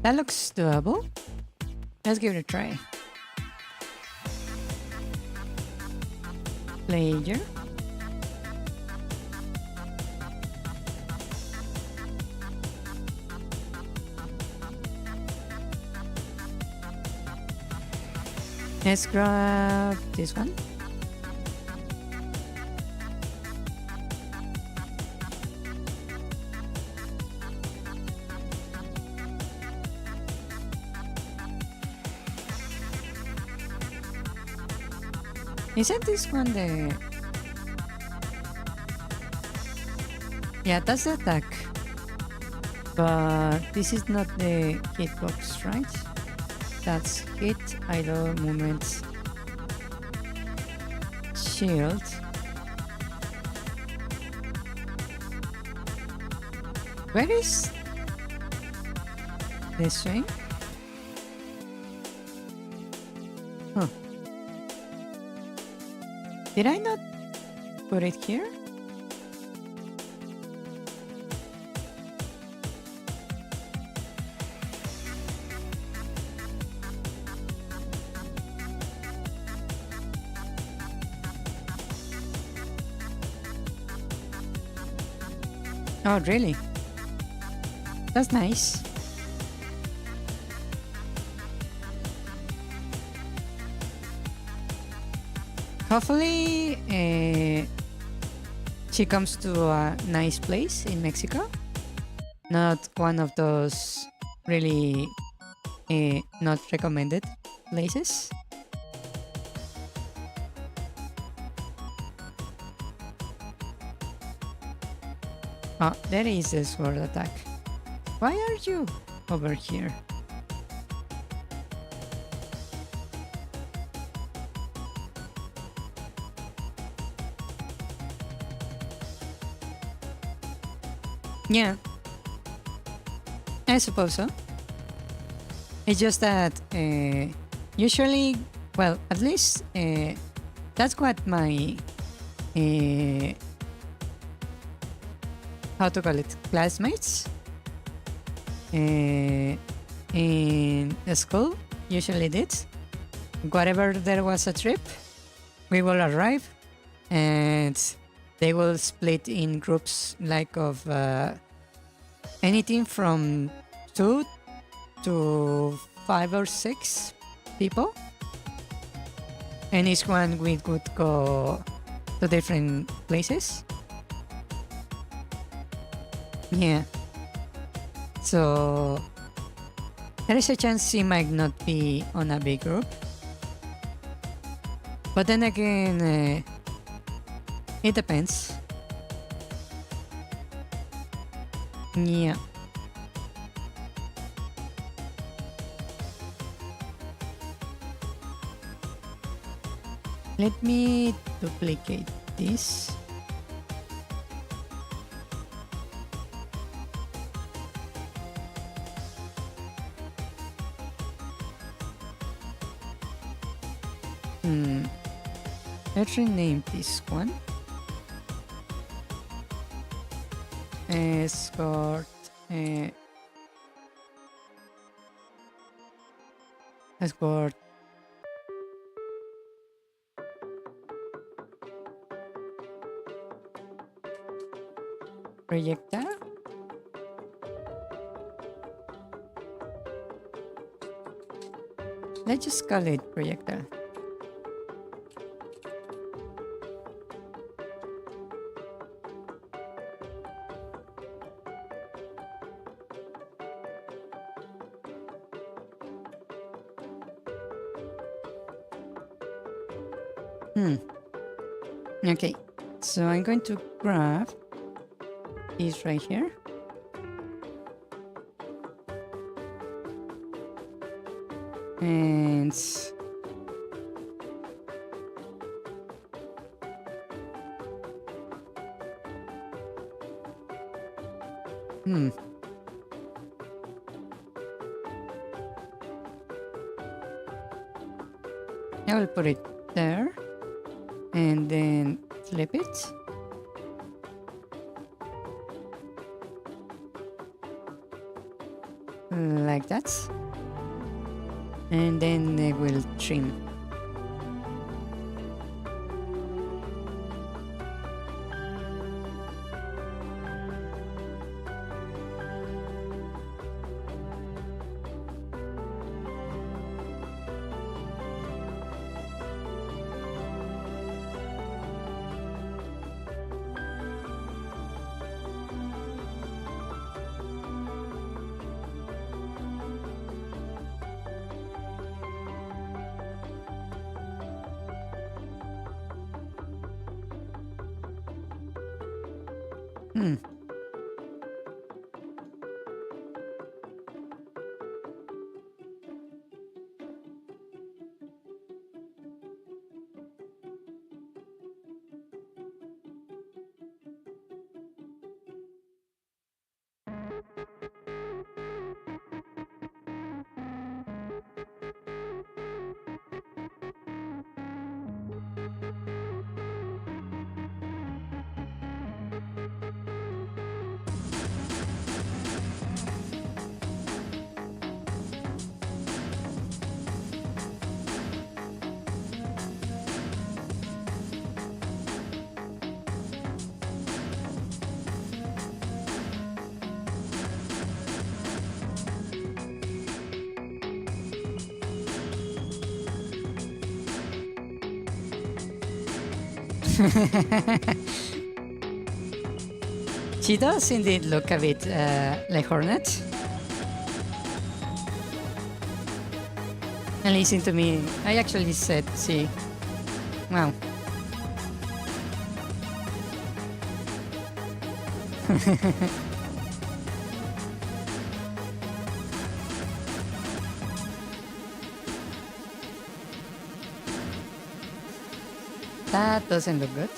That looks doable. Let's give it a try. Player. Let's grab this one. Isn't this one the... Yeah, that's the attack. But this is not the hitbox, right? That's hit, idle, movement, shield. Where is the swing? Huh. Did I not put it here? Oh, really? That's nice. Hopefully, she comes to a nice place in Mexico. Not one of those really not recommended places. Oh, there is a sword attack. Why are you over here? Yeah, I suppose so. It's just that usually, well, at least that's what my how to call it, classmates in school usually did. Whatever there was a trip, we will arrive and they will split in groups like of anything from 2 to 5 or 6 people, and each one we would go to different places. Yeah, so there is a chance she might not be on a big group, but then again it depends. Yeah. Let me duplicate this. Let's rename this one. Escort. Escort. Projectile. Let's just call it projectile. Okay, so I'm going to grab this right here. And I will put it there, and then flip it. Like that. And then they will trim. Hmm. She does indeed look a bit like Hornet. And listen to me, I actually said she. Wow. That doesn't look good.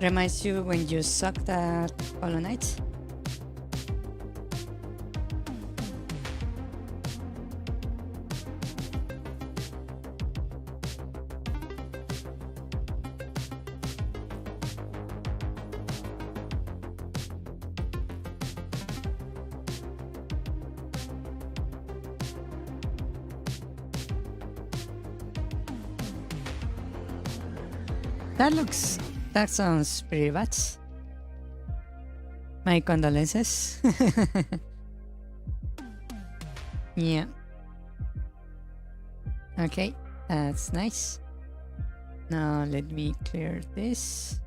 Reminds you when you sucked at Hollow Knight? That sounds pretty bad. My condolences. Yeah. Okay, that's nice. Now let me clear this.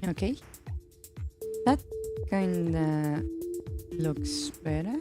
Okay. That kinda looks better.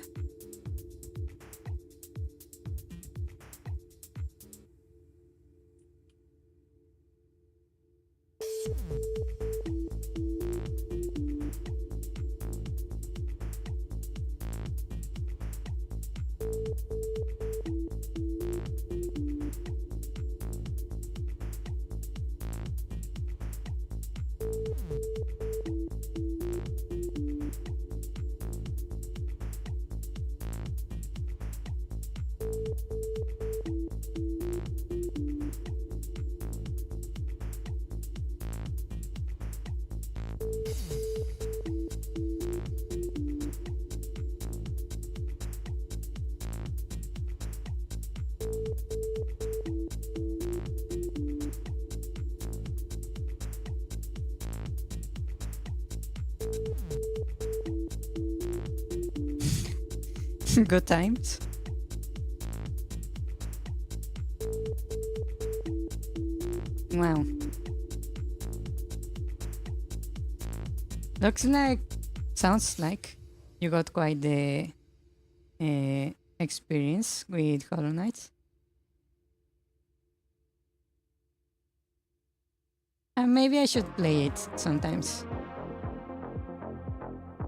Good times. Wow. Sounds like you got quite the experience with Hollow Knight. And maybe I should play it sometimes.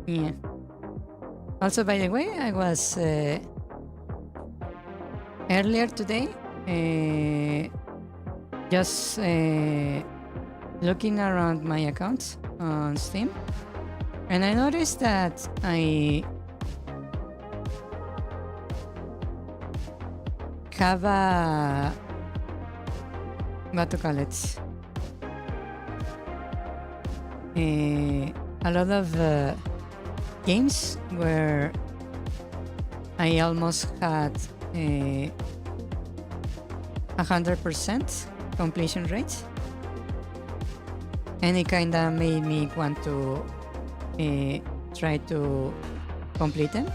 Yeah. Also, by the way, I was earlier today just looking around my account on Steam, and I noticed that I have what to call it, a lot of games where I almost had 100% completion rate, and it kinda made me want to try to complete them.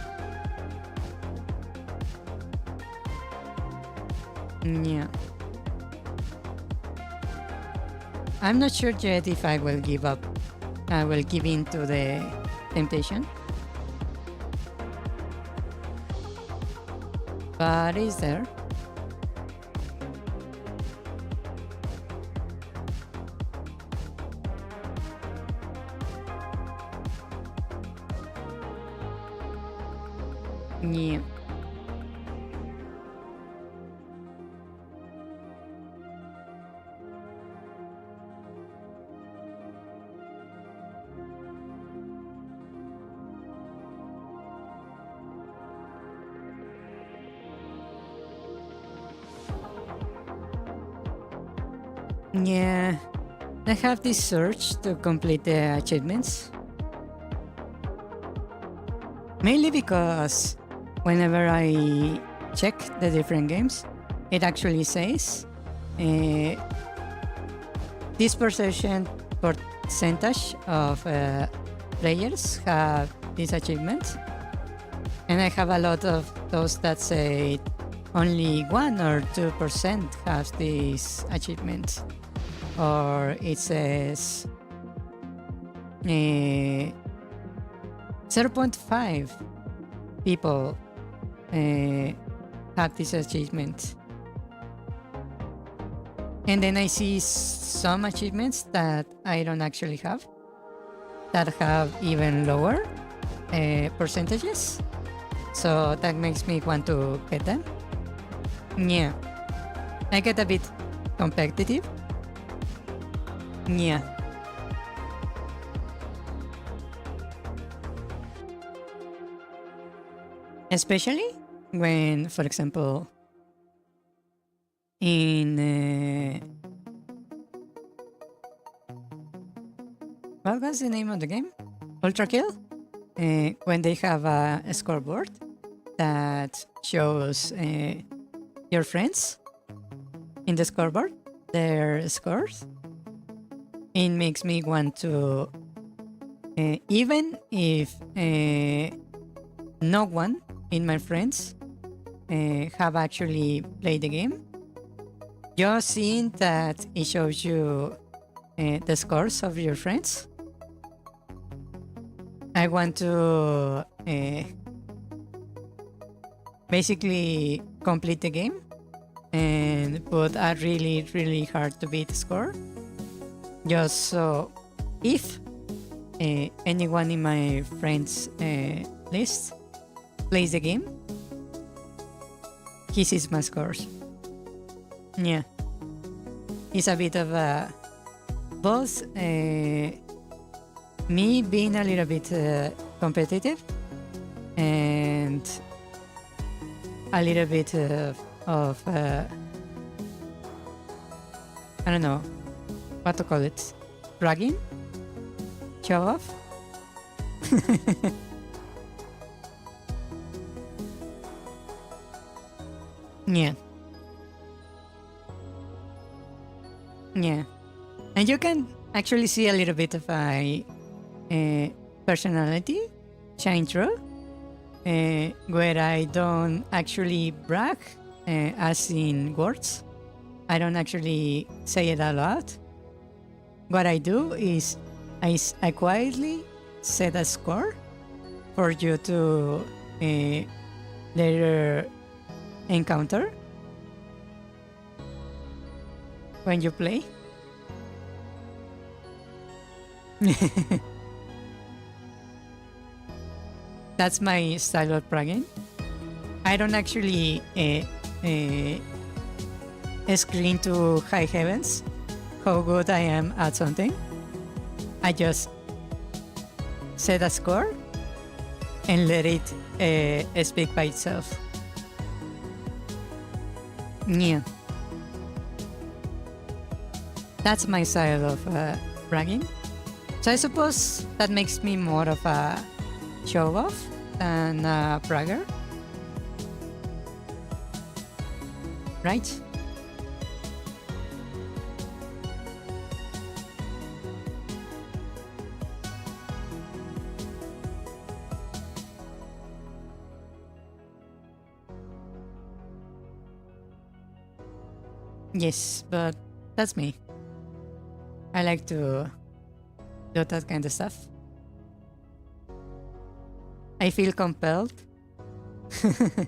Yeah. I'm not sure yet if I will give up. I will give in to the temptation. But it's there. Yeah. Yeah, I have this search to complete the achievements. Mainly because whenever I check the different games, it actually says this percentage of players have this achievement, and I have a lot of those that say only 1 or 2% have this achievement, or it says 0.5 people have this achievement. And then I see some achievements that I don't actually have, that have even lower percentages. So that makes me want to get them. Yeah. I get a bit competitive. Yeah. Especially when, for example, in what was the name of the game? Ultra Kill? When they have a scoreboard that shows your friends in the scoreboard, their scores, it makes me want to, even if no one in my friends have actually played the game, just seeing that it shows you the scores of your friends I want to basically complete the game and put a really hard to beat score, just so if anyone in my friends list plays the game, he sees my scores. Yeah, it's a bit of a both me being a little bit competitive and a little bit of I don't know what to call it, bragging, show off. Yeah. Yeah. And you can actually see a little bit of my personality shine through, where I don't actually brag as in words. I don't actually say it out loud. What I do is I quietly set a score for you to later encounter when you play. That's my style of bragging. I don't actually scream to high heavens how good I am at something. I just set a score and let it speak by itself. Yeah. That's my style of bragging. So I suppose that makes me more of a show-off than a bragger. Right? Yes, but that's me. I like to do that kind of stuff. I feel compelled to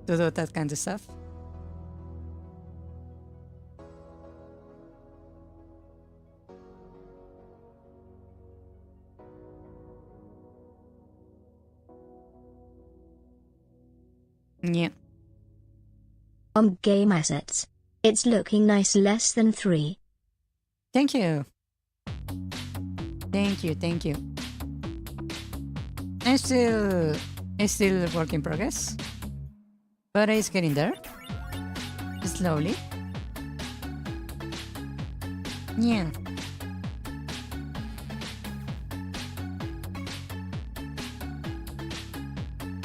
do that kind of stuff. Yeah. Game assets. It's looking nice, less than 3. Thank you. Thank you, thank you. It's still a work in progress, but it's getting there. Slowly. Yeah.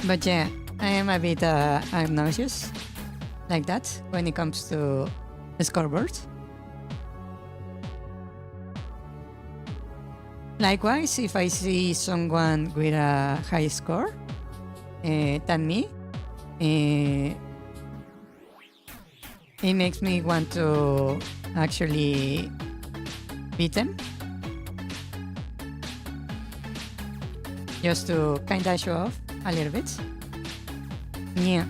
But yeah, I am a bit obnoxious like that when it comes to the scoreboard. Likewise, if I see someone with a high score than me, it makes me want to actually beat them. Just to kinda show off a little bit. Yeah.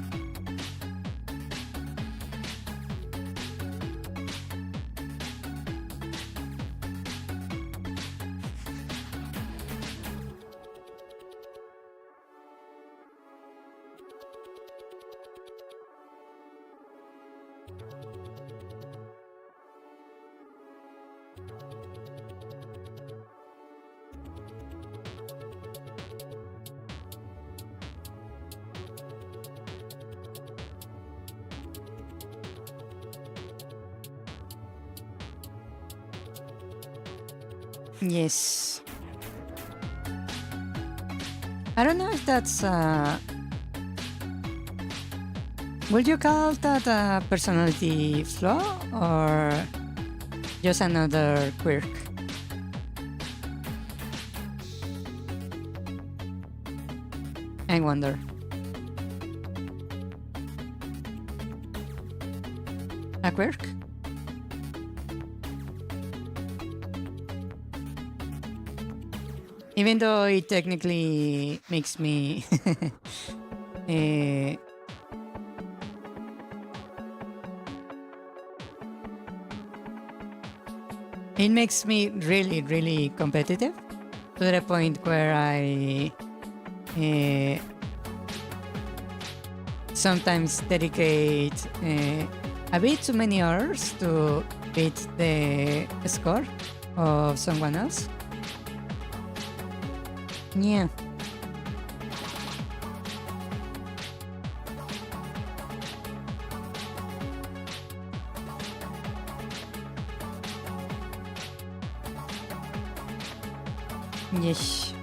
Yes. I don't know if that's would you call that a personality flaw or just another quirk? I wonder. A quirk? Even though it technically makes me eh, it makes me really, really competitive to the point where I uh, sometimes dedicate a bit too many hours to beat the score of someone else. Yeah. Yes.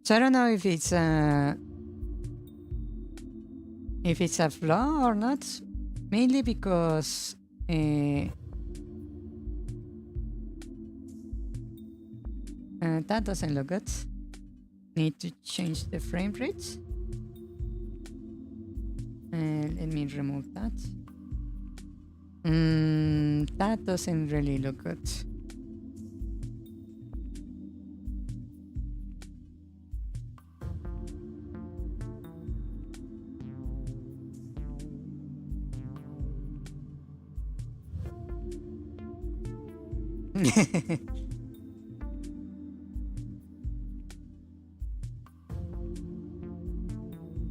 So I don't know if it's a flaw or not. Mainly because that doesn't look good. Need to change the frame rate. Let me remove that. That doesn't really look good.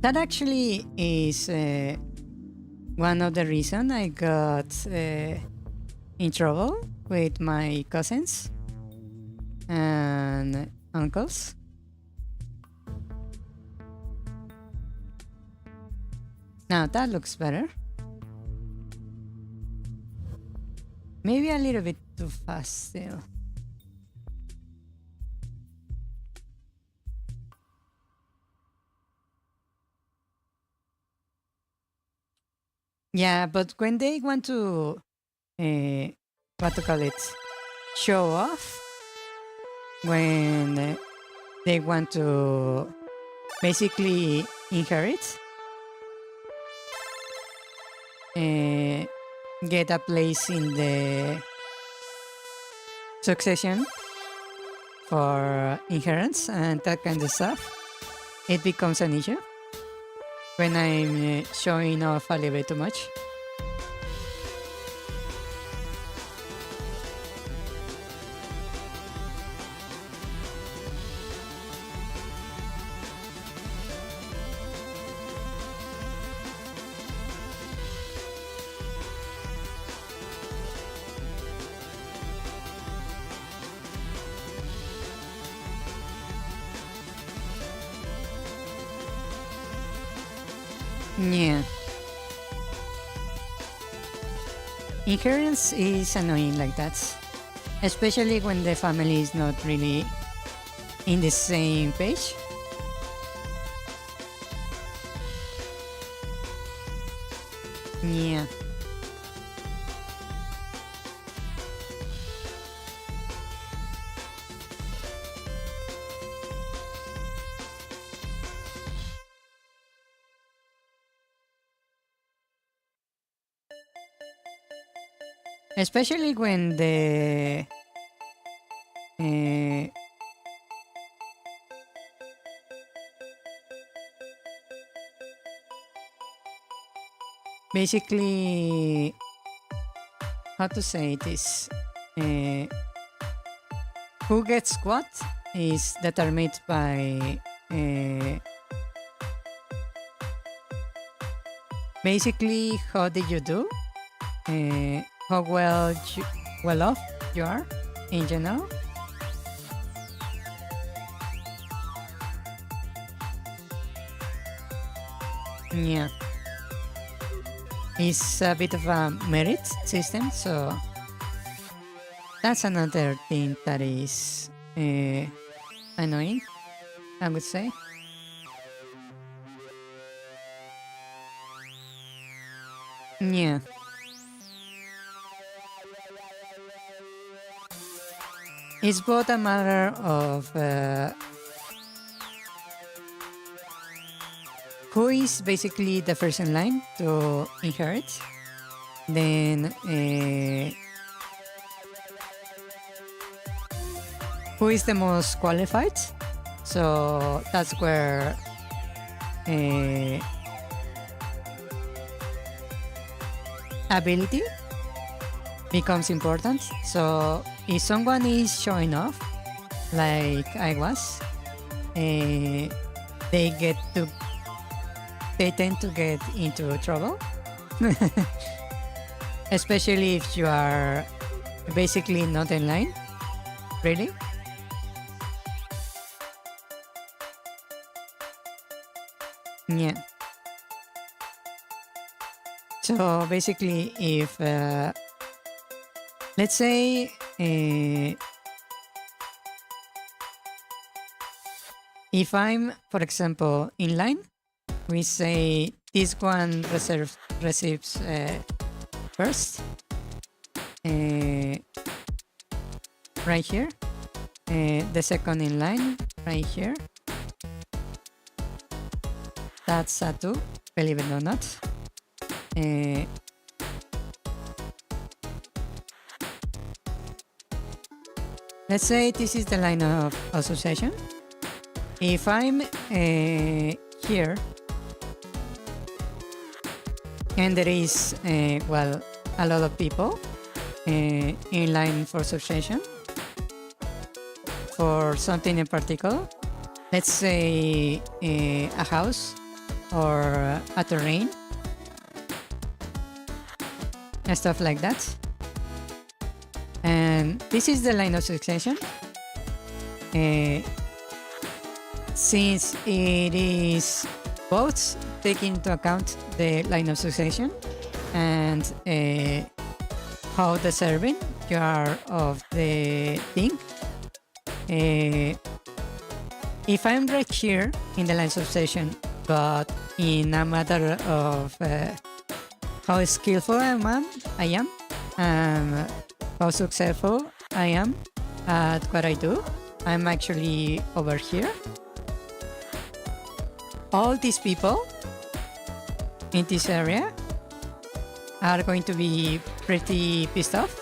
That actually is one of the reasons I got in trouble with my cousins and uncles. Now that looks better. Maybe a little bit too fast still. Yeah, but when they want to, what to call it, show off, when they want to basically inherit, uh, get a place in the succession for inheritance and that kind of stuff, it becomes an issue when I'm showing off a little bit too much. Yeah. Inheritance is annoying like that, especially when the family is not really in the same page. Yeah. Especially when the uh, basically, how to say this, uh, who gets what is determined by basically how did you do, how well off you are in general. Yeah, it's a bit of a merit system, so that's another thing that is annoying, I would say. Yeah. it's both a matter of who is basically the first in line to inherit, then who is the most qualified. So that's where ability becomes important. So if someone is showing off, like I was, they tend to get into trouble, especially if you are basically not in line, really. Yeah. So basically, if let's say if I'm, for example, in line, we say this one receives first, right here, the second in line right here. That's a 2, believe it or not. Let's say this is the line of association. If I'm here, and there is, well, a lot of people in line for association for something in particular, let's say a house or a terrain, and stuff like that. And this is the line of succession. Since it is both taking into account the line of succession and how deserving you are of the thing. If I'm right here in the line of succession, but in a matter of how skillful I am, and how successful I am at what I do, I'm actually over here. All these people in this area are going to be pretty pissed off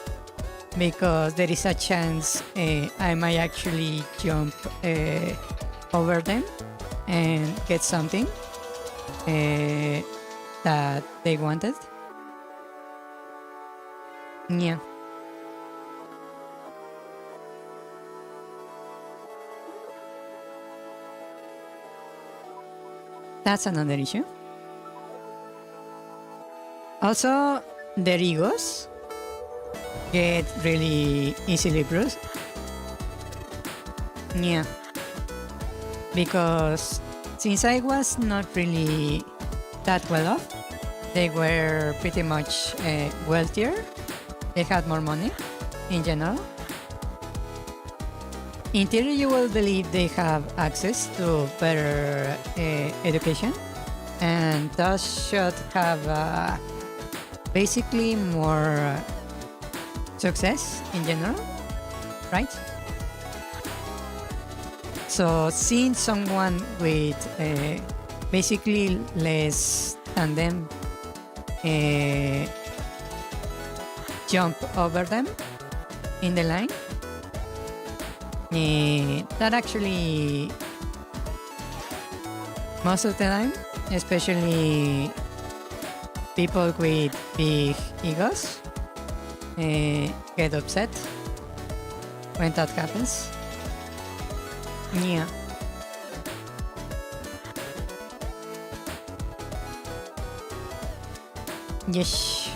because there is a chance I might actually jump over them and get something that they wanted. Yeah. That's another issue. Also, their egos get really easily bruised. Yeah. Because since I was not really that well off, they were pretty much wealthier. They had more money in general. In theory, you will believe they have access to better education and thus should have basically more success in general, right? So seeing someone with basically less than them jump over them in the line, that actually most of the time, especially people with big egos, get upset when that happens. Yeah. Yes.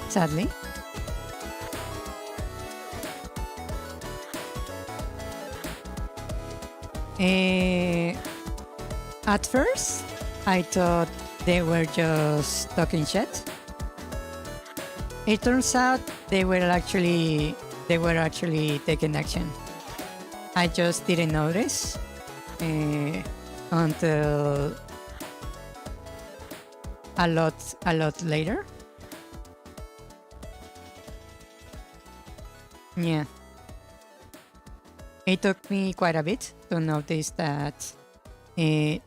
Sadly. At first, I thought they were just talking shit. It turns out they were actually taking action. I just didn't notice until a lot later. Yeah. it took me quite a bit to notice that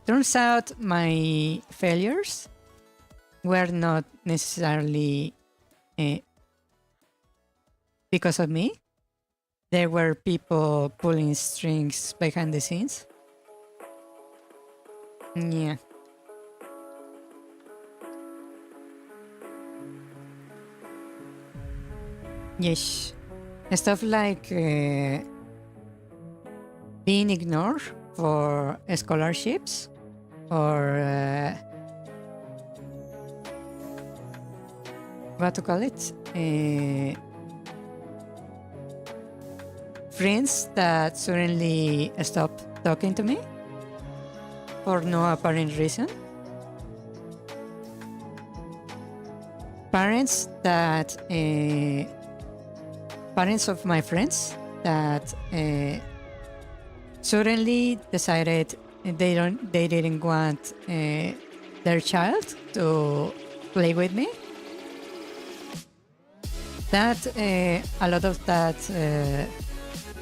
turns out my failures were not necessarily because of me. There were people pulling strings behind the scenes. Yeah. Yes. Stuff like being ignored for scholarships or what to call it? Friends that suddenly stop talking to me for no apparent reason. Parents that parents of my friends that suddenly decided they didn't want their child to play with me. That a lot of that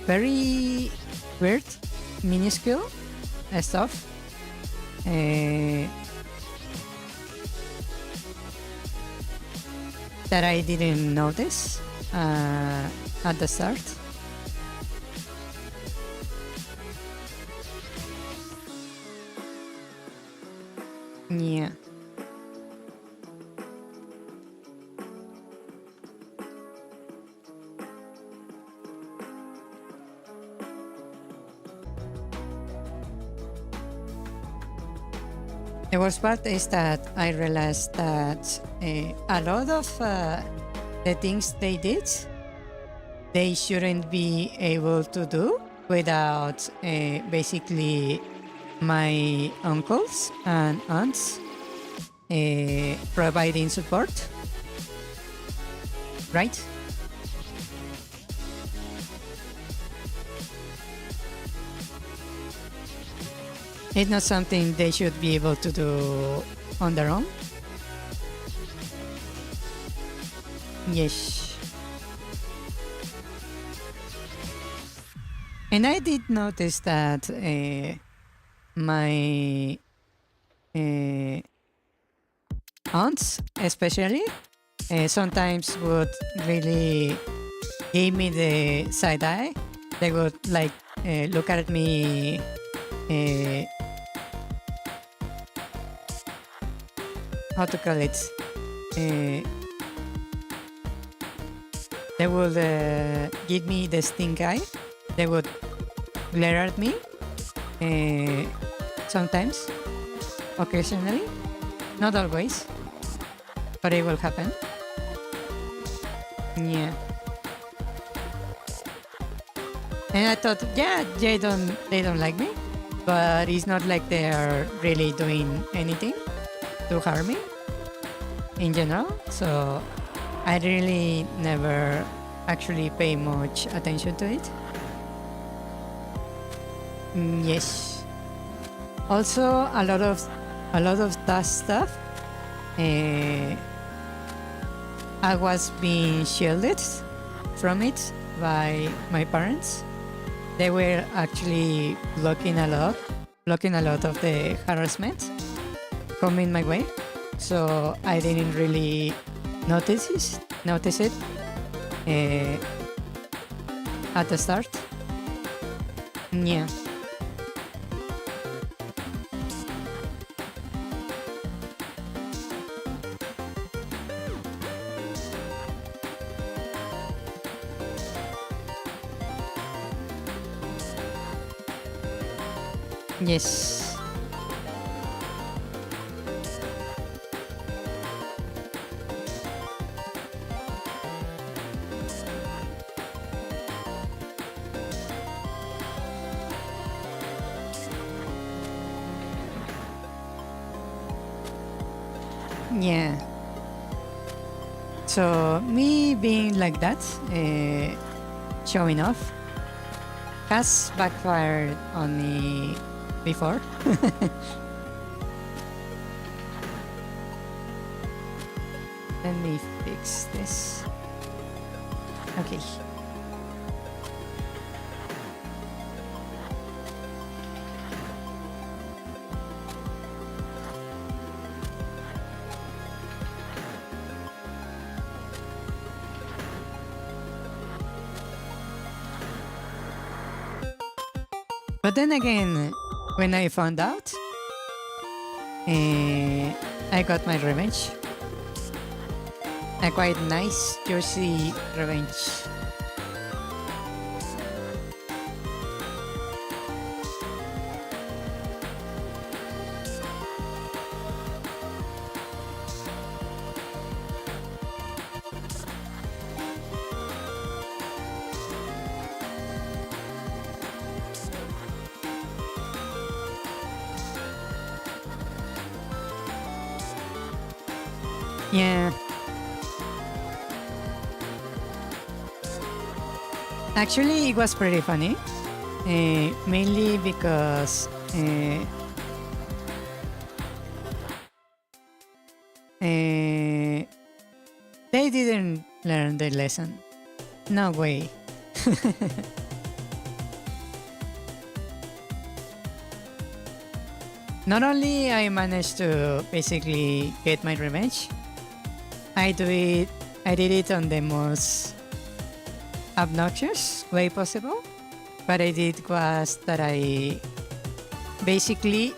very weird, minuscule stuff. That I didn't notice at the start. Yeah. The worst part is that I realized that a lot of the things they did, they shouldn't be able to do without basically my uncles and aunts providing support. Right? It's not something they should be able to do on their own. Yes. And I did notice that my aunts, especially, sometimes would really give me the side eye. They would like look at me. How to call it? They would give me the stink eye. They would glare at me sometimes, occasionally, not always, but it will happen. Yeah. And I thought, yeah, they don't like me, but it's not like they are really doing anything to harm me in general. So I really never actually pay much attention to it. Yes. Also, a lot of that stuff, I was being shielded from it by my parents. They were actually blocking a lot of the harassment coming my way, so I didn't really notice it at the start. Yeah. Yes. Yeah. So me being like that, showing off, has backfired on me before. Let me fix this. Okay. But then again, when I found out, I got my revenge. A quite nice, juicy revenge. Yeah. Actually, it was pretty funny. Mainly because they didn't learn the lesson. No way. Not only I managed to basically get my revenge, I did it on the most obnoxious way possible. What I did was that I basically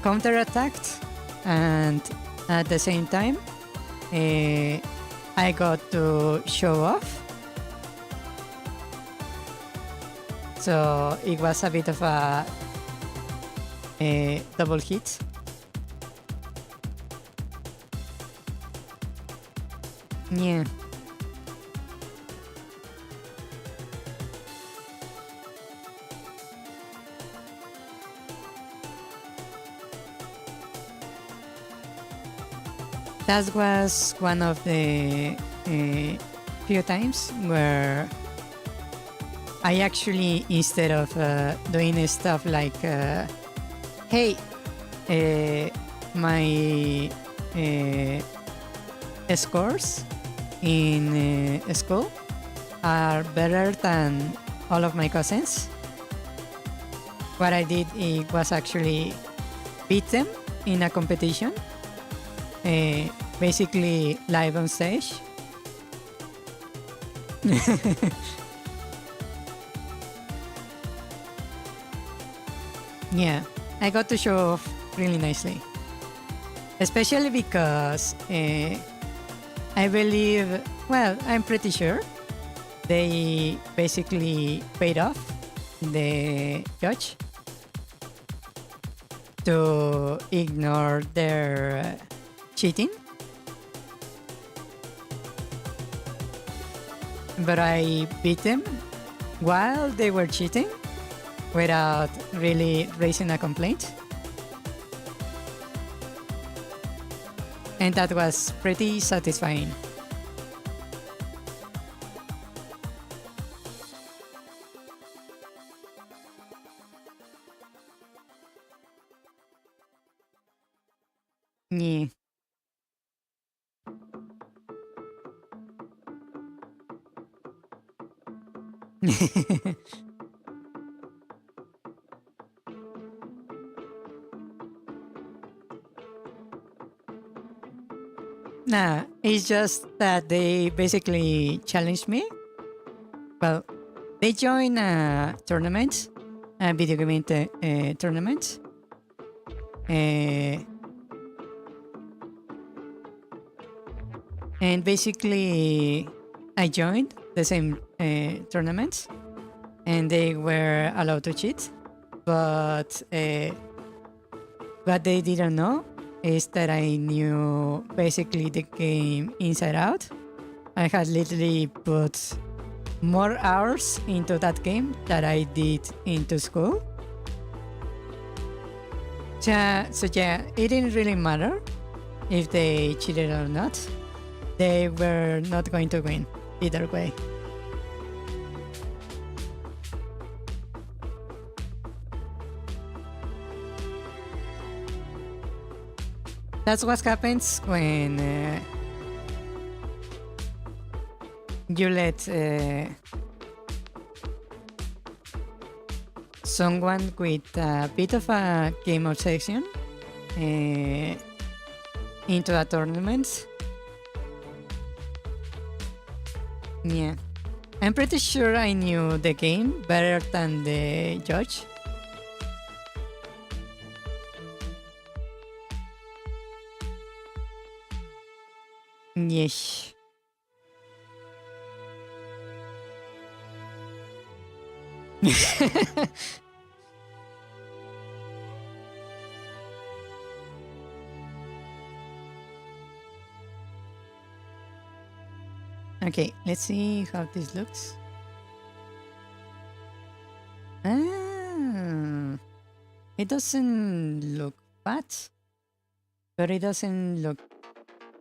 counterattacked, and at the same time I got to show off. So it was a bit of a double hit. Yeah. That was one of the few times where I actually, instead of doing stuff like, hey, my scores in school are better than all of my cousins, what I did was actually beat them in a competition, basically live on stage. Yeah, I got to show off really nicely. Especially because I believe, well, I'm pretty sure they basically paid off the judge to ignore their cheating. But I beat them while they were cheating without really raising a complaint. And that was pretty satisfying. Yeah. Nah, it's just that they basically challenged me. Well, they joined a tournament, a video game tournament. And basically, I joined the same tournament, and they were allowed to cheat. But what they didn't know is that I knew basically the game inside out. I had literally put more hours into that game that I did into school. So yeah, it didn't really matter if they cheated or not. They were not going to win either way. That's what happens when you let someone with a bit of a game obsession into a tournament. Yeah. I'm pretty sure I knew the game better than the judge. Yes. Okay, let's see how this looks. Ah, it doesn't look bad, but it doesn't look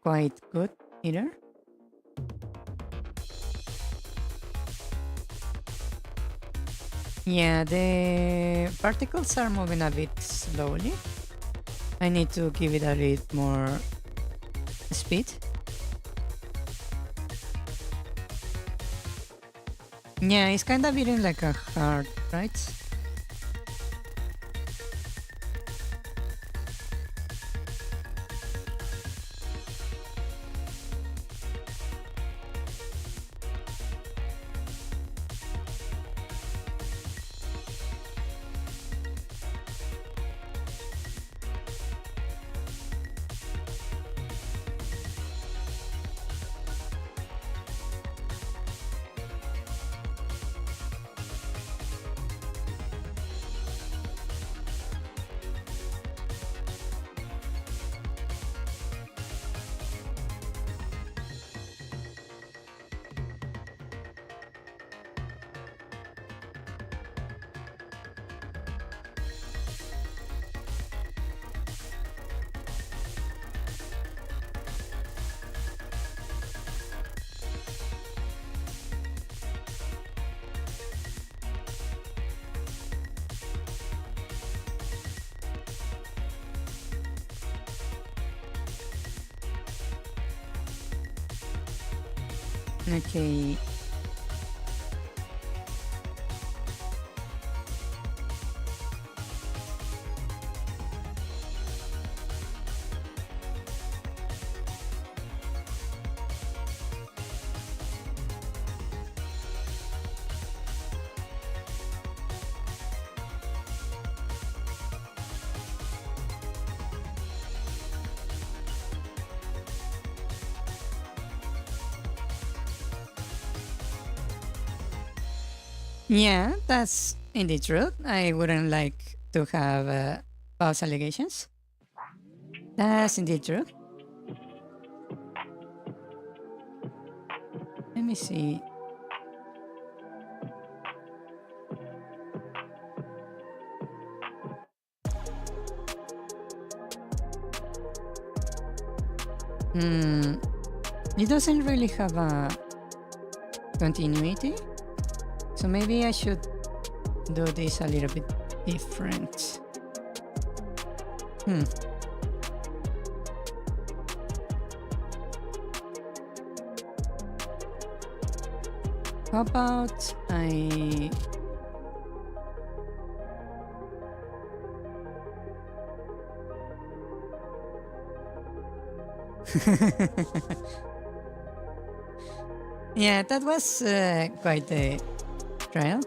quite good either. Yeah, the particles are moving a bit slowly. I need to give it a bit more speed. Yeah, it's kind of beating like a heart, right? Okay. Yeah, that's indeed true. I wouldn't like to have false allegations. That's indeed true. Let me see. Hmm, it doesn't really have a continuity, so maybe I should do this a little bit different. Hmm. How about I... Yeah, that was quite a trial.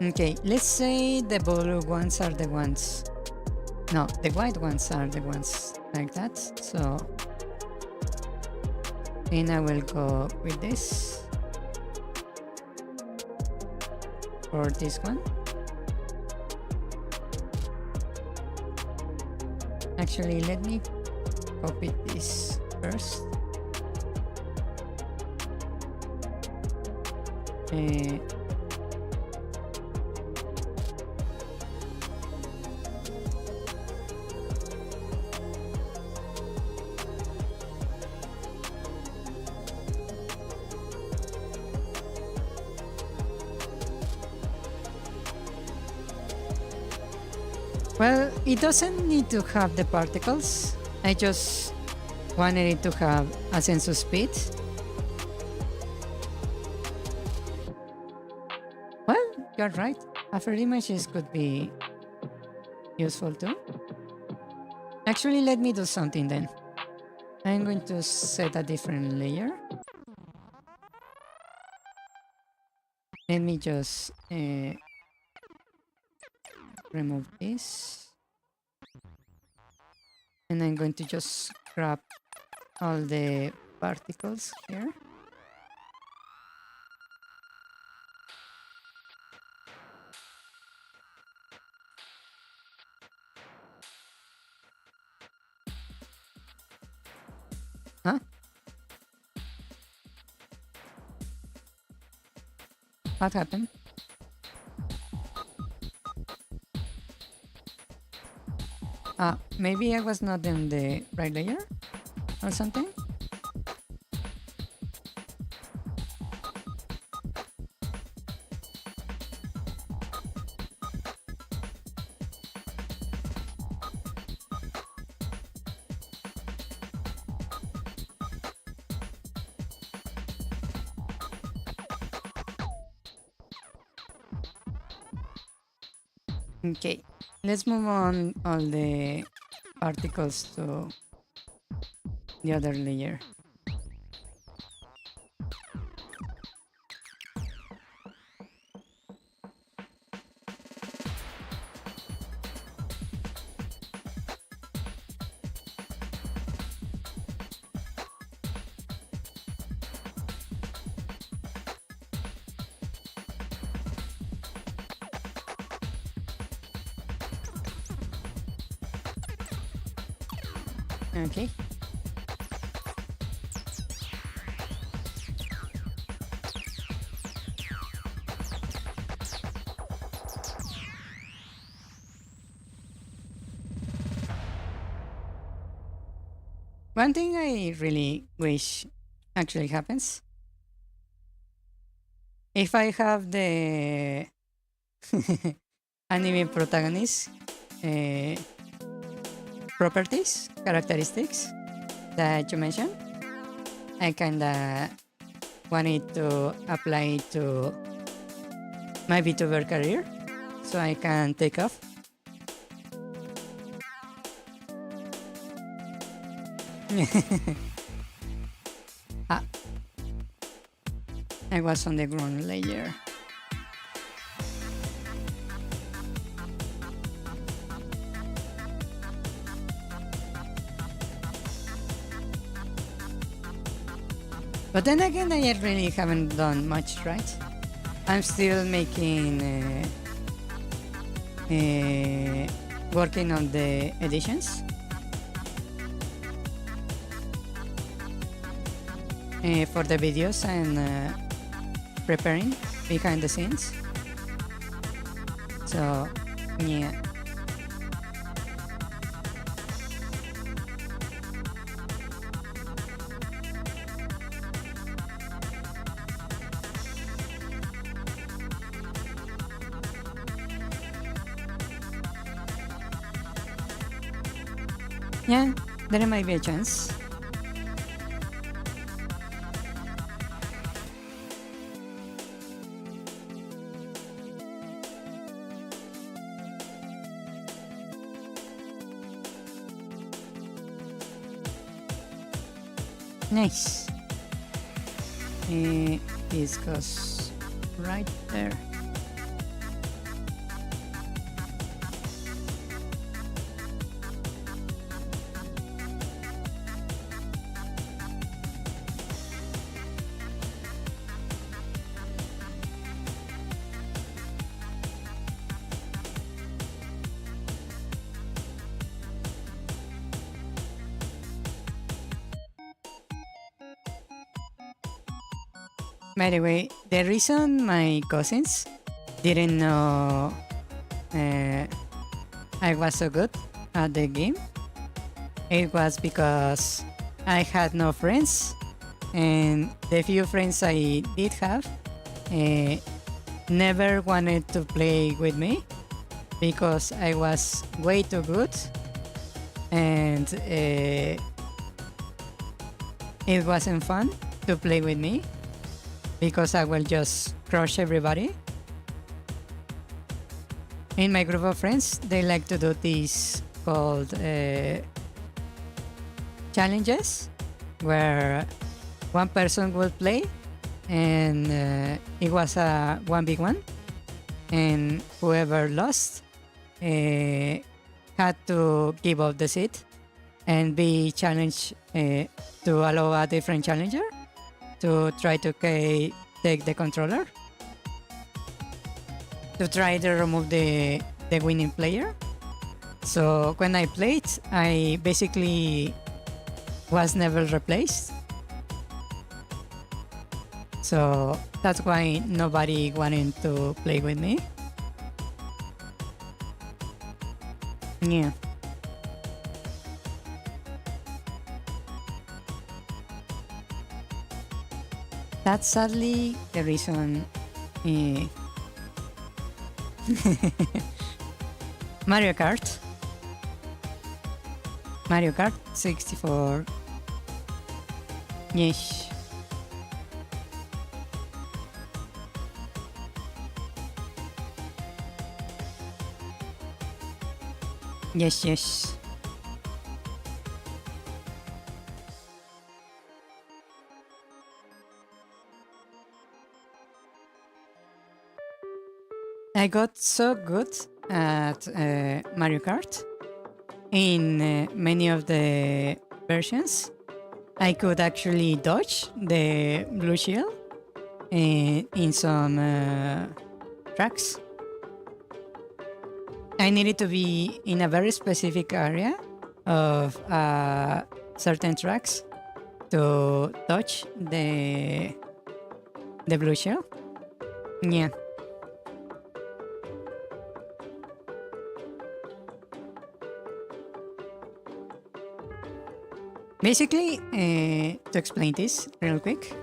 Okay, let's say the blue ones are the ones. No, the white ones are the ones like that. So then I will go with this for this one. Actually, let me copy this first. Well, it doesn't need to have the particles. I just wanted it to have a sense of speed. Well, you're right. After images could be useful too. Actually, let me do something then. I'm going to set a different layer. Let me just remove this. And I'm going to just grab all the particles here. Huh? What happened? Maybe I was not in the right layer or something? Okay, let's move on all the particles to the other layer. Okay. One thing I really wish actually happens, if I have the anime protagonist uh, properties, characteristics that you mentioned, I kinda wanted to apply it to my VTuber career so I can take off. Ah, I was on the ground layer. But then again, I really haven't done much, right? I'm still making, working on the editions. For the videos and preparing behind the scenes. So, yeah. Yeah, there might be a chance. Nice. This goes right there. By the way, the reason my cousins didn't know I was so good at the game, it was because I had no friends, and the few friends I did have never wanted to play with me because I was way too good, and it wasn't fun to play with me because I will just crush everybody. In my group of friends, they like to do this called challenges where one person would play, and it was a 1v1, and whoever lost had to give up the seat and be challenged to allow a different challenger to try to take the controller, to try to remove the winning player. So when I played, I basically was never replaced. So that's why nobody wanted to play with me. Yeah. That's sadly the reason. Mario Kart. Mario Kart 64. Yes. Yes, yes. I got so good at Mario Kart in many of the versions. I could actually dodge the blue shield in some tracks. I needed to be in a very specific area of certain tracks to dodge the blue shield. Yeah. Basically, to explain this real quick,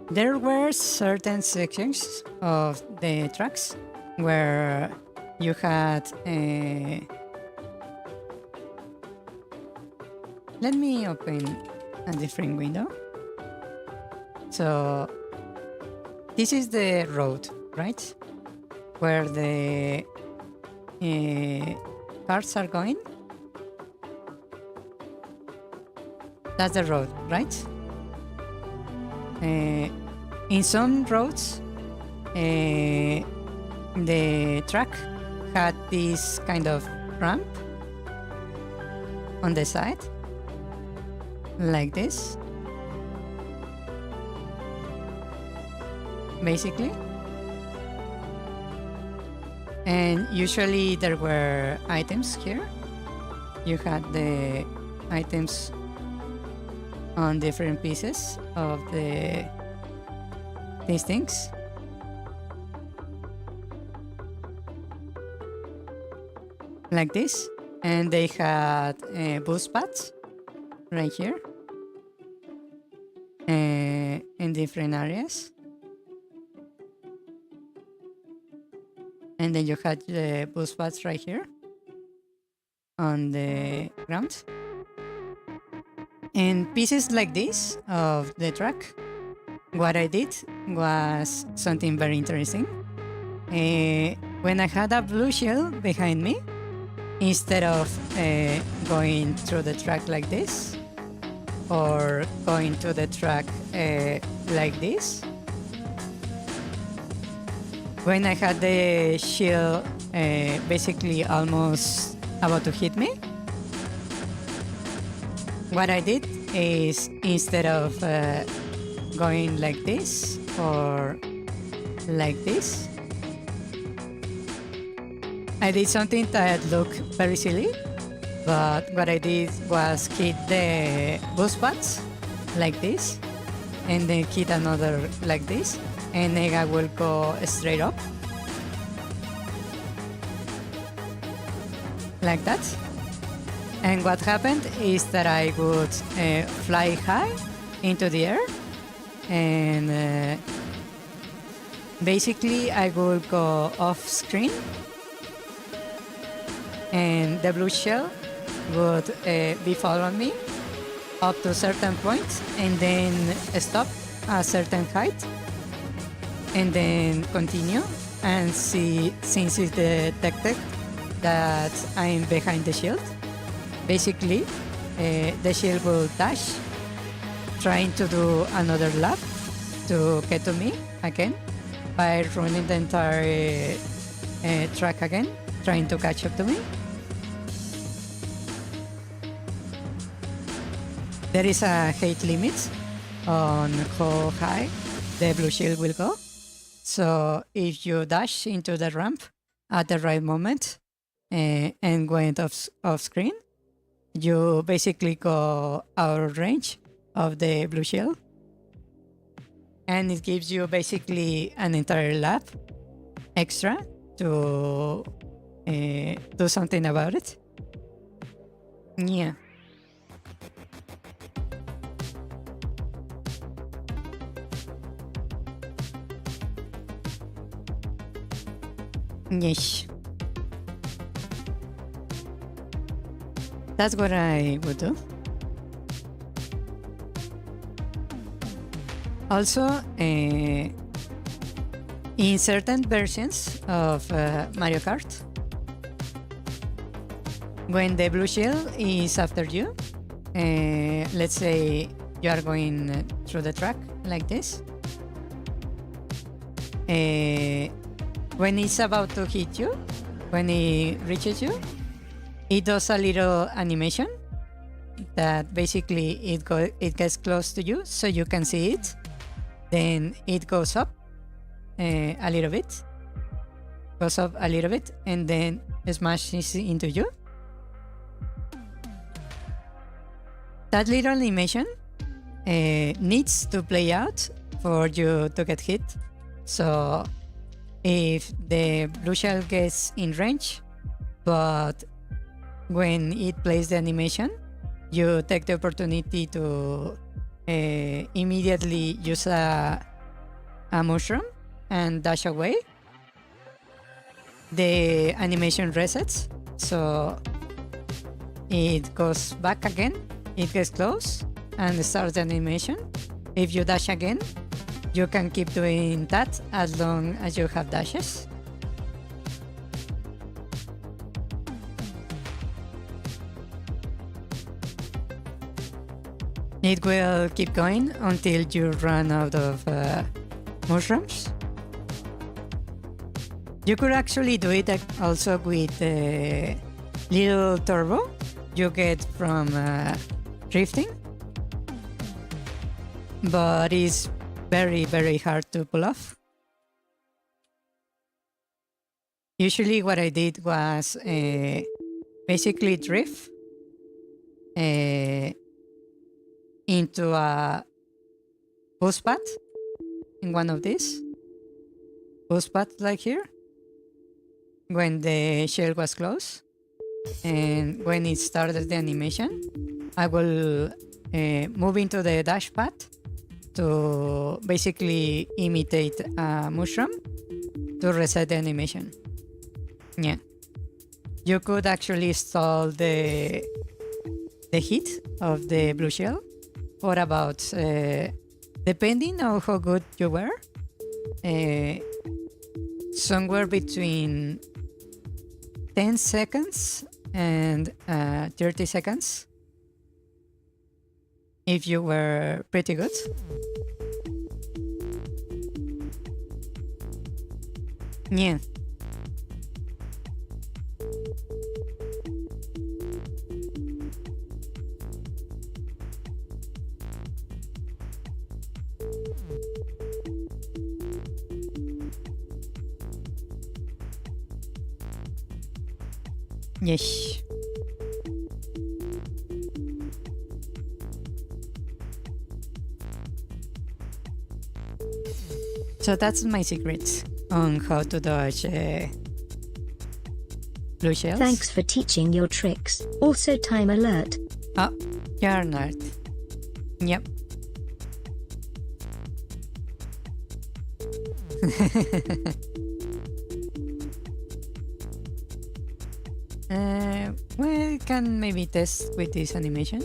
there were certain sections of the tracks where you had let me open a different window. So this is the road, right? Where the cars are going. That's the road, right? In some roads, the track had this kind of ramp on the side, like this, basically. And usually there were items here. You had the items on different pieces of these things. Like this. And they had boost pads right here in different areas. And then you had the boost pads right here on the ground. And pieces like this of the track, what I did was something very interesting. When I had a blue shield behind me, instead of going through the track like this, or going to the track like this, when I had the shield basically almost about to hit me, what I did is, instead of going like this or like this, I did something that looked very silly, but what I did was hit the boost pads like this, and then hit another like this, and then I will go straight up like that. And what happened is that I would fly high into the air, and basically I would go off screen, and the blue shell would be following me up to a certain point, and then stop at a certain height, and then continue, and see, since it's detected that I'm behind the shield. Basically, the shield will dash, trying to do another lap to get to me again by running the entire track again, trying to catch up to me. There is a height limit on how high the blue shield will go. So if you dash into the ramp at the right moment and went off screen, you basically go out of range of the blue shield. And it gives you basically an entire lap extra to do something about it. Yeah. Yes. That's what I would do. Also, in certain versions of Mario Kart, when the blue shield is after you, let's say you are going through the track like this, when it's about to hit you, when it reaches you, it does a little animation that basically it gets close to you so you can see it. Then it goes up a little bit, and then smashes into you. That little animation needs to play out for you to get hit. So if the blue shell gets in range, but when it plays the animation, you take the opportunity to immediately use a mushroom and dash away, the animation resets, so it goes back again, it gets close and starts the animation. If you dash again, you can keep doing that as long as you have dashes. It will keep going until you run out of mushrooms. You could actually do it also with the little turbo you get from drifting, but it's very, very hard to pull off. Usually what I did was basically drift into a boost path in one of these boost paths like here when the shell was close, and when it started the animation I will move into the dash path to basically imitate a mushroom to reset the animation. Yeah, you could actually stall the heat of the blue shell for about, depending on how good you were, somewhere between 10 seconds and 30 seconds if you were pretty good. Yeah. Yes. So that's my secret on how to dodge blue shells. Thanks for teaching your tricks. Also time alert. Oh, you're not. Yep. We can maybe test with this animation.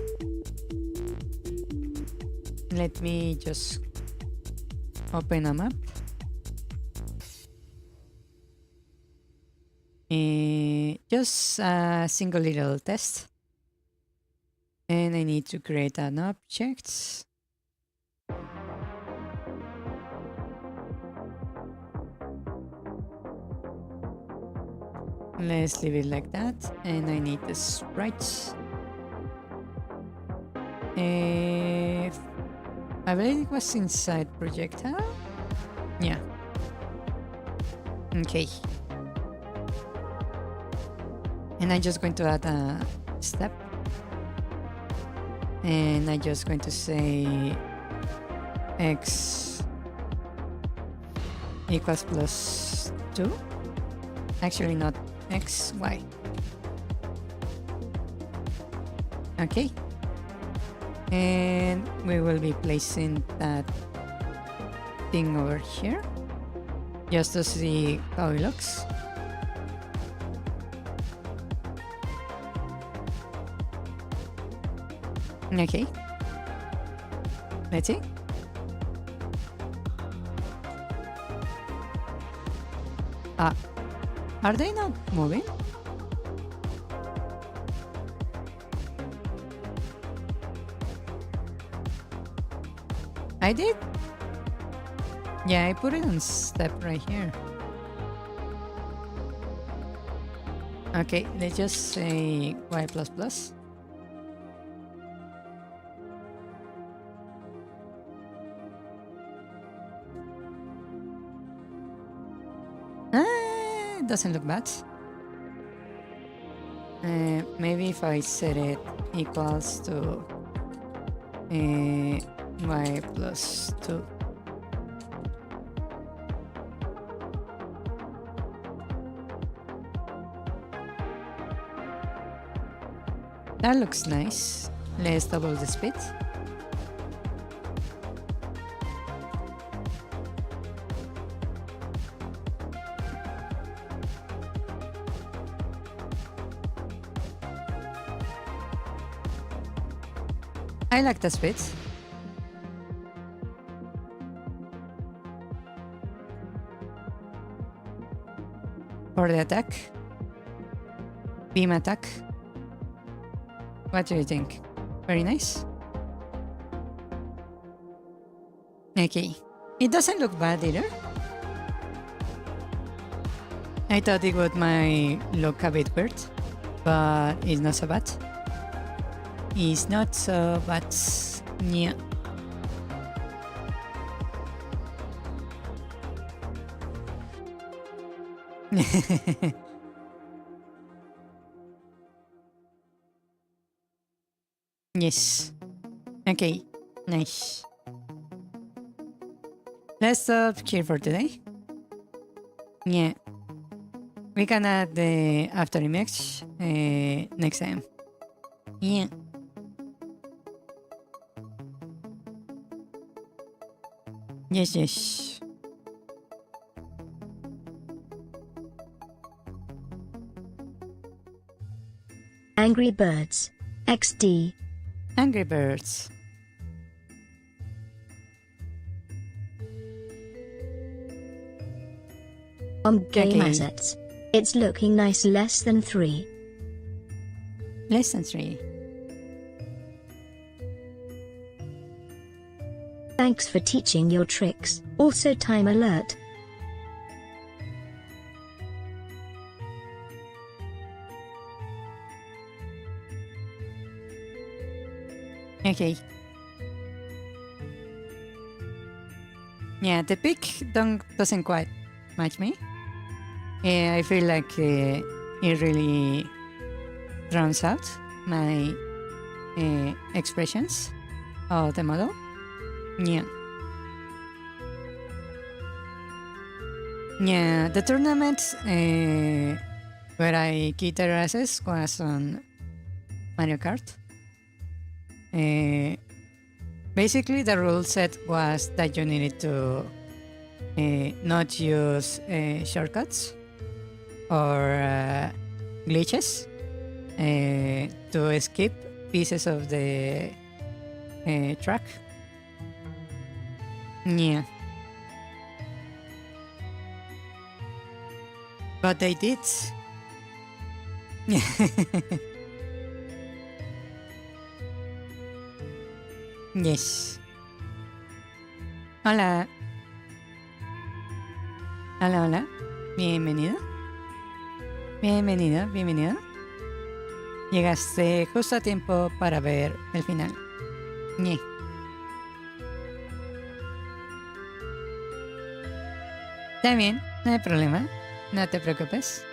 Let me just open a map. just a single little test. And I need to create an object. Let's leave it like that. And I need the sprite. I believe it was inside projectile. Yeah. Okay. And I'm just going to add a step. And I'm just going to say x equals plus 2. Actually, not x, y. Okay. And we will be placing that thing over here just to see how it looks. Okay. Let's see. Are they not moving? I did? Yeah, I put it on step right here. Okay, let's just say y plus plus. Doesn't look bad. Maybe if I set it equals to y plus 2. That looks nice. Let's double the speed. I like the speed. For the attack. Beam attack. What do you think? Very nice. Okay. It doesn't look bad either. I thought it would might look a bit weird, but it's not so bad. It's not so bad. Yeah. Yes. Okay. Nice. Let's stop here for today. Yeah. We can add the after image next time. Yeah. Yes, yes. Angry Birds. XD. Angry Birds. Game Okay. assets. It's looking nice, less than 3. Less than 3. Thanks for teaching your tricks. Also time alert. Okay. Yeah, the pick doesn't quite match me. I feel like it really drowns out my expressions of the model. Yeah. Yeah, the tournament where I get their asses was on Mario Kart. Basically, the rule set was that you needed to not use shortcuts or glitches to skip pieces of the track. Yeah. But they did. Yes. Hola. Hola, hola. Bienvenido. Bienvenido, bienvenido. Llegaste justo a tiempo para ver el final. Ñe. Está bien, no hay problema. No te preocupes.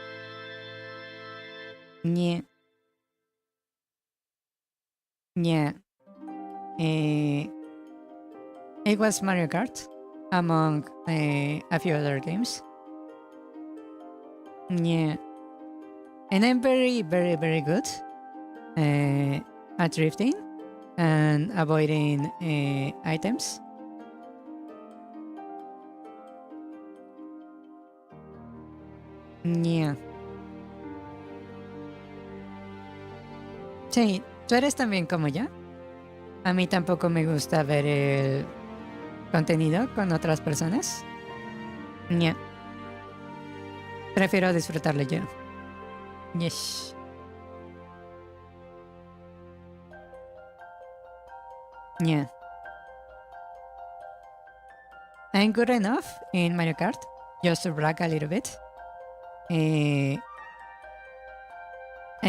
Ñe. Yeah. It was Mario Kart among a few other games. Yeah. And I'm very, very, very good at drifting and avoiding items. Yeah. Sí, tú eres también como yo. A mí tampoco me gusta ver el contenido con otras personas. Yeah. Prefiero disfrutarlo yo. Yes. Yeah. I'm good enough in Mario Kart, just to brag a little bit. I'm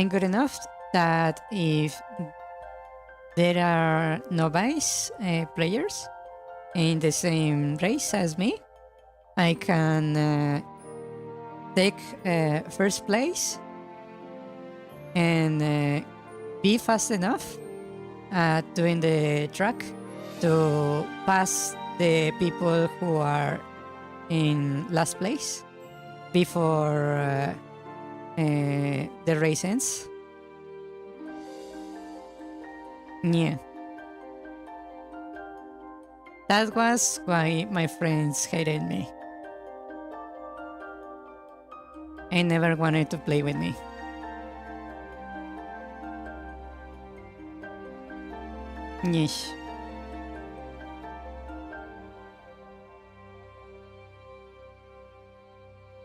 good enough that if there are novice players in the same race as me, I can take first place and be fast enough at doing the track to pass the people who are in last place before the race ends. Yeah. That was why my friends hated me. They never wanted to play with me. Yes.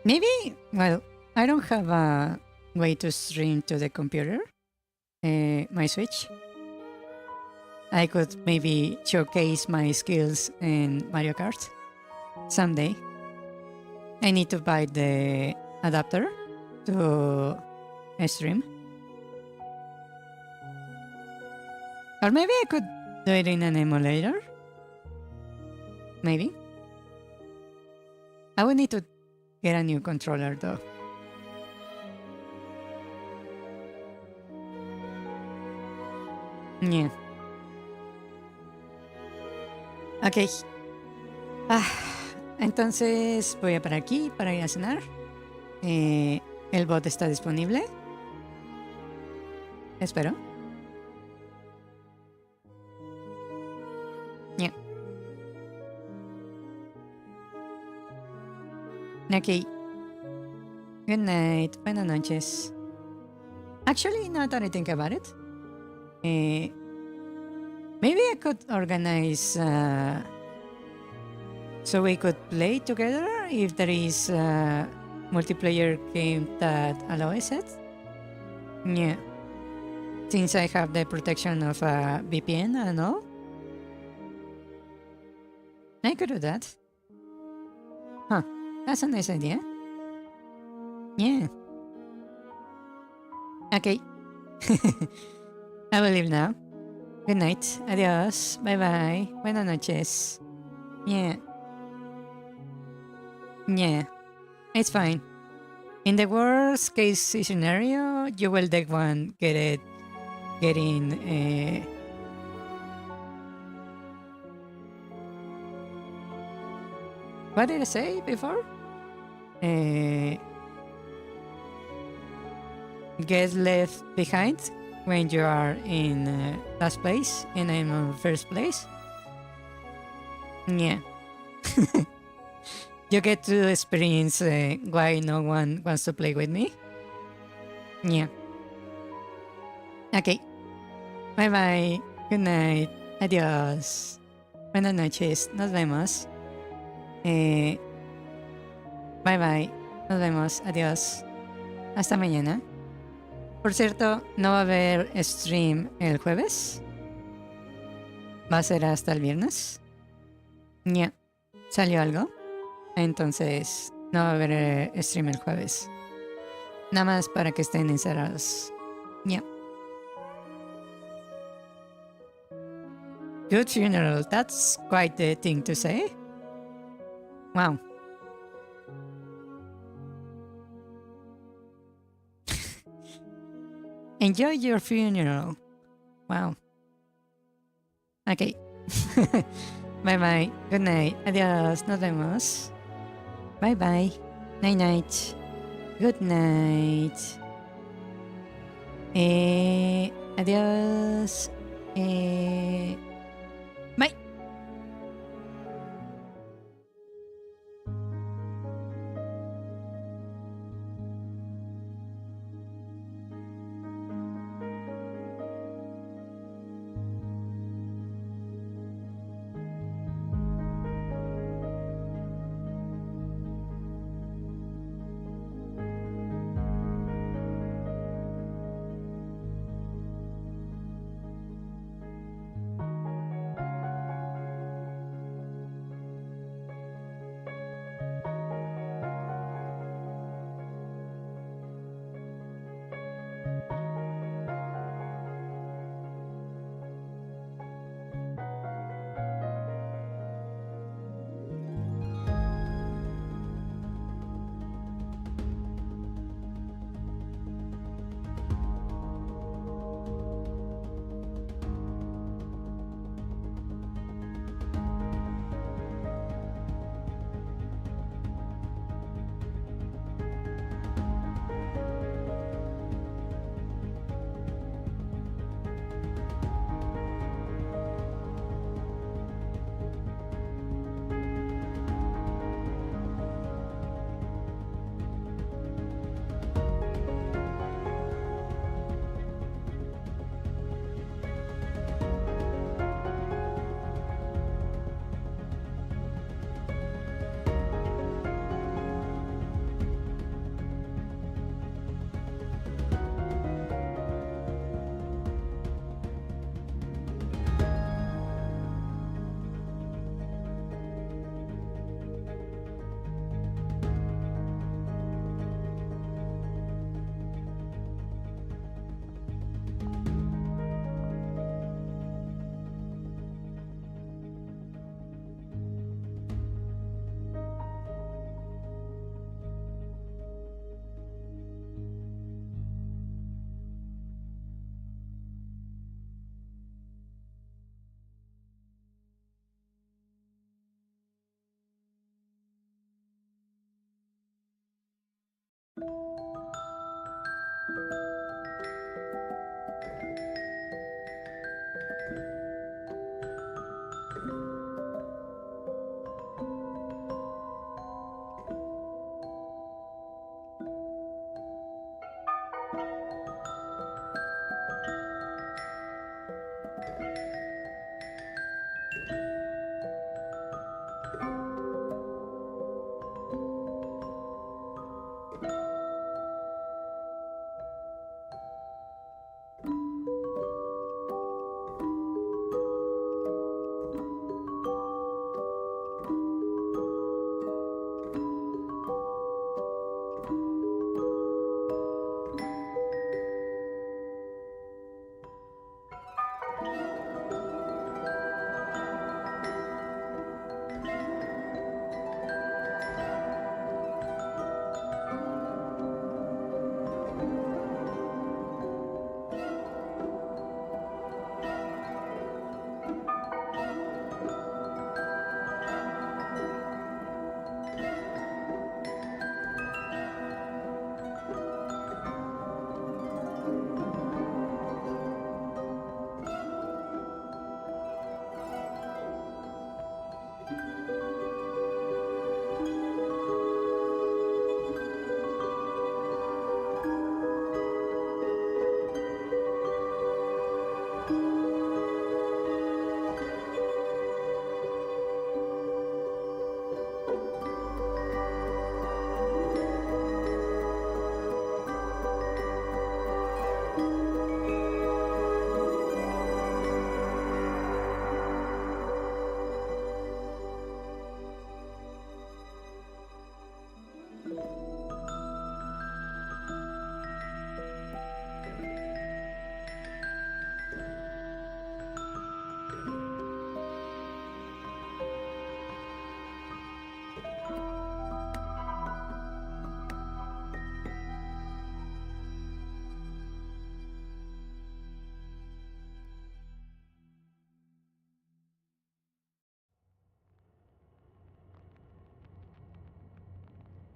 Maybe, well, I don't have a way to stream to the computer, my Switch. I could maybe showcase my skills in Mario Kart someday. I need to buy the adapter to stream. Or maybe I could do it in an emulator. Maybe. I would need to get a new controller though. Yeah. Ok. Entonces voy a parar aquí para ir a cenar. El bot está disponible. Espero. Yeah. Ok. Good night. Buenas noches. Actually, now that I think about it, maybe I could organize so we could play together if there is a multiplayer game that allows it. Yeah. Since I have the protection of a VPN and all, I could do that. Huh. That's a nice idea. Yeah. Okay. I will leave now. Good night. Adios. Bye bye. Buenas noches. Yeah. Yeah. It's fine. In the worst case scenario, you will the one getting what did I say before? Get left behind when you are in last place and I'm in first place. Yeah. You get to experience why no one wants to play with me. Yeah. Okay. Bye bye. Good night. Adiós. Buenas noches. Nos vemos. Bye bye. Nos vemos. Adiós. Hasta mañana. Por cierto, no va a haber stream el jueves. Va a ser hasta el viernes. Ya, salió algo. Entonces, no va a haber stream el jueves. Nada más para que estén encerrados. Ya. Good funeral. That's quite the thing to say. Wow. Enjoy your funeral. Wow. Ok. Bye bye. Good night. Adiós. Nos vemos. Bye bye. Night night. Good night. Adiós. Bye.